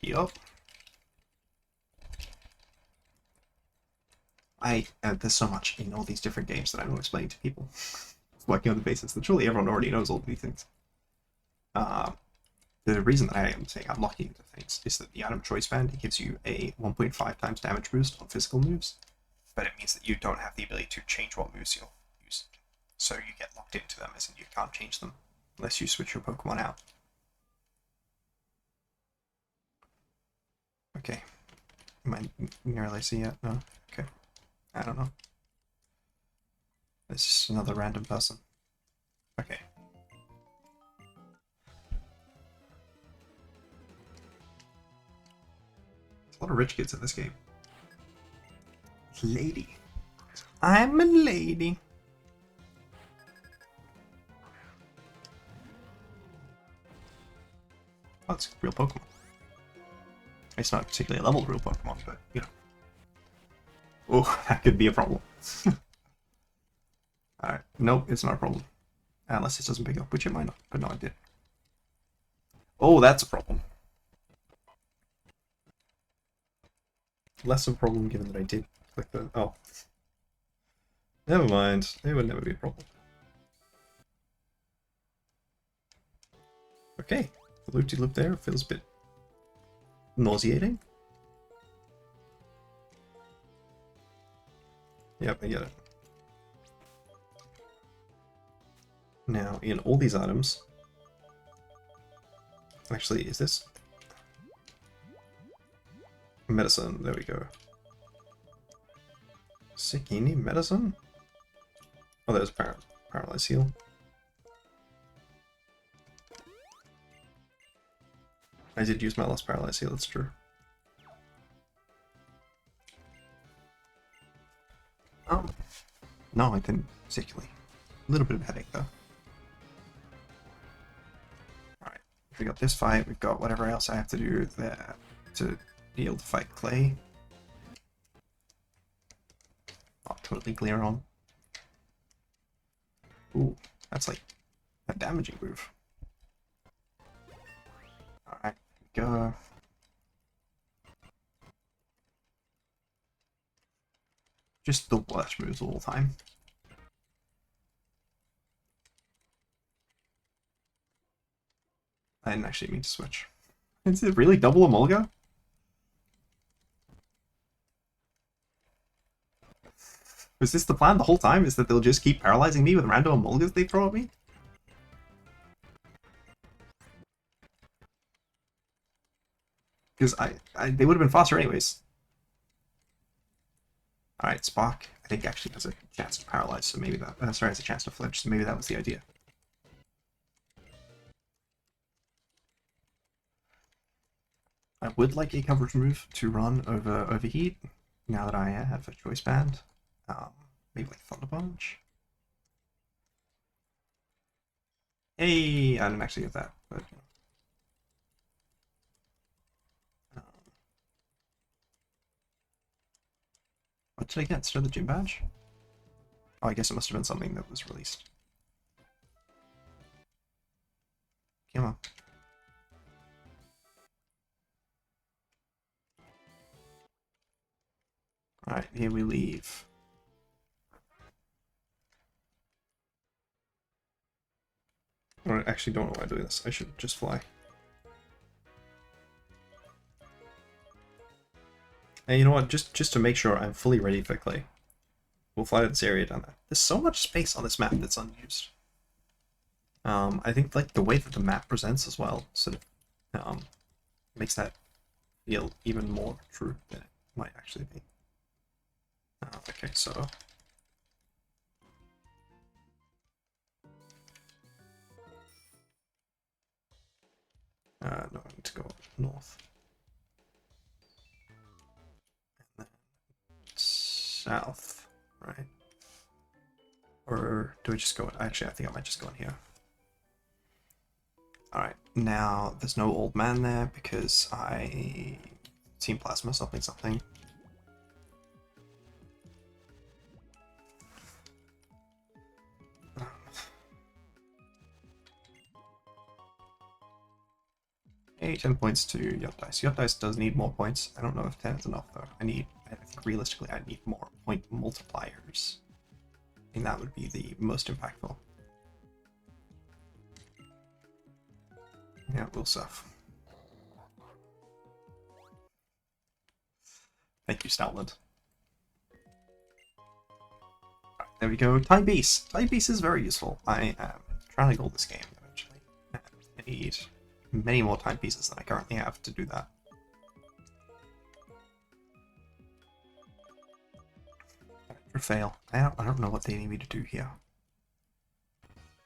Yup. There's so much in all these different games that I don't explain to people. Working on the basis that truly everyone already knows all of these things. The reason that I am saying I'm locking into things is that the item choice band gives you a 1.5 times damage boost on physical moves, but it means that you don't have the ability to change what moves you'll use. So you get locked into them, as in you can't change them unless you switch your Pokemon out. Okay. Am I near Lacey yet? No? Okay. I don't know. It's just another random person. Okay. There's a lot of rich kids in this game. Lady. I'm a lady. Oh, it's a real Pokemon. It's not particularly a leveled real Pokemon, but, you know. Oh, that could be a problem. Alright, nope, it's not a problem. Unless it doesn't pick up, which it might not, but no, it did. Oh, that's a problem. Less of a problem given that I did click the... Oh. Never mind, it would never be a problem. Okay, the loop-de-loop there feels a bit nauseating. Yep, I get it. Now, in all these items... Actually, is this? Medicine, there we go. Sick, you need medicine? Oh, there's Paralyze Heal. I did use my last Paralyze Heal, that's true. No, I didn't particularly. A little bit of headache though. Alright, we got this fight, we've got whatever else I have to do there to be able to fight Clay. Not totally clear on. Ooh, that's like a damaging move. Alright, go. Just the worst moves all the time. I didn't actually mean to switch. Is it really double Emolga? Was this the plan the whole time? Is that they'll just keep paralyzing me with random Emolgas they throw at me? Because they would have been faster anyways. Alright, Spock, I think actually has a chance to paralyze, so maybe that... sorry, has a chance to flinch, so maybe that was the idea. I would like a coverage move to run over Overheat, now that I have a choice band. Maybe like Thunder Punch. Hey, I didn't actually get that, but... What did I get instead of the gym badge? Oh, I guess it must have been something that was released. Come on. Alright, here we leave. I actually don't know why I'm doing this. I should just fly. And you know what? Just to make sure I'm fully ready for Clay, we'll fly to this area down there. There's so much space on this map that's unused. I think like the way that the map presents as well sort of makes that feel even more true than it might actually be. Okay, so no, I need to go north. And then south, right? Or do I just go... Actually, I think I might just go in here. Alright, now there's no old man there because I... Team Plasma something something. Hey, 10 points to Yacht Dice. Yacht Dice does need more points. I don't know if 10 is enough though. I think realistically I need more point multipliers. I think that would be the most impactful. Yeah, we'll surf. Thank you, Stoutland. Right, there we go. Time Beast. Time Beast is very useful. I am trying to gold this game eventually. I need many more timepieces than I currently have to do that. or fail. I don't know what they need me to do here.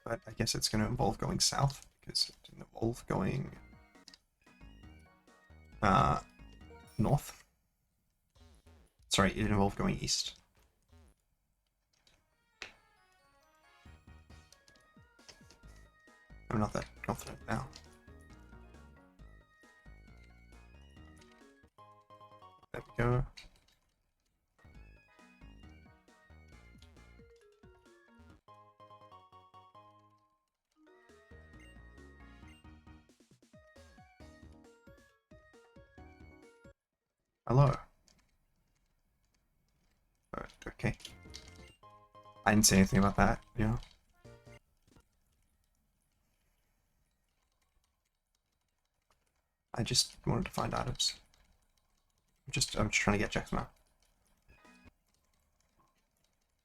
But I guess it's going to involve going south, because it didn't involve going north. Sorry, it involved going east. I'm not that confident now. There we go. Hello. Okay. I didn't say anything about that, you know? I just wanted to find items. I'm just trying to get checks now.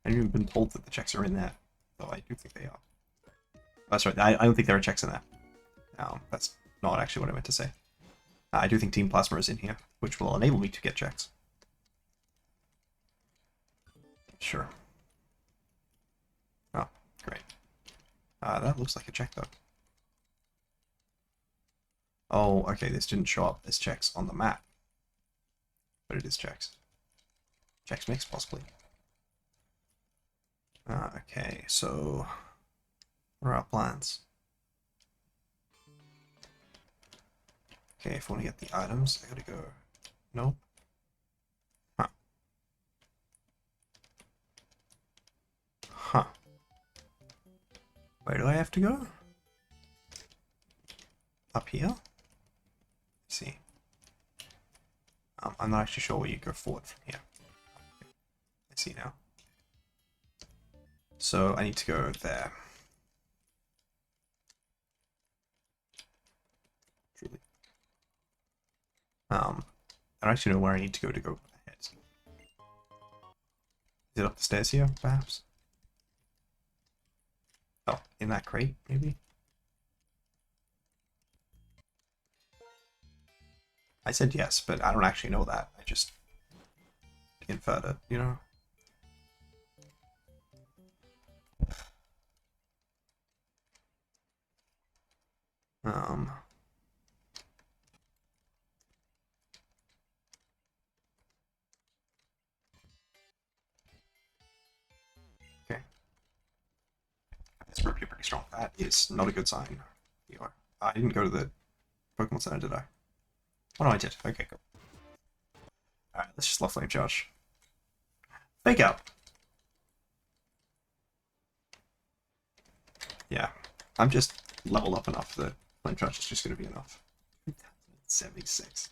I haven't even been told that the checks are in there, though I do think they are. That's right, I don't think there are checks in there. That's not actually what I meant to say. I do think Team Plasma is in here, which will enable me to get checks. Sure. Oh, great. That looks like a check, though. Oh, okay, this didn't show up as checks on the map. But it is checks. Checks mix, possibly. Okay, so... what are our plans? Okay, if I want to get the items, I gotta go... Nope. Huh. Huh. Where do I have to go? Up here? Let's see. I'm not actually sure where you go forward from here. I see now. So I need to go there. Truly. I don't actually know where I need to go ahead. Is it up the stairs here, perhaps? Oh, in that crate, maybe? I said yes, but I don't actually know that. I just inferred it, you know? Okay. That's pretty strong. That is not a good sign. I didn't go to the Pokemon Center, did I? Oh no, I did. Okay, cool. Alright, let's just love Flame Charge. Fake out! Yeah, I'm just leveled up enough that Flame Charge is just going to be enough. 76.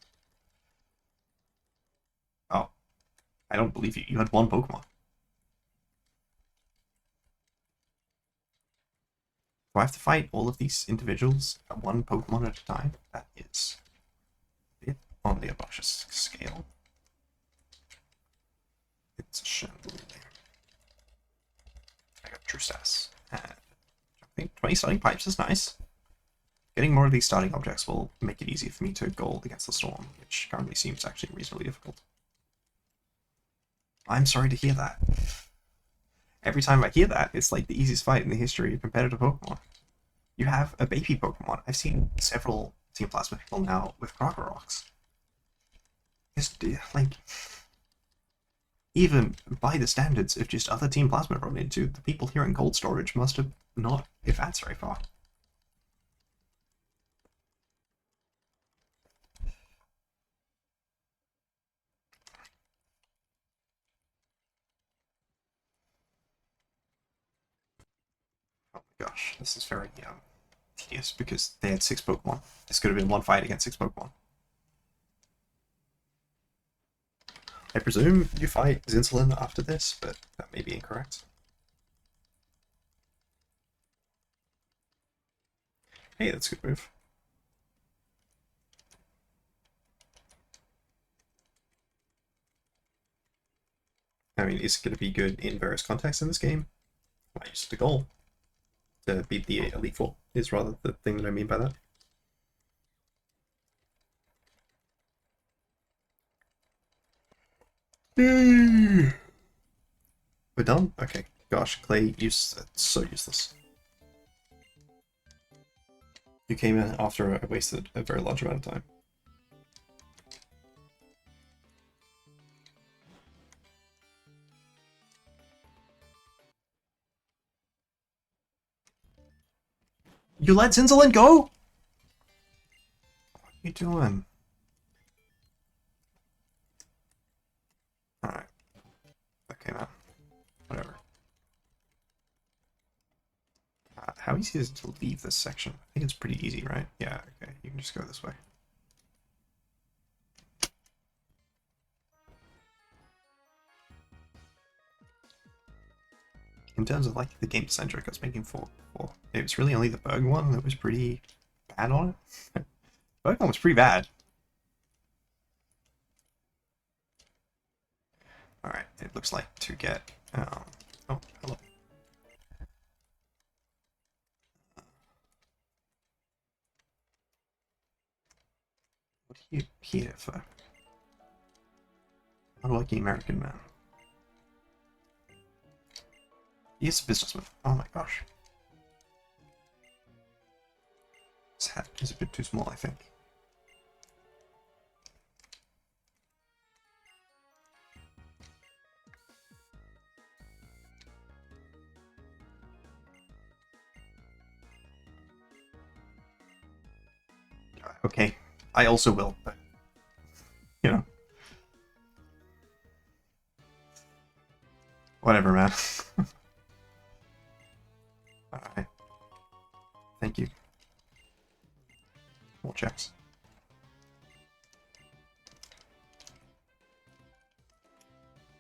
Oh, I don't believe you. You had one Pokemon. Do I have to fight all of these individuals at one Pokemon at a time? That is a bit on the obnoxious scale. It's a shambles. I got True Status. And I think 20 starting pipes is nice. Getting more of these starting objects will make it easier for me to gold against the storm, which currently seems actually reasonably difficult. I'm sorry to hear that. Every time I hear that, it's like the easiest fight in the history of competitive Pokemon. You have a baby Pokemon. I've seen several Team Plasma people now with Crocorox. Just, like, even by the standards of just other Team Plasma run into, the people here in cold storage must have not advanced very far. Oh my gosh, this is very tedious because they had 6 Pokemon. This could have been one fight against 6 Pokemon. I presume you fight Zinsolin after this, but that may be incorrect. Hey, that's a good move. I mean, is it going to be good in various contexts in this game? I use the goal to beat the Elite Four is rather the thing that I mean by that. We're done? Okay. Gosh, clay use so useless. You came in after I wasted a very large amount of time. You let Zinzalin go? What are you doing? Alright. Okay, man. Whatever. How easy is it to leave this section? I think it's pretty easy, right? Yeah, okay. You can just go this way. In terms of like the game centric I was making for, it was really only the Berg one that was pretty bad on it. Berg one was pretty bad. Alright, it looks like to get oh, hello. What are you here for? Unlucky American man. He's a businessman. Oh my gosh. His hat is a bit too small, I think. Okay, I also will, but you know, whatever, man. Alright. Thank you. More checks.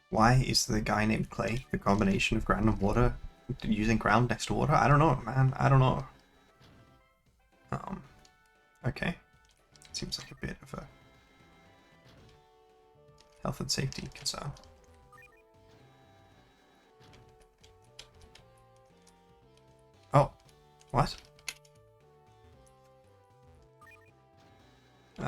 Why is the guy named Clay the combination of ground and water? Using ground next to water? I don't know, man. I don't know. Okay. Seems like a bit of a health and safety concern. Oh, what? Okay.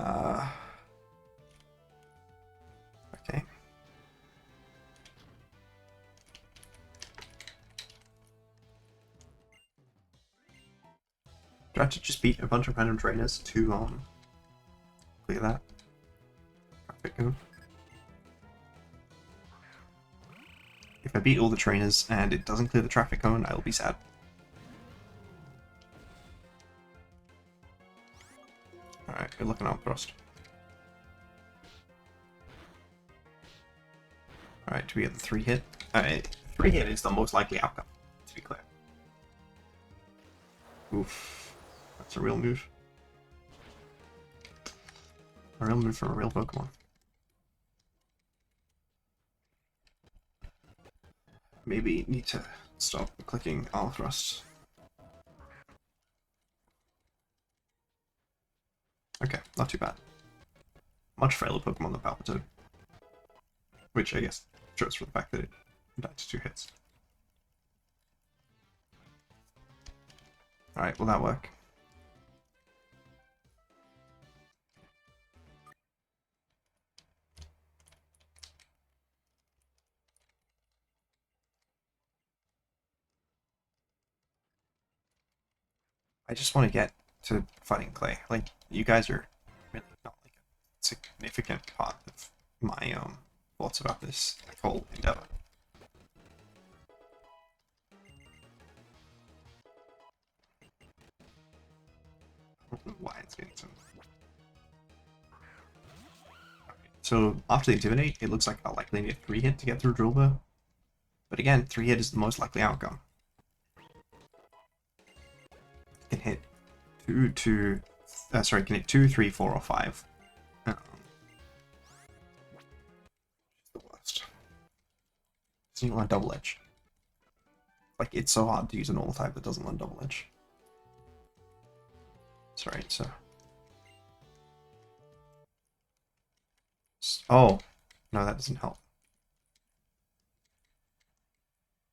Do I have to just beat a bunch of random trainers to clear that traffic cone? If I beat all the trainers and it doesn't clear the traffic cone, I'll be sad. Alright, good looking out, Frost. Alright, do we get the 3-hit? 3-hit is the most likely outcome, to be clear. Oof. That's a real move. A real move from a real Pokemon. Maybe need to stop clicking all thrusts. Okay, not too bad. Much frailer Pokemon than Palpitoad. Which I guess shows for the fact that it died to 2 hits. Alright, will that work? I just want to get to fighting Clay. Like, you guys are really not like a significant part of my thoughts about this whole endeavor. I don't know why it's getting some. So after the Intimidate, it looks like I'll likely need a 3-hit to get through Drillbur. But again, 3-hit is the most likely outcome. Can hit 2, 3, 4, or 5. The worst. Doesn't even learn Double Edge. Like, it's so hard to use a normal type that doesn't learn Double Edge. Sorry, so. Oh, no, that doesn't help.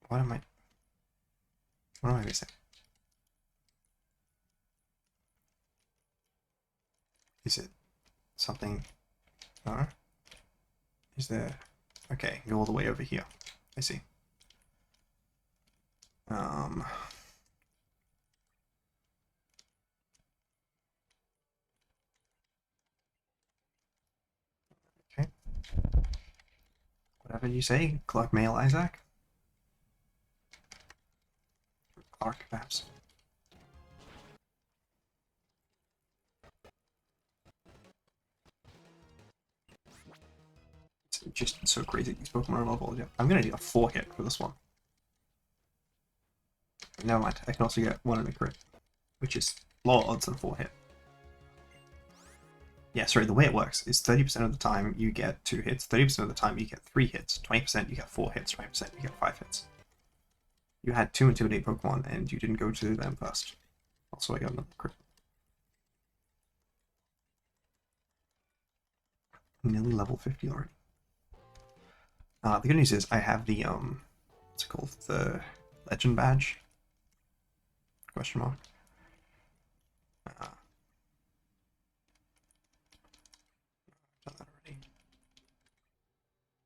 What am I missing? Is it something? No? Is there? Okay, go all the way over here. I see. Um, okay. Whatever you say, Clark Mail Isaac. Clark, perhaps. It's just so crazy these Pokemon are leveled. Yeah. I'm gonna need a 4-hit for this one. Never mind, I can also get 1 in a crit, which is lower odds than 4-hit. Yeah, sorry, the way it works is 30% of the time you get 2 hits, 30% of the time you get 3 hits, 20% you get 4 hits, 20% you get 5 hits. You had 2 Intimidate Pokemon and you didn't go to them first. Also, I got another crit. Nearly level 50 already. The good news is I have the, what's it called? The Legend Badge? Question mark. Done that already.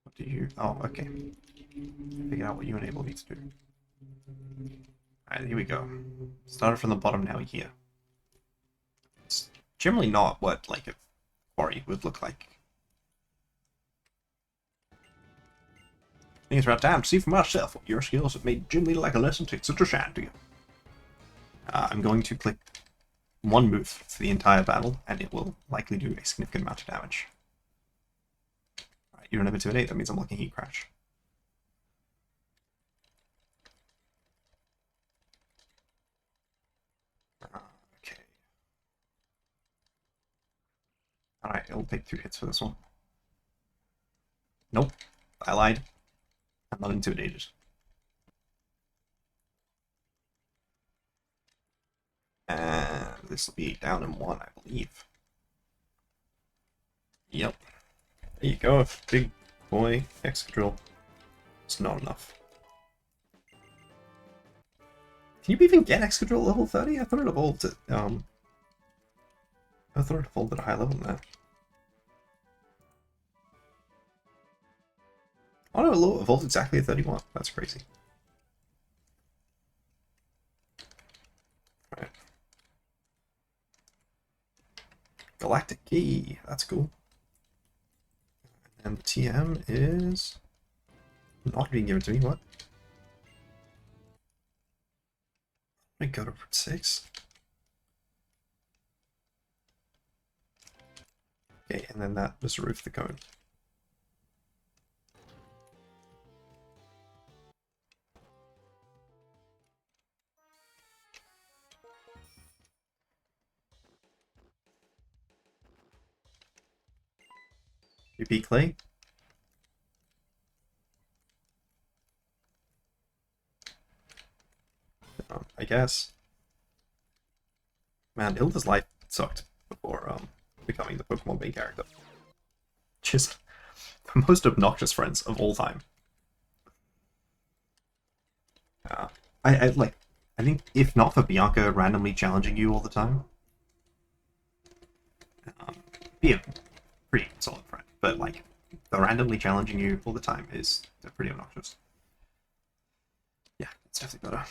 What do you... Oh, okay. Figure out what you enable me to do. Alright, here we go. Started from the bottom, now here. It's generally not what, like, a quarry would look like. I think it's about time to see for myself what your skills have made Gym Leader like a lesson take such a shine to you. I'm going to click one move for the entire battle, and it will likely do a significant amount of damage. Alright, you don't have Intimidate, that means I'm looking Heat Crash. Okay. Alright, it'll take 2 hits for this one. Nope, I lied. I'm not intimidated. And this will be down in 1, I believe. Yep. There you go, big boy Excadrill. It's not enough. Can you even get Excadrill at level 30? I thought it evolved at, I thought it evolved at a high level than that. Oh no, it evolved exactly at 31. That's crazy. Alright. Galactic Key. That's cool. And the TM is not being given to me. What? I got over 6. Okay, and then that just removed the cone. UP Clay. I guess. Man, Ilda's life sucked before becoming the Pokemon main character. Just the most obnoxious friends of all time. I like. I think if not for Bianca randomly challenging you all the time, be a pretty solid friend. But like, the randomly challenging you all the time is pretty obnoxious. Yeah, it's definitely better.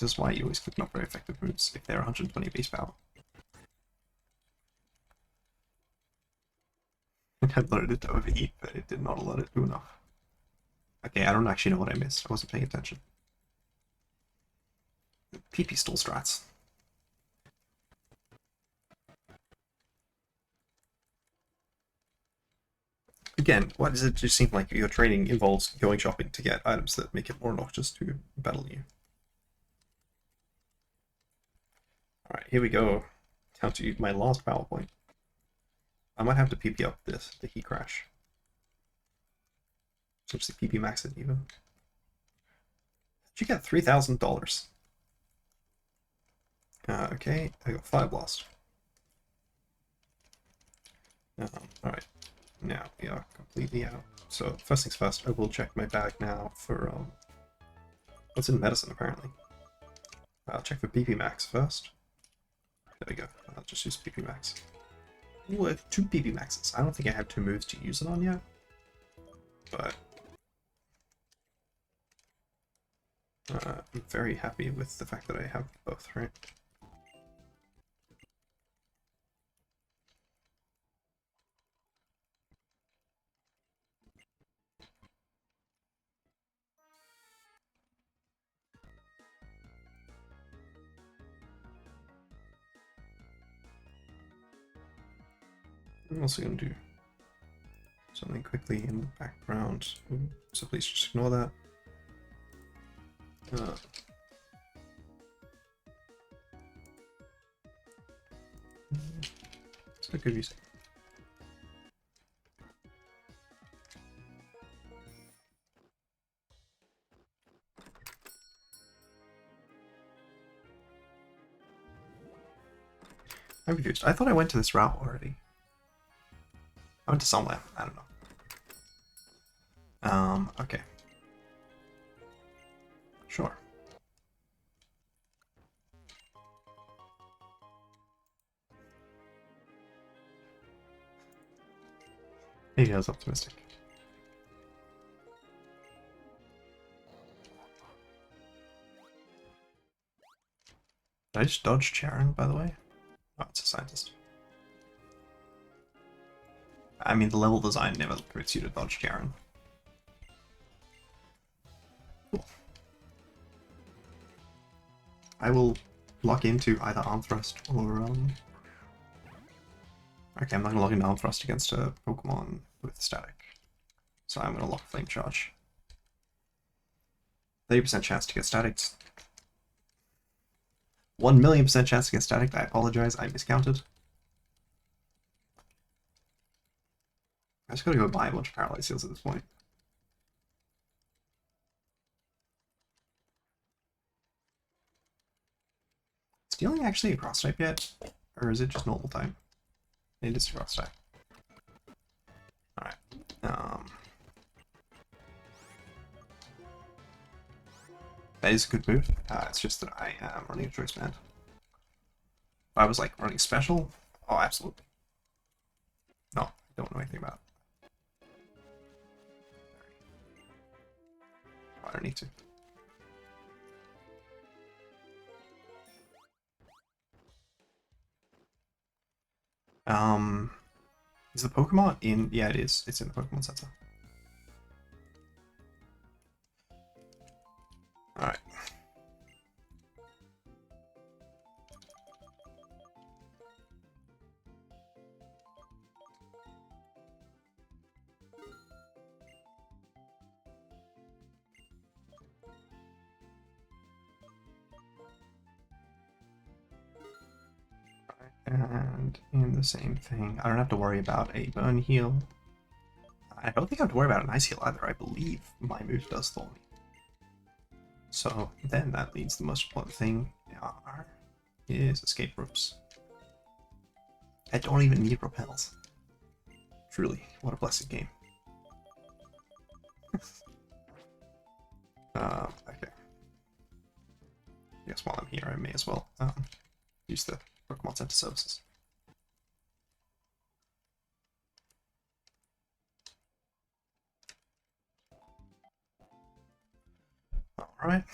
This is why you always click not very effective moves if they're 120 base power. I loaded it to overheat, but it did not allow it to do enough. Okay, I don't actually know what I missed. I wasn't paying attention. PP stole strats. Again, why does it just seem like your training involves going shopping to get items that make it more obnoxious to battle you? Alright, here we go. Down to my last PowerPoint. I might have to PP up the Heat Crash. Since the PP max it even. Did you get $3,000? Okay, I got 5 lost. Alright, now we are completely out. So first things first, I will check my bag now for what's in medicine apparently. I'll check for PP max first. There we go. I'll just use PP max. Ooh, 2 PP maxes. I don't think I have 2 moves to use it on yet. But I'm very happy with the fact that I have both, right? I'm also going to do something quickly in the background, so please just ignore that. It's not good music. I'm confused. I thought I went to this route already. I went to somewhere. I don't know. Okay. Sure. Maybe I was optimistic. Did I just dodge Charon, by the way? Oh, it's a scientist. I mean, the level design never permits you to dodge Charon. Cool. I will lock into either Arm Thrust or, Okay, I'm not gonna lock into Arm Thrust against a Pokemon with static. So I'm gonna lock Flame Charge. 30% chance to get static. 1,000,000% chance to get static. I apologize, I miscounted. I just gotta go buy a bunch of Paralyze Seals at this point. Is Dealing actually a cross type yet? Or is it just normal type? It is a cross type. Alright. That is a good move. It's just that I am running a choice band. If I was like running special, oh absolutely. No, I don't know anything about it. I don't need to. Is the Pokemon in? Yeah, it is. It's in the Pokemon Center. All right. And in the same thing, I don't have to worry about a burn heal. I don't think I have to worry about an ice heal either. I believe my move does Thorny. So then that leads the most important thing is escape ropes. I don't even need repels. Truly, what a blessed game. Okay. I guess while I'm here, I may as well use the Pokemon Center services. Alright.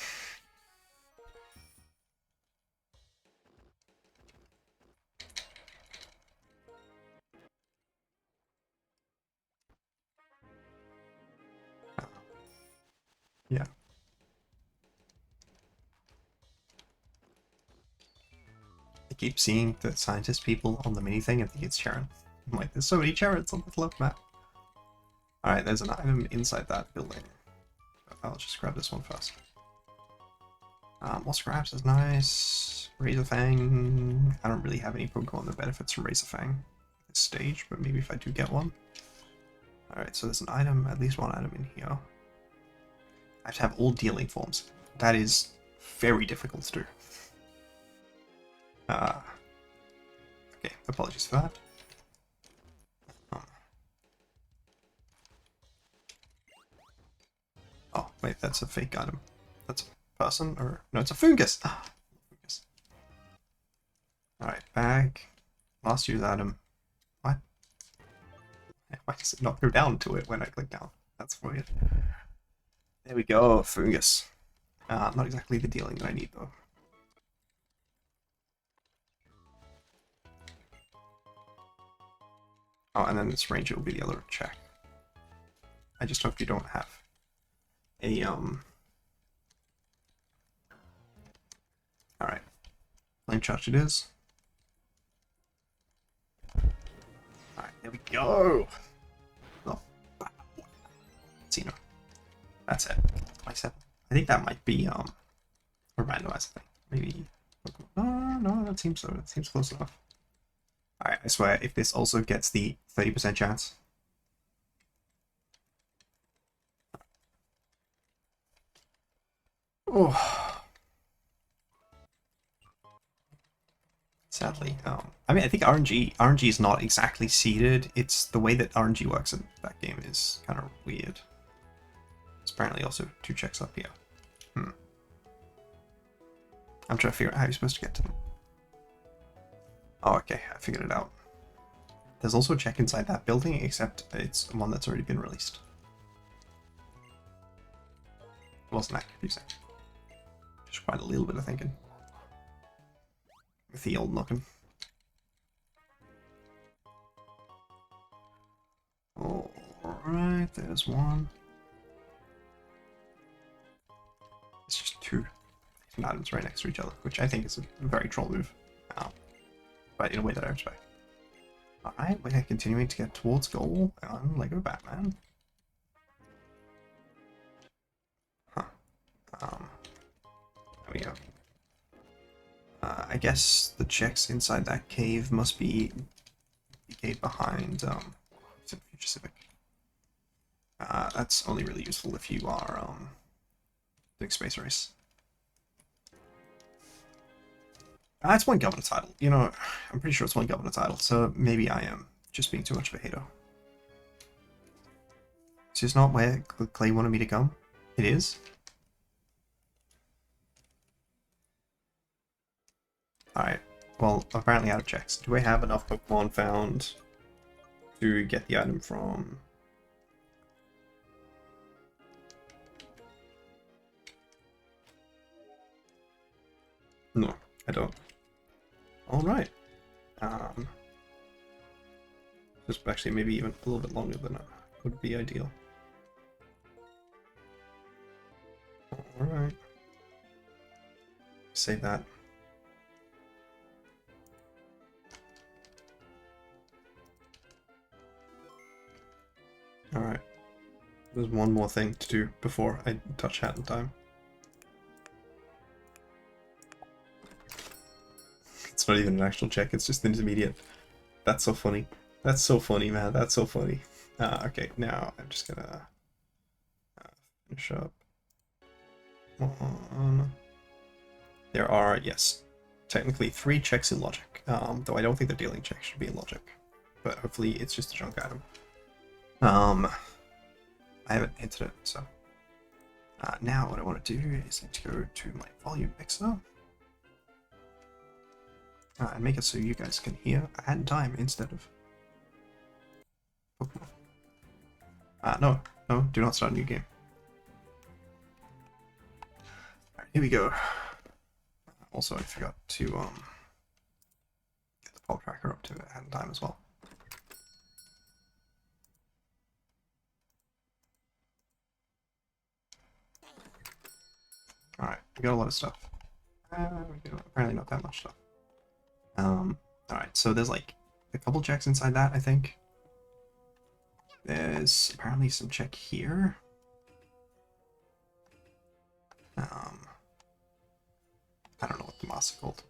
Yeah. I keep seeing the scientist people on the mini thing and think it's Charon. I'm like, there's so many Charons on this left map. Alright, there's an item inside that building. I'll just grab this one first. More scraps is nice. Razor Fang. I don't really have any Pokemon that benefits from Razor Fang at this stage, but maybe if I do get one. Alright, so there's an item, at least one item in here. I have to have all dealing forms. That is very difficult to do. Okay, apologies for that. Oh, wait, that's a fake item. That's a person, or... No, it's a fungus! Ah, fungus. Alright, bag. Last use item. Why does it not go down to it when I click down? That's weird. There we go, fungus. Not exactly the dealing that I need though. Oh, and then this ranger will be the other check. I just hope you don't have a Alright. Flame charge it is. Alright, there we go. Oh. See, no. That's it. 27. I think that might be a randomized thing. Maybe. No, that seems so. It seems close enough. Alright, I swear, if this also gets the 30% chance. Oh. Sadly. I mean, I think RNG is not exactly seeded. It's the way that RNG works in that game is kind of weird. There's apparently also 2 checks up here. I'm trying to figure out how you're supposed to get to them. Oh, okay, I figured it out. There's also a check inside that building, except it's one that's already been released. It wasn't that confusing. Just quite a little bit of thinking. With the old knocking. Alright, there's one. It's just 2 items right next to each other, which I think is a very troll move. But in a way that I respect. Alright, we're continuing to get towards goal on Lego Batman. Huh. There we go. I guess the checks inside that cave must be the cave behind Future Civic. That's only really useful if you are doing Space Race. It's one governor title. You know, I'm pretty sure it's one governor title, so maybe I am just being too much of a hater. Is this not where Clay wanted me to come? It is? Alright, well, apparently out of checks. Do I have enough Pokemon found to get the item from... No, I don't. Alright. Just actually maybe even a little bit longer than that would be ideal. Alright. Save that. Alright. There's one more thing to do before I touch Hat in Time. It's not even an actual check, it's just intermediate. That's so funny. That's so funny, man. That's so funny. Okay, now I'm just gonna finish up. There are, yes, technically 3 checks in logic, though I don't think the dealing check should be in logic. But hopefully it's just a junk item. I haven't hinted it, so. Now what I want to do is to go to my volume mixer. And make it so you guys can hear Hat in Time instead of Pokemon. No, do not start a new game. Alright, here we go. Also, I forgot to get the pulp tracker up to Hat in Time as well. Alright, we got a lot of stuff. Apparently not that much stuff. Alright, so there's like a couple checks inside that, I think. There's apparently some check here. I don't know what the moss is called.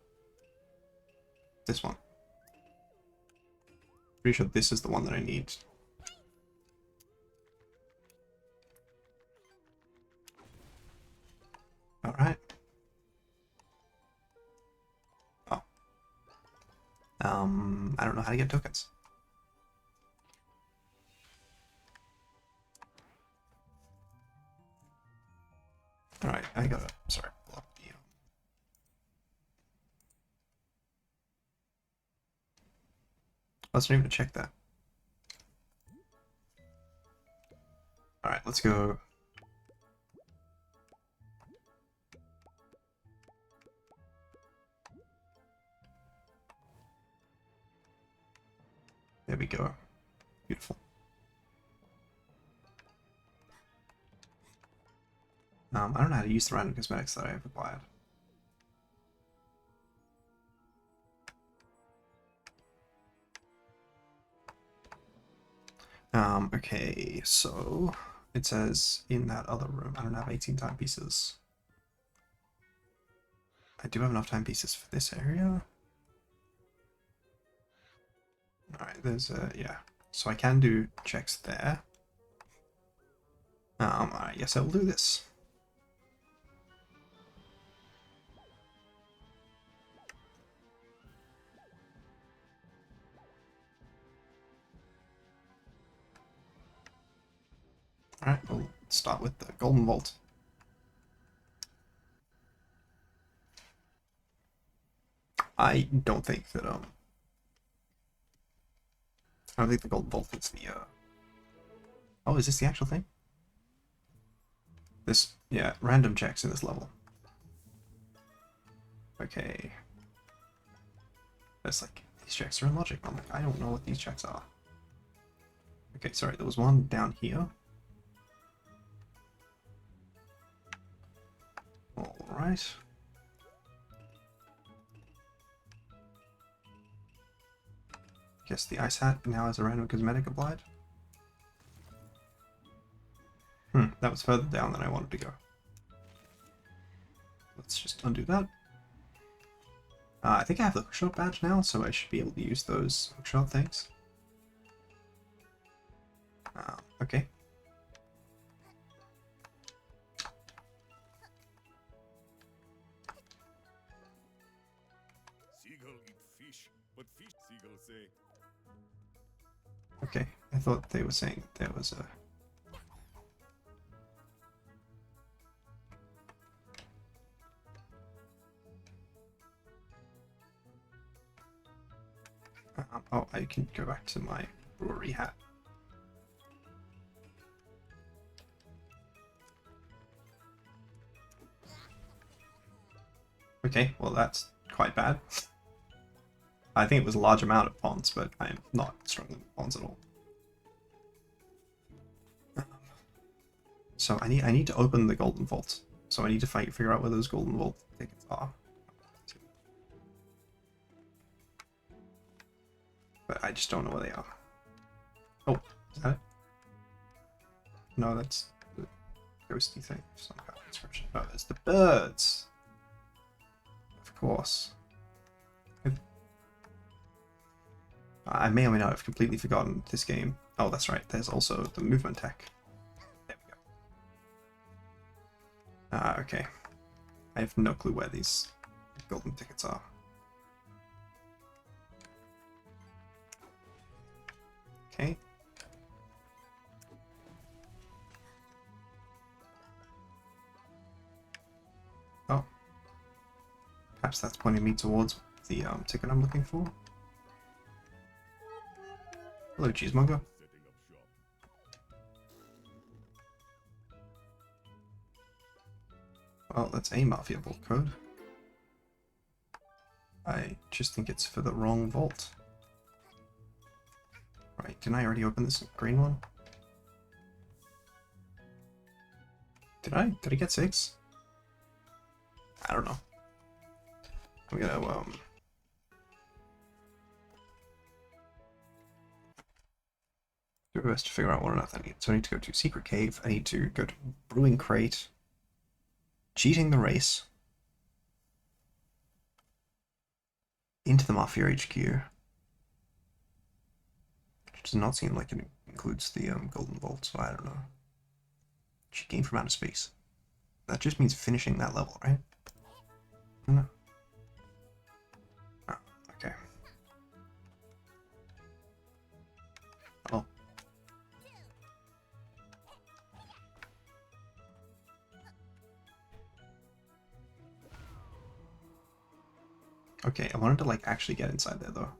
This one. Pretty sure this is the one that I need. Alright. Oh. I don't know how to get tokens. Alright, I gotta, sorry, block the, let's not even check that. Alright, let's go. There we go. Beautiful. I don't know how to use the random cosmetics that I have acquired. Okay, so it says in that other room, I don't have 18 timepieces. I do have enough timepieces for this area. Alright, there's yeah. So I can do checks there. I guess I will do this. Alright, we'll start with the Golden Vault. I don't think that, I don't think the Golden Vault is the, oh, is this the actual thing? This, yeah, random checks in this level. Okay. That's like, these checks are illogical. I'm like, I don't know what these checks are. Okay, sorry, there was one down here. Alright. Guess the ice hat now has a random cosmetic applied. That was further down than I wanted to go. Let's just undo that. I think I have the hookshot badge now, so I should be able to use those hookshot things. Okay. Seagull eat fish, but fish seagull say. Okay, I thought they were saying there was a... oh, I can go back to my brewery hat. Okay, well that's quite bad. I think it was a large amount of ponds, but I am not struggling with ponds at all. So I need to open the Golden Vault. So I need to figure out where those Golden Vault tickets are. But I just don't know where they are. Oh, is that it? No, that's the ghosty thing. Some kind of description. Oh, there's the birds. Of course. I may or may not have completely forgotten this game. Oh, that's right. There's also the movement tech. There we go. Okay. I have no clue where these golden tickets are. Okay. Oh. Perhaps that's pointing me towards the ticket I'm looking for. Hello, cheesemonger. Setting up shop. Well, that's a Mafia Vault code. I just think it's for the wrong vault. Right, didn't I already open this green one? Did I? Did I get 6? I don't know. I'm gonna, do my best to figure out what on earth I need. So I need to go to Secret Cave, I need to go to Brewing Crate, Cheating the Race, into the Mafia HQ. Which does not seem like it includes the Golden Vault, so I don't know. She came from outer space. That just means finishing that level, right? No. Oh, okay. Oh. Okay, I wanted to like actually get inside there though.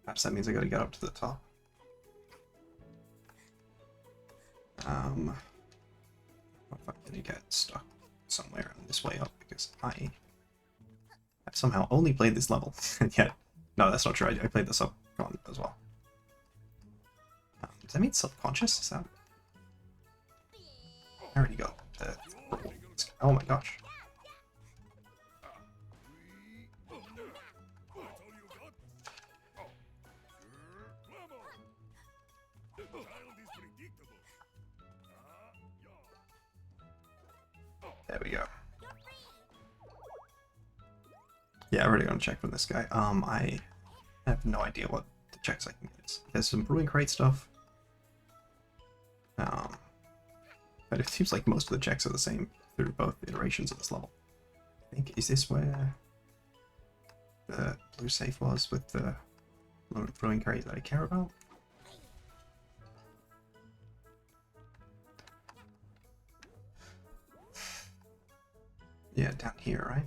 Perhaps that means I gotta get up to the top. What if I'm gonna get stuck somewhere on this way up because I have somehow only played this level and yet no, that's not true. I played this up on as well. Does that mean subconscious? Is that? I already go. Oh my gosh. There we go. Yeah, I'm already gonna check for this guy. I have no idea what the checks I can get. There's some brewing crate stuff. But it seems like most of the checks are the same through both iterations of this level. I think, is this where the blue safe was with the loaded brewing crate that I care about? Yeah, down here, right?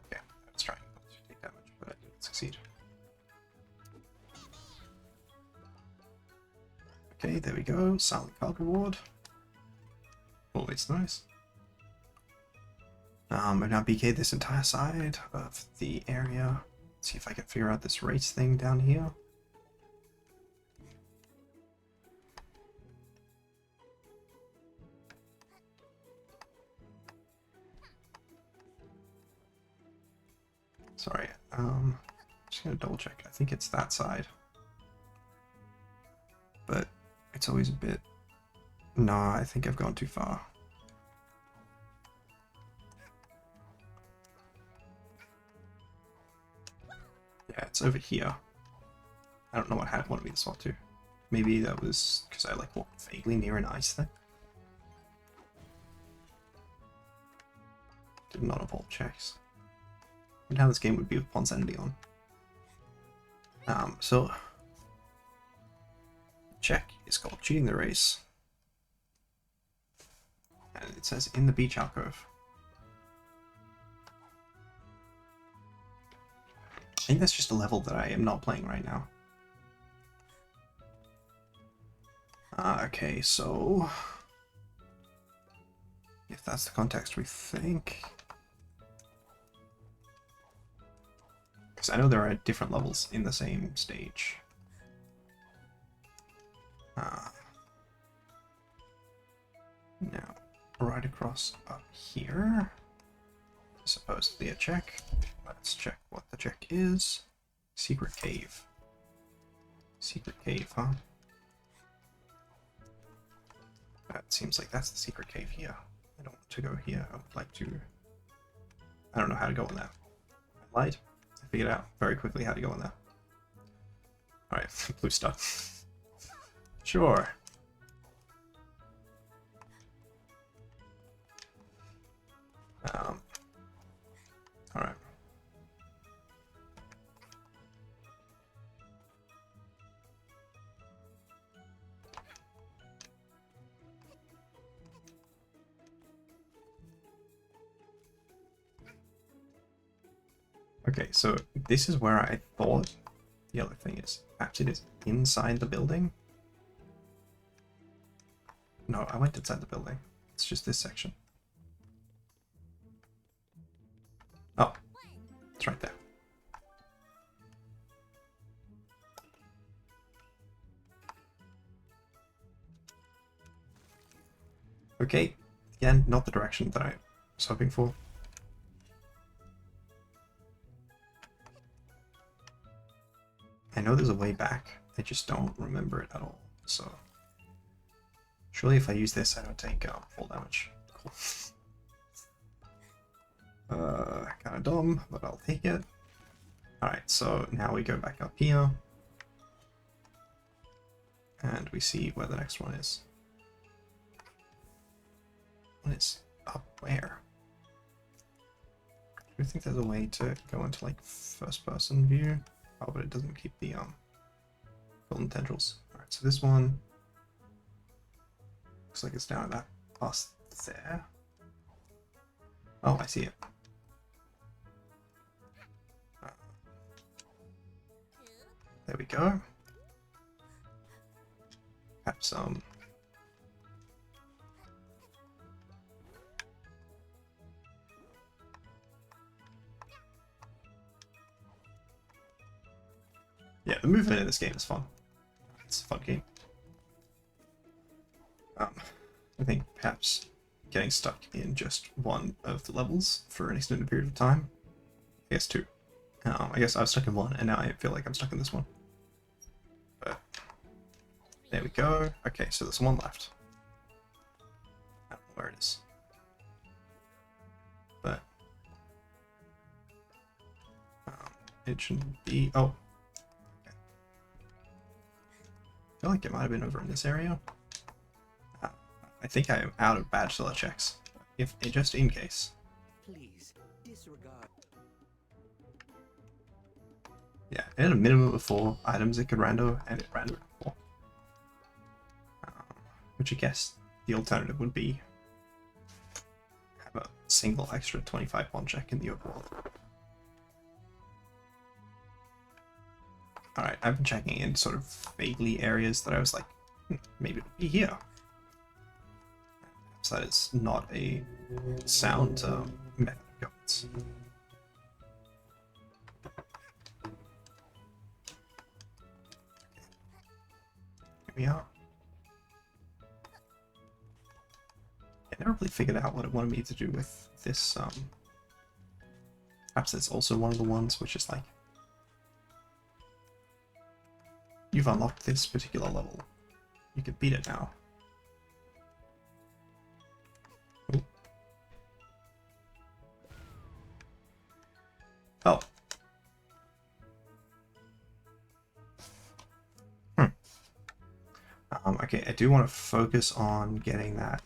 Okay, I was trying to take damage, but I didn't succeed. Okay, there we go. Silent card reward. Always nice. And now BK this entire side of the area. Let's see if I can figure out this race thing down here. Sorry, just gonna double check. I think it's that side. But it's always a bit... Nah, I think I've gone too far. Yeah, it's over here. I don't know what had wanted me to swap to. Maybe that was because I like walked vaguely near an ice thing. Did not evolve checks. And how this game would be with Ponsanity on. So check is called cheating the race. And it says in the beach alcove. I think that's just a level that I am not playing right now. Okay, so if that's the context we think. Because I know there are different levels in the same stage. Now, right across up here, supposedly a check. Let's check what the check is. Secret cave. Secret cave, huh? That seems like that's the secret cave here. I don't want to go here. I would like to... I don't know how to go in there. I lied. I figured out very quickly how to go in there. Alright, blue stuff. Sure. Alright. Okay, so this is where I thought the other thing is. Perhaps it is inside the building? No, I went inside the building. It's just this section. Oh, it's right there. Okay, again, not the direction that I was hoping for. I know there's a way back, I just don't remember it at all, so... Surely if I use this, I don't take full damage. Cool. Kinda dumb, but I'll take it. Alright, so now we go back up here. And we see where the next one is. One is up where? Do you think there's a way to go into like first person view? Oh, but it doesn't keep the golden tendrils. Alright, so this one looks like it's down at that past there. Oh, I see it. There we go. Have some. Yeah, the movement in this game is fun. It's a fun game. I think perhaps getting stuck in just one of the levels for an extended period of time. I guess two. I guess I was stuck in one, and now I feel like I'm stuck in this one. But there we go. Okay, so there's one left. I don't know where it is. But it shouldn't be. Oh. Okay. I feel like it might have been over in this area. I think I am out of badge seller checks. If just in case. Please disregard. Yeah, it had a minimum of 4 items it could rando, and it randoed 4. Which I guess the alternative would be have a single extra 25 bond check in the overworld. Alright, I've been checking in sort of vaguely areas that I was like, maybe it'll be here. So that is not a sound method of governance. Here we are. I never really figured out what it wanted me to do with this. Perhaps it's also one of the ones which is like, you've unlocked this particular level. You can beat it now. Ooh. Oh. Okay, I do want to focus on getting that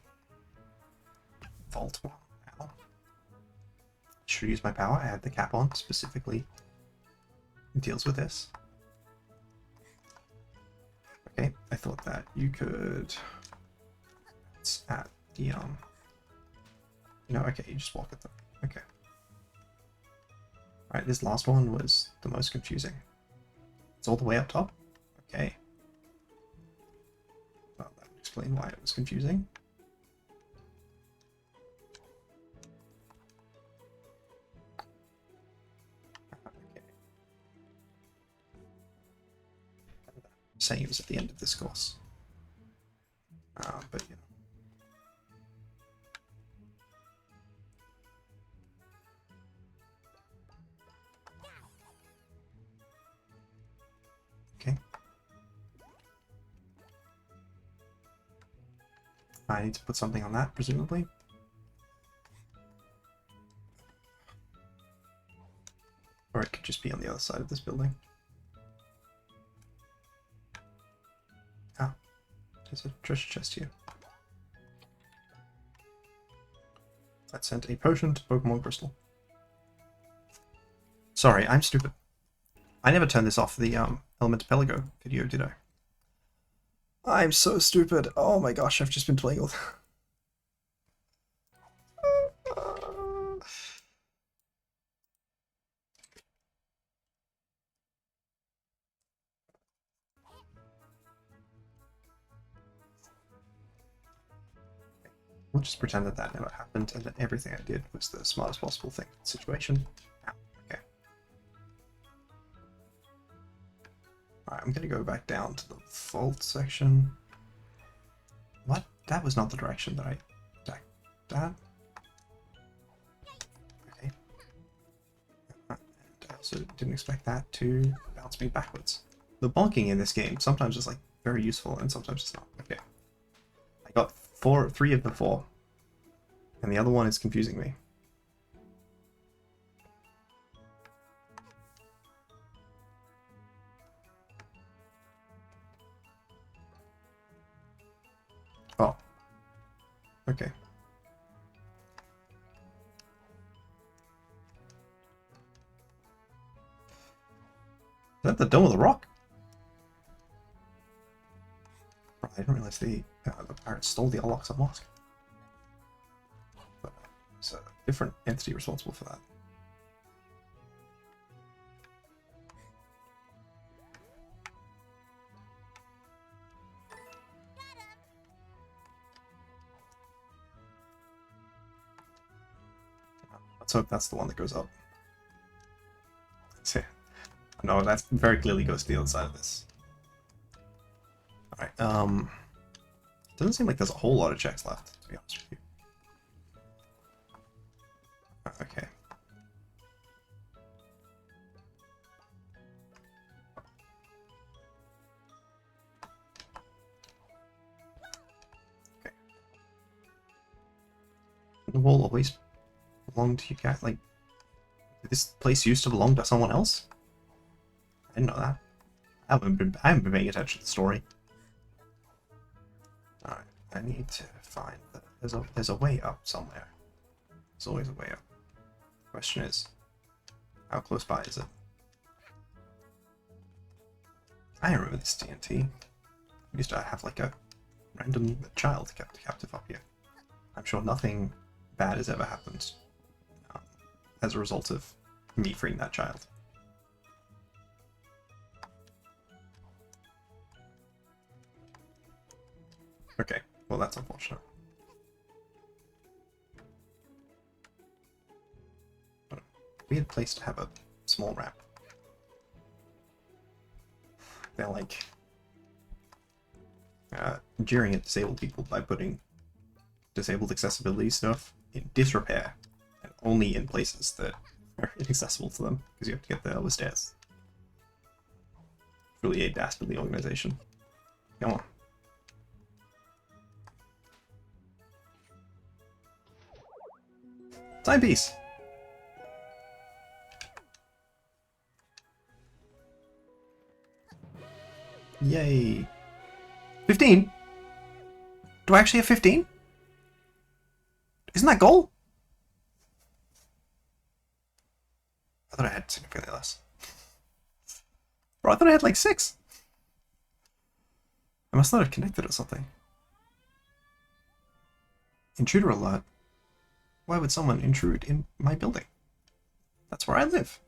vault one now. Should use my power. I had the cap on specifically. It deals with this. Okay, I thought that you could. It's at the No, okay, you just walk at them. Okay. Alright, this last one was the most confusing. It's all the way up top? Okay. Well, that would explain why it was confusing. Okay. Saying it was at the end of this course. But you know. Okay. I need to put something on that, presumably. Or it could just be on the other side of this building. Ah, there's a treasure chest here. That sent a potion to Pokemon Crystal. Sorry, I'm stupid. I never turned this off the Element Pelago video, did I? I'm so stupid. Oh my gosh, I've just been playing all We'll just pretend that that never happened and that everything I did was the smartest possible thing for the situation. Ow, okay. Alright, I'm gonna go back down to the vault section. What? That was not the direction that I attacked that. Okay. And I also didn't expect that to bounce me backwards. The bonking in this game sometimes is like very useful and sometimes it's not. Okay. I got 3 of the 4. And the other one is confusing me. Oh. Okay. Is that the Dome of the Rock? I didn't realize the pirates stole the Al-Aqsa Mosque. But there's a different entity responsible for that. Let's hope that's the one that goes up. No, that very clearly goes to the other side of this. Alright, doesn't seem like there's a whole lot of checks left, to be honest with you. Okay. Okay. The wall always belonged to you guys, like, did this place used to belong to someone else? I didn't know that. I haven't been paying attention to the story. Alright, I need to find there's a way up somewhere. There's always a way up. The question is, how close by is it? I remember this TNT. We used to have like a random child kept captive up here. I'm sure nothing bad has ever happened as a result of me freeing that child. Okay, well that's unfortunate. What a weird place to have a small ramp. They're like jeering at disabled people by putting disabled accessibility stuff in disrepair and only in places that are inaccessible to them because you have to get the stairs. Really a dastardly organization. Come on. Timepiece! Yay! 15? Do I actually have 15? Isn't that goal? I thought I had significantly less. Bro, I thought I had like 6. I must not have connected or something. Intruder alert. Why would someone intrude in my building? That's where I live.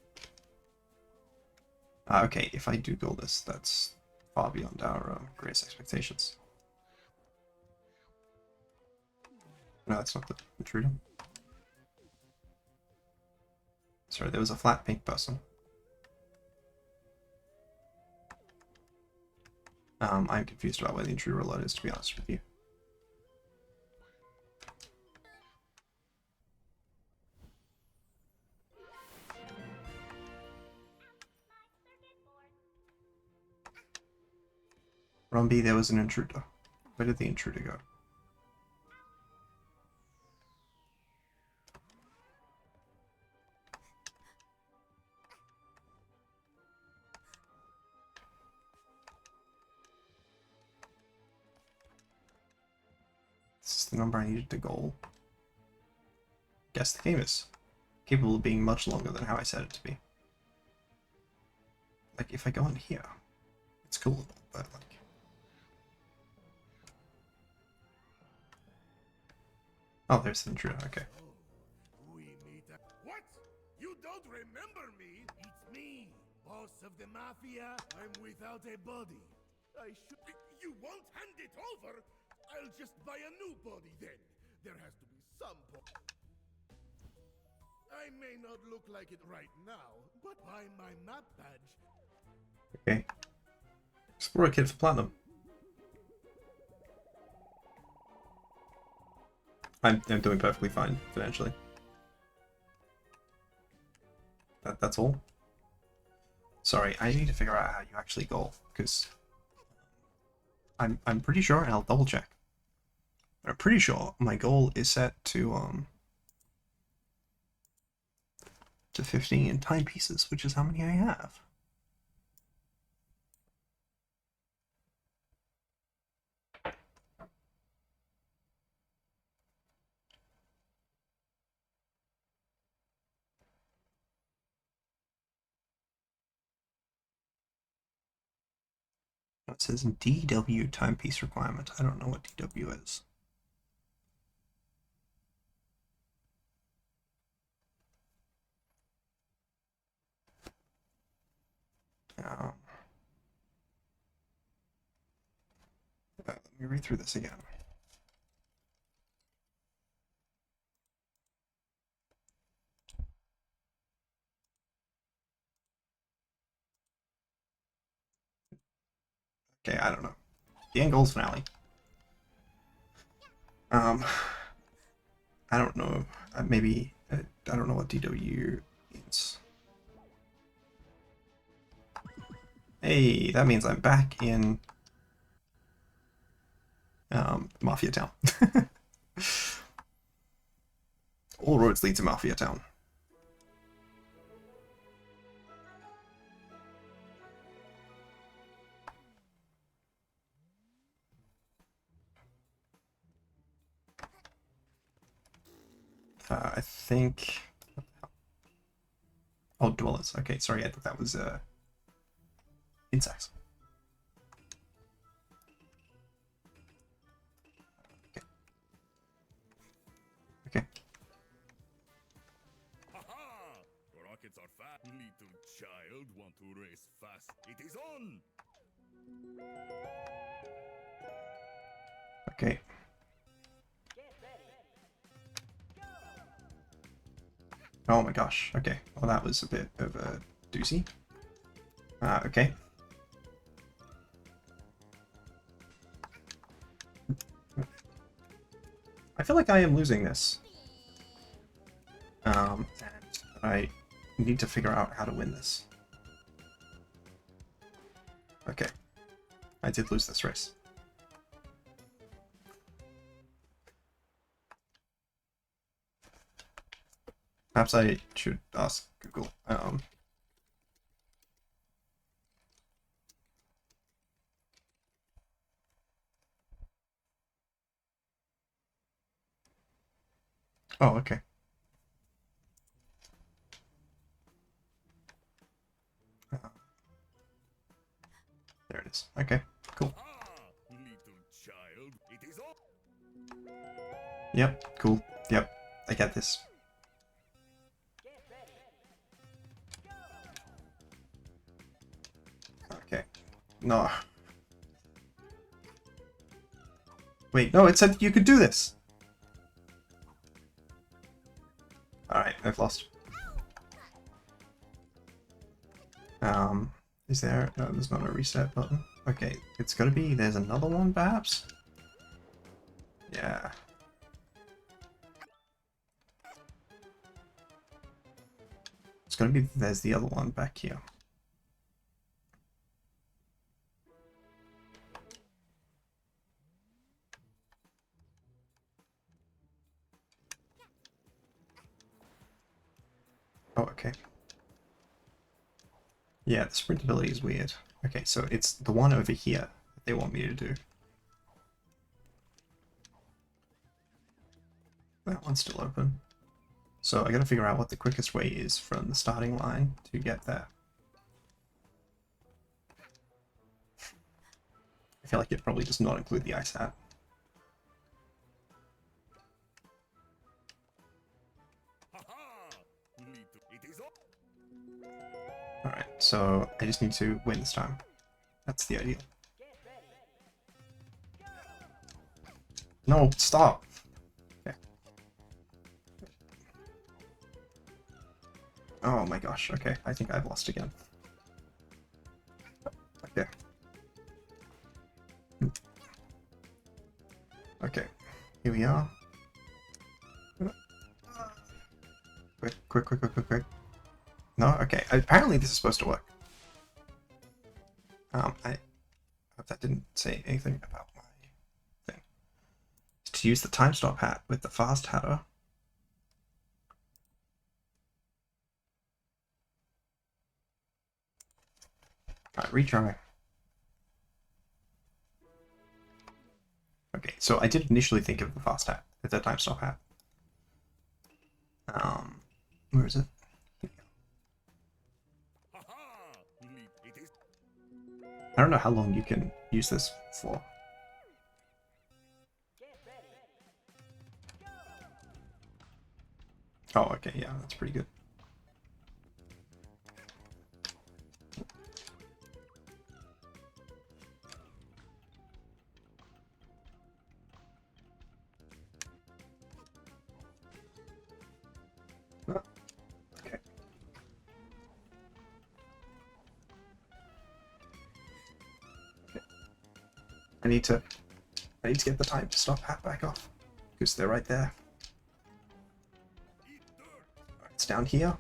Okay, if I do go this, that's far beyond our greatest expectations. No, that's not the intruder. Sorry, there was a flat pink person. I'm confused about where the intruder alert is, to be honest with you. Rumby, there was an intruder. Where did the intruder go? This is the number I needed to goal. Guess the game is capable of being much longer than how I said it to be. Like, if I go in here, it's cool, but like... Oh, there's the intruder, okay. We meet at... What? You don't remember me? It's me, boss of the mafia. I'm without a body. I should... You won't hand it over? I'll just buy a new body then. There has to be some point. I may not look like it right now, but buy my map badge. Okay. Explorer kit for platinum. I'm doing perfectly fine financially. That's all. Sorry, I need to figure out how you actually goal, because I'm pretty sure, and I'll double check. I'm pretty sure my goal is set to 15 timepieces, which is how many I have. It says DW timepiece requirement. I don't know what DW is. Let me read through this again. Okay, I don't know. The end goals finale. I don't know. Maybe I don't know what DW means. Hey, that means I'm back in Mafia Town. All roads lead to Mafia Town. I think. Oh, dwellers. Okay, sorry, I thought that was insects. Okay. Okay. Haha! Rockets are fast. Little child want to race fast. It is on! Okay. Oh my gosh. Okay. Well, that was a bit of a doozy. Okay. I feel like I am losing this. And I need to figure out how to win this. Okay. I did lose this race. Perhaps I should ask Google. Oh, okay. There it is. Okay, cool. Ah, little child, it is on! Yep, cool. Yep, I get this. Okay. No. Wait, no, it said you could do this! Alright, I've lost. Is there? No, there's not a reset button. Okay, it's gotta be, there's another one, perhaps? Yeah. It's gonna be, there's the other one back here. Oh, okay. Yeah, the sprint ability is weird. Okay, so it's the one over here that they want me to do. That one's still open. So I gotta figure out what the quickest way is from the starting line to get there. I feel like it probably does not include the ice hat. Haha! Little, it is on! Alright, so I just need to win this time. That's the ideal. No, stop! Okay. Oh my gosh, okay, I think I've lost again. Okay. Okay, here we are. Quick, quick, quick, quick, quick, quick. No? Okay, apparently this is supposed to work. I hope that didn't say anything about my thing. It's to use the time stop hat with the fast hatter. Alright, retry. Okay, so I did initially think of the fast hat, the time stop hat. Where is it? Haha! It is. I don't know how long you can use this for. Oh, okay, yeah, that's pretty good. Oh, okay. Okay. I need to get the time to stop hat back off. Because they're right there. It's down here.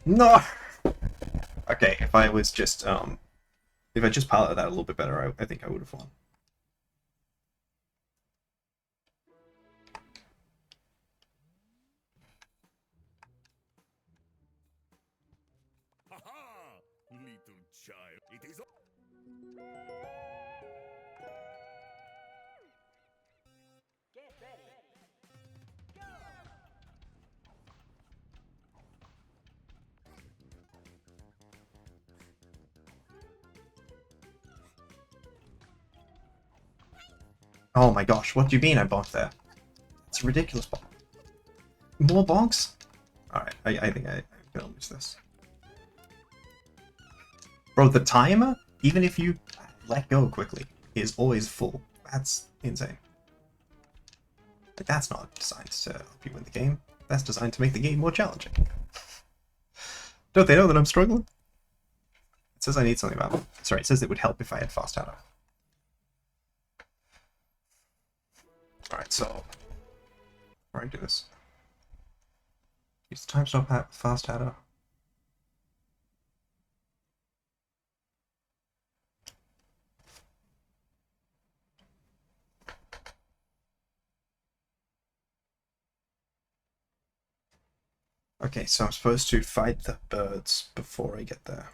No! Okay, if I was just, if I just piloted that a little bit better, I think I would have won. Ha-ha! Little child, it is... Oh my gosh, what do you mean I bonked there? It's a ridiculous bonk. More bonks? Alright, I think I'm gonna lose this. Bro, the timer, even if you let go quickly, is always full. That's insane. Like, that's not designed to help you win the game. That's designed to make the game more challenging. Don't they know that I'm struggling? It says I need something about... Sorry, it says it would help if I had fast adder. Alright, so... Before I do this... Use the time stop hat with fast adder. Okay, so I'm supposed to fight the birds before I get there.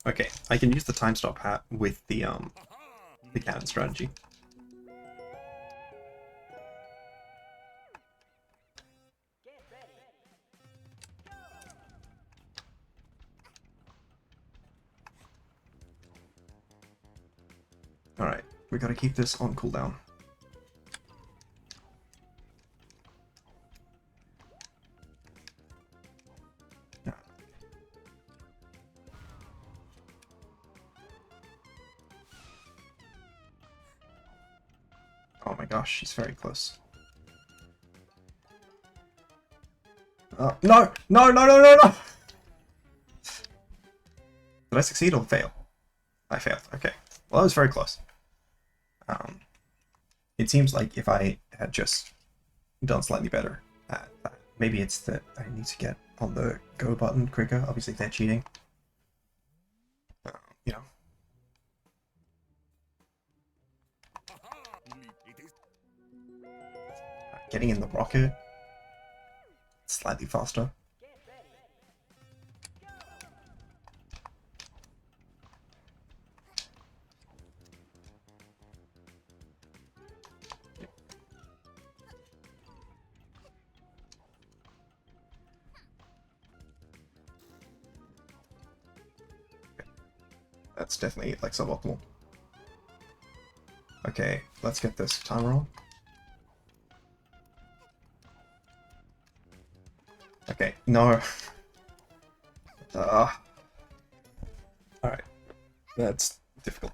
Okay, I can use the time stop hat with the cannon strategy. Alright, we gotta keep this on cooldown. Yeah. Oh my gosh, she's very close. No! No! No, no, no, no! Did I succeed or fail? I failed. Okay. Well, that was very close. It seems like if I had just done slightly better, maybe it's that I need to get on the go button quicker. Obviously, if they're cheating, you know. Getting in the rocket, slightly faster. That's definitely like suboptimal. Okay, let's get this timer on. Okay, no. Alright, that's difficult.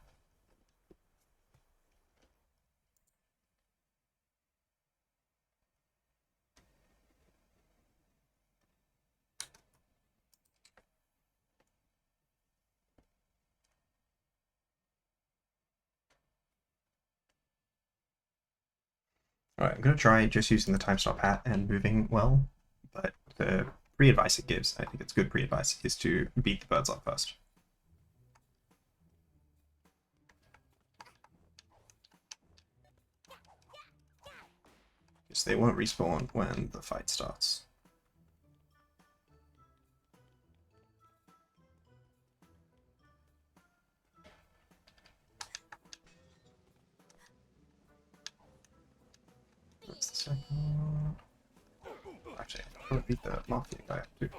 Alright, I'm gonna try just using the time stop hat and moving well, but the pre-advice it gives, I think it's good pre-advice, is to beat the birds up first. Because they won't respawn when the fight starts. That's the second one. Actually, I'm gonna beat the mafia guy up too.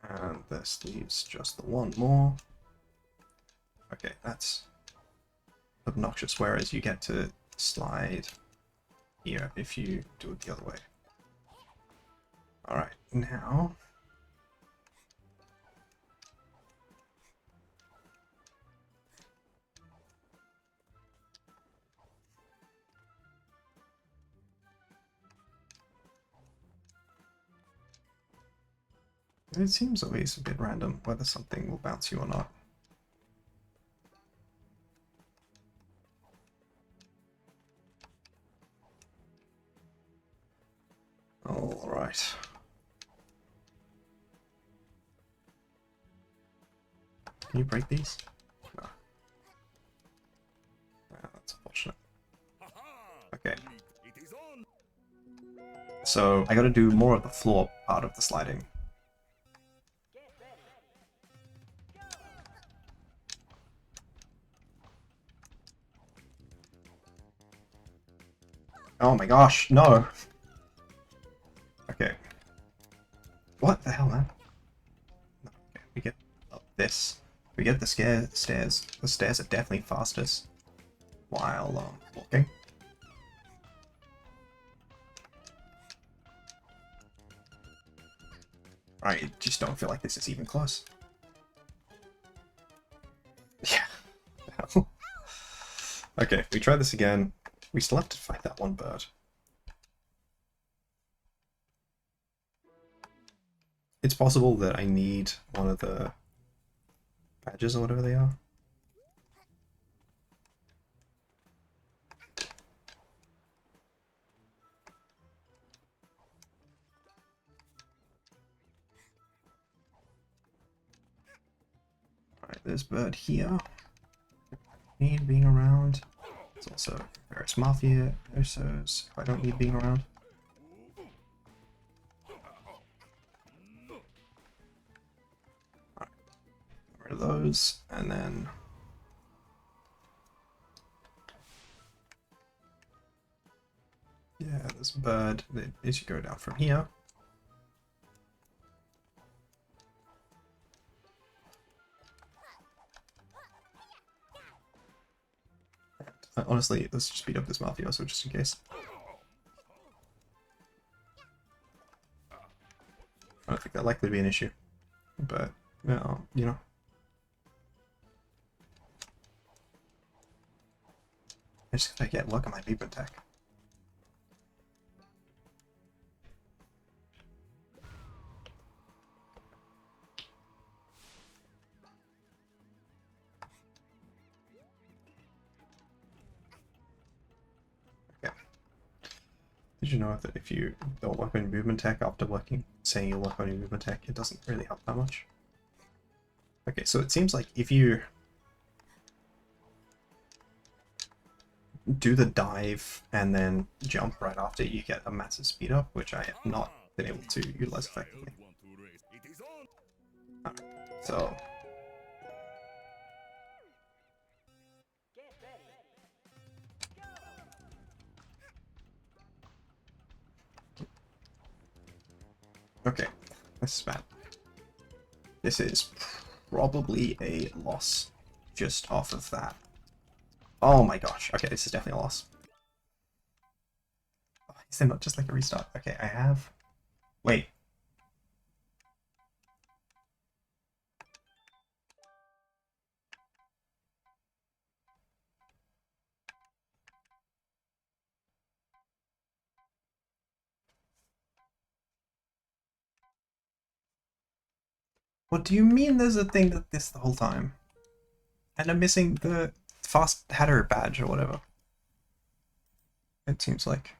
And this leaves just the one more. Okay, that's obnoxious, whereas you get to slide here if you do it the other way. Alright, now... It seems always a bit random whether something will bounce you or not. Alright. Can you break these? No. Yeah, that's unfortunate. Okay. So I gotta do more of the floor part of the sliding. Oh my gosh, no! Okay. What the hell, man? No, okay, we get up this. We get the stairs. The stairs are definitely fastest while walking. I just don't feel like this is even close. Yeah. Okay, we try this again. We still have to fight that one bird. It's possible that I need one of the badges or whatever they are. Alright, there's bird here. Need being around. There's also various mafia usos I don't need being around. Alright, get rid of those, and then yeah, this bird, as you go down from here. Honestly, let's just beat up this mafioso just in case. I don't think that likely to be an issue, but well, you know. I just gotta get luck on my beep attack. Did you know that if you don't work on your movement tech after saying you'll work on your movement tech, it doesn't really help that much? Okay, so it seems like if you do the dive and then jump right after, you get a massive speed up, which I have not been able to utilize effectively. Alright, so okay, this is bad. This is probably a loss just off of that. Oh my gosh. Okay, this is definitely a loss. Oh, is there not just like a restart? Okay, I have... Wait. What do you mean there's a thing that this the whole time? And I'm missing the fast header badge or whatever. It seems like.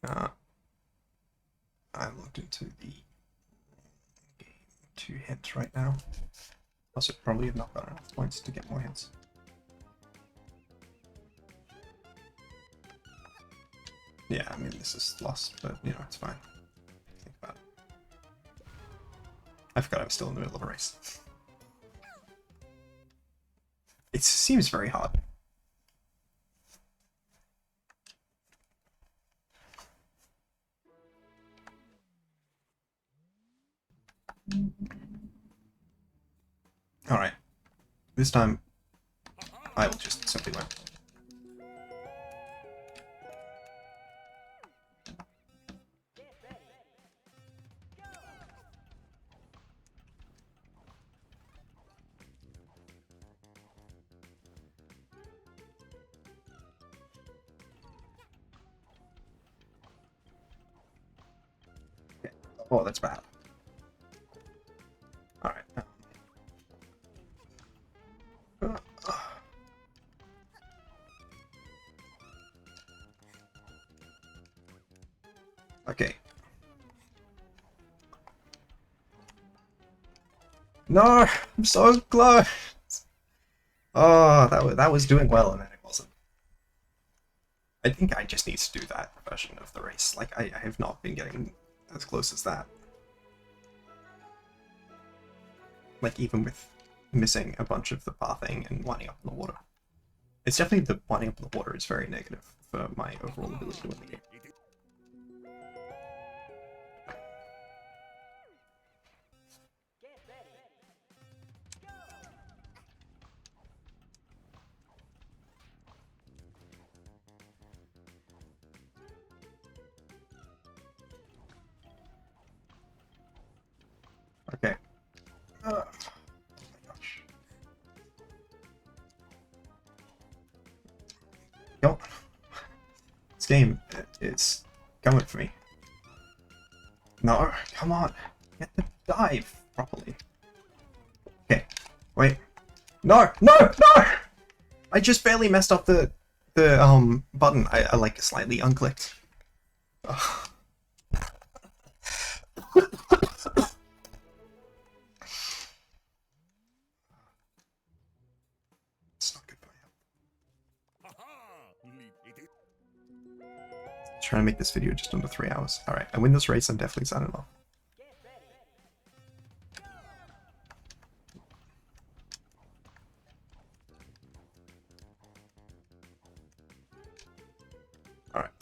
I'm looked into the game to hint right now. Also, probably have not got enough points to get more hints. Yeah, I mean, this is lost, but, you know, it's fine. Think about it. I forgot I was still in the middle of a race. It seems very hard. Alright. This time, I will just simply win. Okay. Oh, that's bad. Alright. Okay. No! I'm so close! Oh, that was doing well, and then it wasn't. I think I just need to do that version of the race. Like, I have not been getting as close as that. Like, even with missing a bunch of the pathing and winding up in the water. It's definitely the winding up in the water is very negative for my overall ability to win the game. Okay. Oh my gosh. Go. This game is going for me. No, come on. Get the dive properly. Okay. Wait. No! No! No! I just barely messed up the button. I like slightly unclicked. Ugh. It's not good for you. Trying to make this video just under 3 hours. Alright, I win this race, I'm definitely signing off. Alright.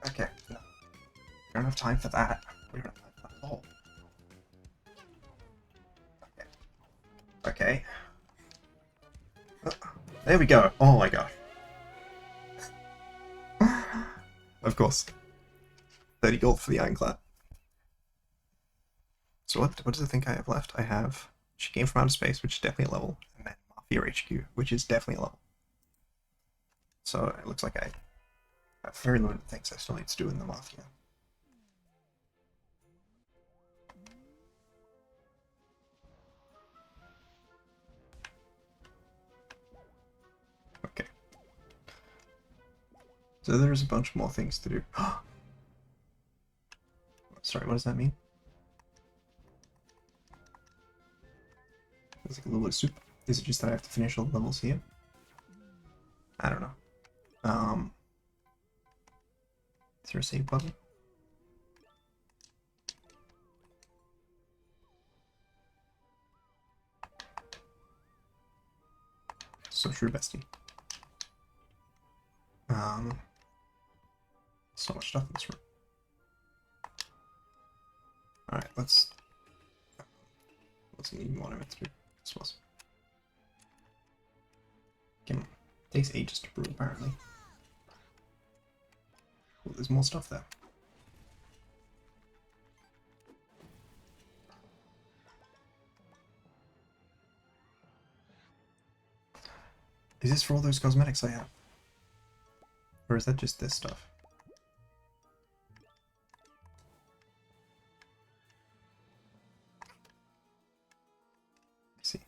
Okay, no. We don't have time for that. We don't have time for that at all. Okay. Okay. There we go. Oh my gosh. Of course. 30 gold for the ironclad. So what does it think I have left? I have She Came From Outer Space, which is definitely a level, and then Mafia HQ, which is definitely a level. So it looks like I have very limited things I still need to do in the Mafia. Okay. So there's a bunch more things to do. Sorry, what does that mean? It's like a little bit of soup. Is it just that I have to finish all the levels here? I don't know. Is there a save button? So true, bestie. So much stuff in this room. Alright, let's need more inventory. This was. Okay, takes ages to brew apparently. Well, there's more stuff there. Is this for all those cosmetics I have? Or is that just this stuff? Let's see.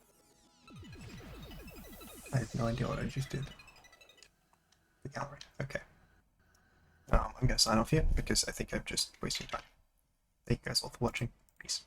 I have no idea what I just did. The gallery. Okay. I'm gonna sign off here because I think I'm just wasting time. Thank you guys all for watching. Peace.